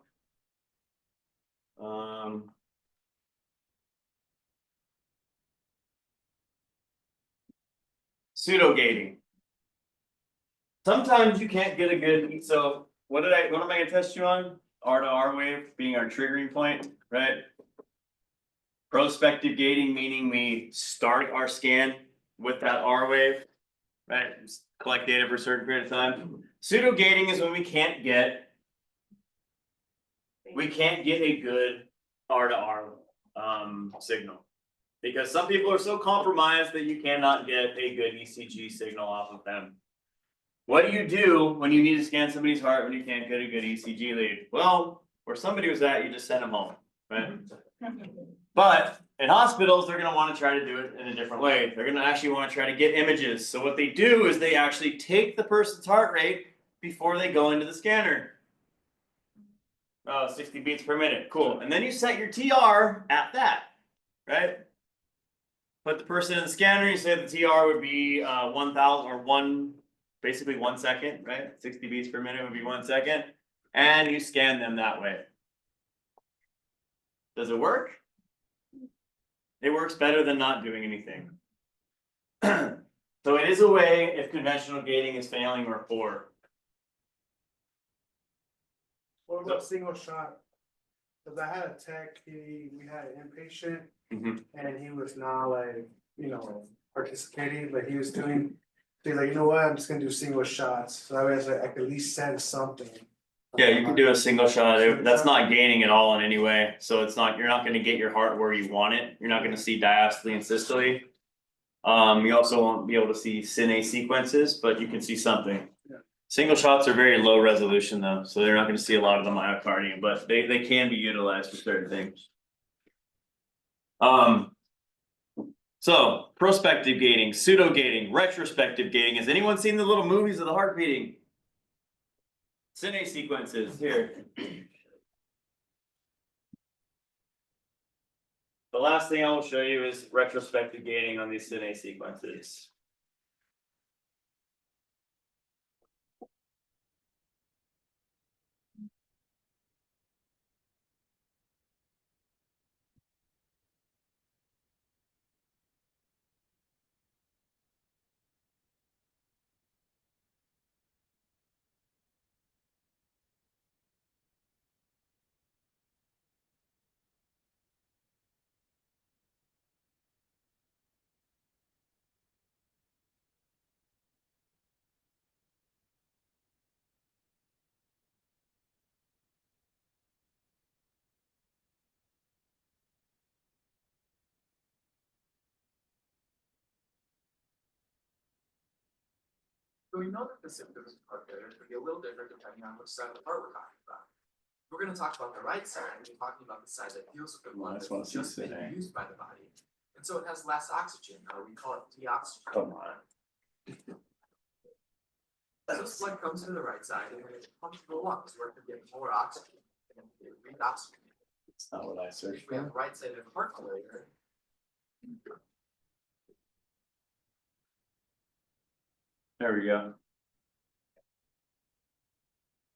Pseudo gating. Sometimes you can't get a good, so what am I gonna test you on? R to R wave being our triggering point, right? Prospective gating, meaning we start our scan with that R wave, right? Just collect data for a certain period of time. Pseudo gating is when we can't get a good R to R signal. Because some people are so compromised that you cannot get a good ECG signal off of them. What do you do when you need to scan somebody's heart when you can't get a good ECG lead? Well, where somebody was at, you just send them home, right? But in hospitals, they're gonna want to try to do it in a different way. They're gonna actually want to try to get images. So what they do is they actually take the person's heart rate before they go into the scanner. Oh, 60 beats per minute, cool. And then you set your TR at that, right? Put the person in the scanner, you say the TR would be 1000 or basically 1 second, right? 60 beats per minute would be 1 second. And you scan them that way. Does it work? It works better than not doing anything. So it is a way if conventional gating is failing or poor. What about single shot? Cause I had a tech, we had an inpatient. And he was not like, participating, but he was doing, he's like, you know what, I'm just gonna do single shots, so that way I could at least send something. Yeah, you can do a single shot. That's not gaining at all in any way. So it's not, you're not gonna get your heart where you want it. You're not gonna see diastole and systole. You also won't be able to see cine sequences, but you can see something. Yeah. Single shots are very low resolution though, so they're not gonna see a lot of the myocardium, but they can be utilized for certain things. So prospective gating, pseudo gating, retrospective gating. Has anyone seen the little movies of the heart beating? Cine sequences here. The last thing I will show you is retrospective gating on these cine sequences. So we know that the symptoms of heart failure could be a little different depending on which side of the heart we're talking about. We're gonna talk about the right side, and we're talking about the side that deals with the blood that's just being used by the body. And so it has less oxygen, or we call it deoxygen. Come on. So this blood comes to the right side and then it comes to the lungs where it can get more oxygen and it reoxygenates. That's not what I searched If we have for. the right sided heart failure, There we go.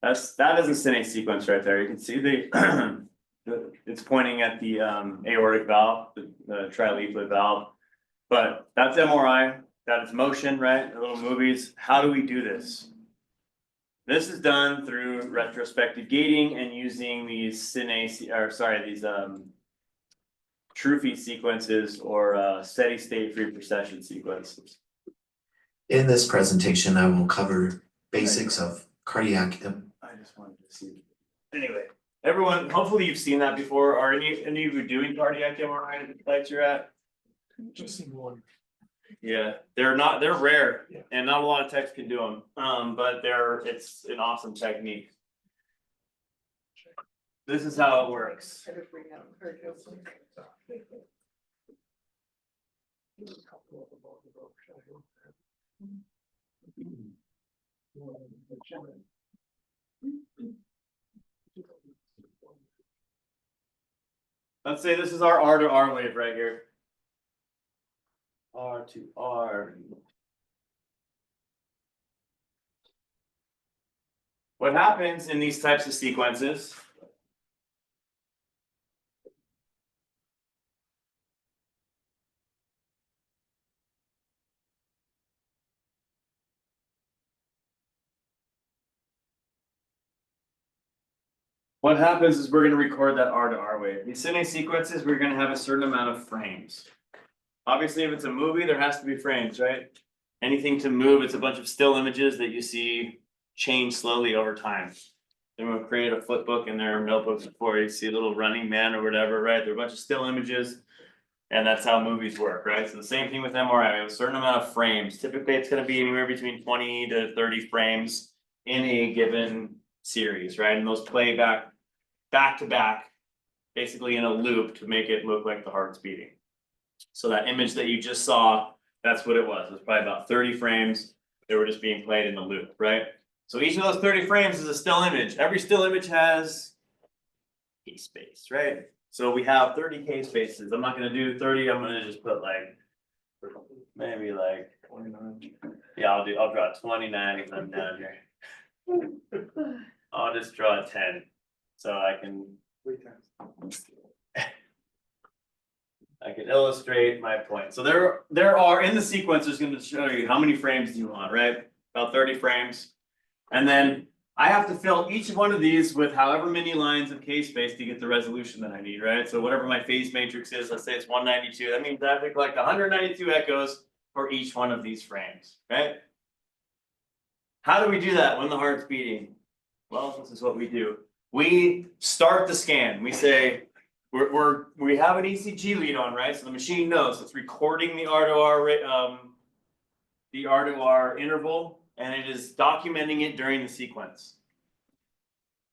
That is a cine sequence right there. You can see it's pointing at the aortic valve, the trileaflet valve. But that's MRI, that is motion, right? The little movies. How do we do this? This is done through retrospective gating and using these true feed sequences or steady state free precession sequences. In this presentation, I will cover basics of cardiac. I just wanted to see. Anyway, everyone, hopefully you've seen that before. Are any of you doing cardiac MRI at the sites you're at? Just in one. Yeah, they're rare Yeah. and not a lot of techs can do them. But it's an awesome technique. This is how it works. Let's say this is our R to R wave right here. R to R. What happens in these types of sequences? What happens is we're gonna record that R to R wave. These cine sequences, we're gonna have a certain amount of frames. Obviously, if it's a movie, there has to be frames, right? Anything to move, it's a bunch of still images that you see change slowly over time. Then we'll create a flip book in their notebooks before you see a little running man or whatever, right? They're a bunch of still images. And that's how movies work, right? So the same thing with MRI, we have a certain amount of frames. Typically, it's gonna be anywhere between 20 to 30 frames in a given series, right? And those play back to back, basically in a loop to make it look like the heart's beating. So that image that you just saw, that's what it was. It was probably about 30 frames. They were just being played in the loop, right? So each of those 30 frames is a still image. Every still image has K space, right? So we have 30 K spaces. I'm not gonna do 30, I'm gonna just put like, maybe like 29. Yeah, I'll draw 29 and then down here. I'll just draw 10, so I can illustrate my point. So there are in the sequence, there's gonna show you how many frames do you want, right? About 30 frames. And then I have to fill each one of these with however many lines of K space to get the resolution that I need, right? So whatever my phase matrix is, let's say it's 192, that means I have to collect 192 echoes for each one of these frames, right? How do we do that when the heart's beating? Well, this is what we do. We start the scan. We say, we have an ECG lead on, right? So the machine knows it's recording the R to R interval, and it is documenting it during the sequence.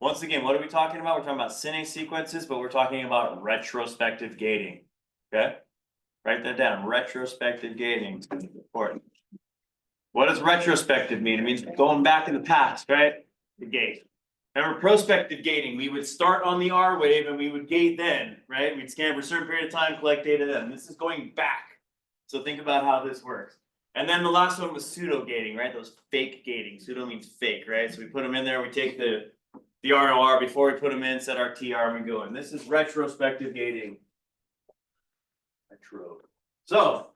Once again, what are we talking about? We're talking about cine sequences, but we're talking about retrospective gating. Okay? Write that down. Retrospective gating is important. What does retrospective mean? It means going back in the past, right? The gate. Remember prospective gating, we would start on the R wave and we would gate then, right? We'd scan for a certain period of time, collect data then. This is going back. So think about how this works. And then the last one was pseudo gating, right? Those fake gating. Pseudo means fake, right? So we put them in there, we take the R to R before we put them in, set our TR and we go in. This is retrospective gating. Retro. So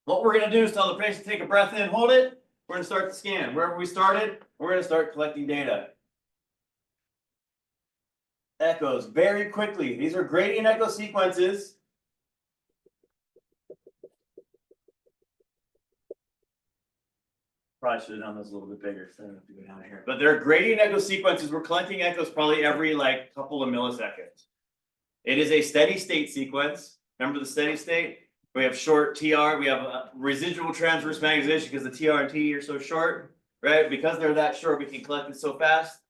what we're gonna do is tell the patient to take a breath in, hold it. We're gonna start the scan. Wherever we started, we're gonna start collecting data. Echoes very quickly. These are gradient echo sequences. Probably should have done this a little bit bigger, so I don't have to go down here. But they're gradient echo sequences. We're collecting echoes probably every like couple of milliseconds. It is a steady state sequence. Remember the steady state? We have short TR, we have a residual transverse magnetization because the TR and T are so short, right? Because they're that short, we can collect it so fast.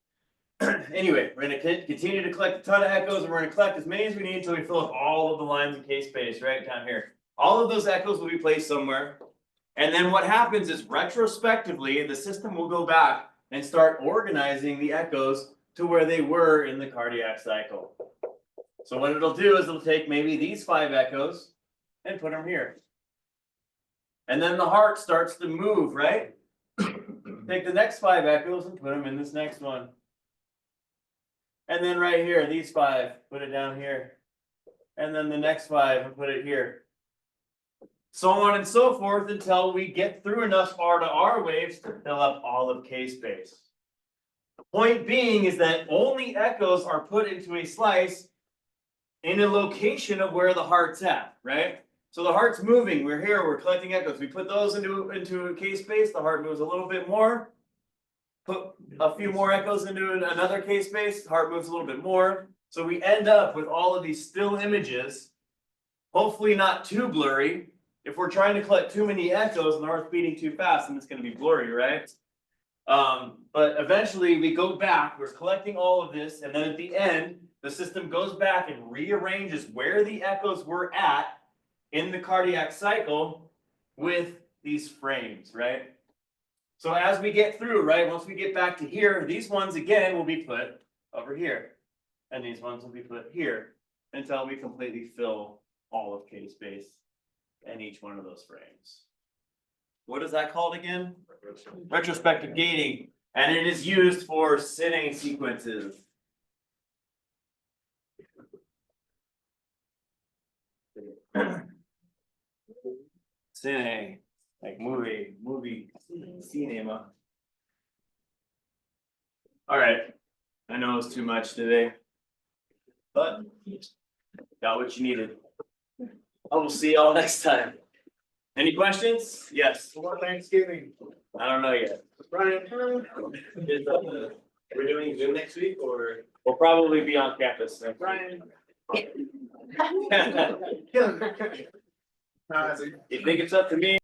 Anyway, we're gonna continue to collect a ton of echoes, and we're gonna collect as many as we need until we fill up all of the lines in K space right down here. All of those echoes will be placed somewhere. And then what happens is retrospectively, the system will go back and start organizing the echoes to where they were in the cardiac cycle. So what it'll do is it'll take maybe these 5 echoes and put them here. And then the heart starts to move, right? Take the next 5 echoes and put them in this next one. And then right here, these 5, put it down here. And then the next 5 and put it here. So on and so forth until we get through enough R to R waves to fill up all of K space. The point being is that only echoes are put into a slice in a location of where the heart's at, right? So the heart's moving, we're here, we're collecting echoes. We put those into a K space, the heart moves a little bit more. Put a few more echoes into another K space, the heart moves a little bit more. So we end up with all of these still images, hopefully not too blurry. If we're trying to collect too many echoes and the heart's beating too fast, then it's gonna be blurry, right? But eventually we go back, we're collecting all of this, and then at the end, the system goes back and rearranges where the echoes were at in the cardiac cycle with these frames, right? So as we get through, right, once we get back to here, these ones again will be put over here. And these ones will be put here until we completely fill all of K space in each one of those frames. What is that called again? Retrospective gating, and it is used for Cine sequences. Cine, like movie, cinema. All right, I know it's too much today, but got what you needed. I will see y'all next time. Any questions? Yes. What Thanksgiving? I don't know yet. Brian. We're doing Zoom next week or? We'll probably be on campus next week. Brian. You think it's up to me?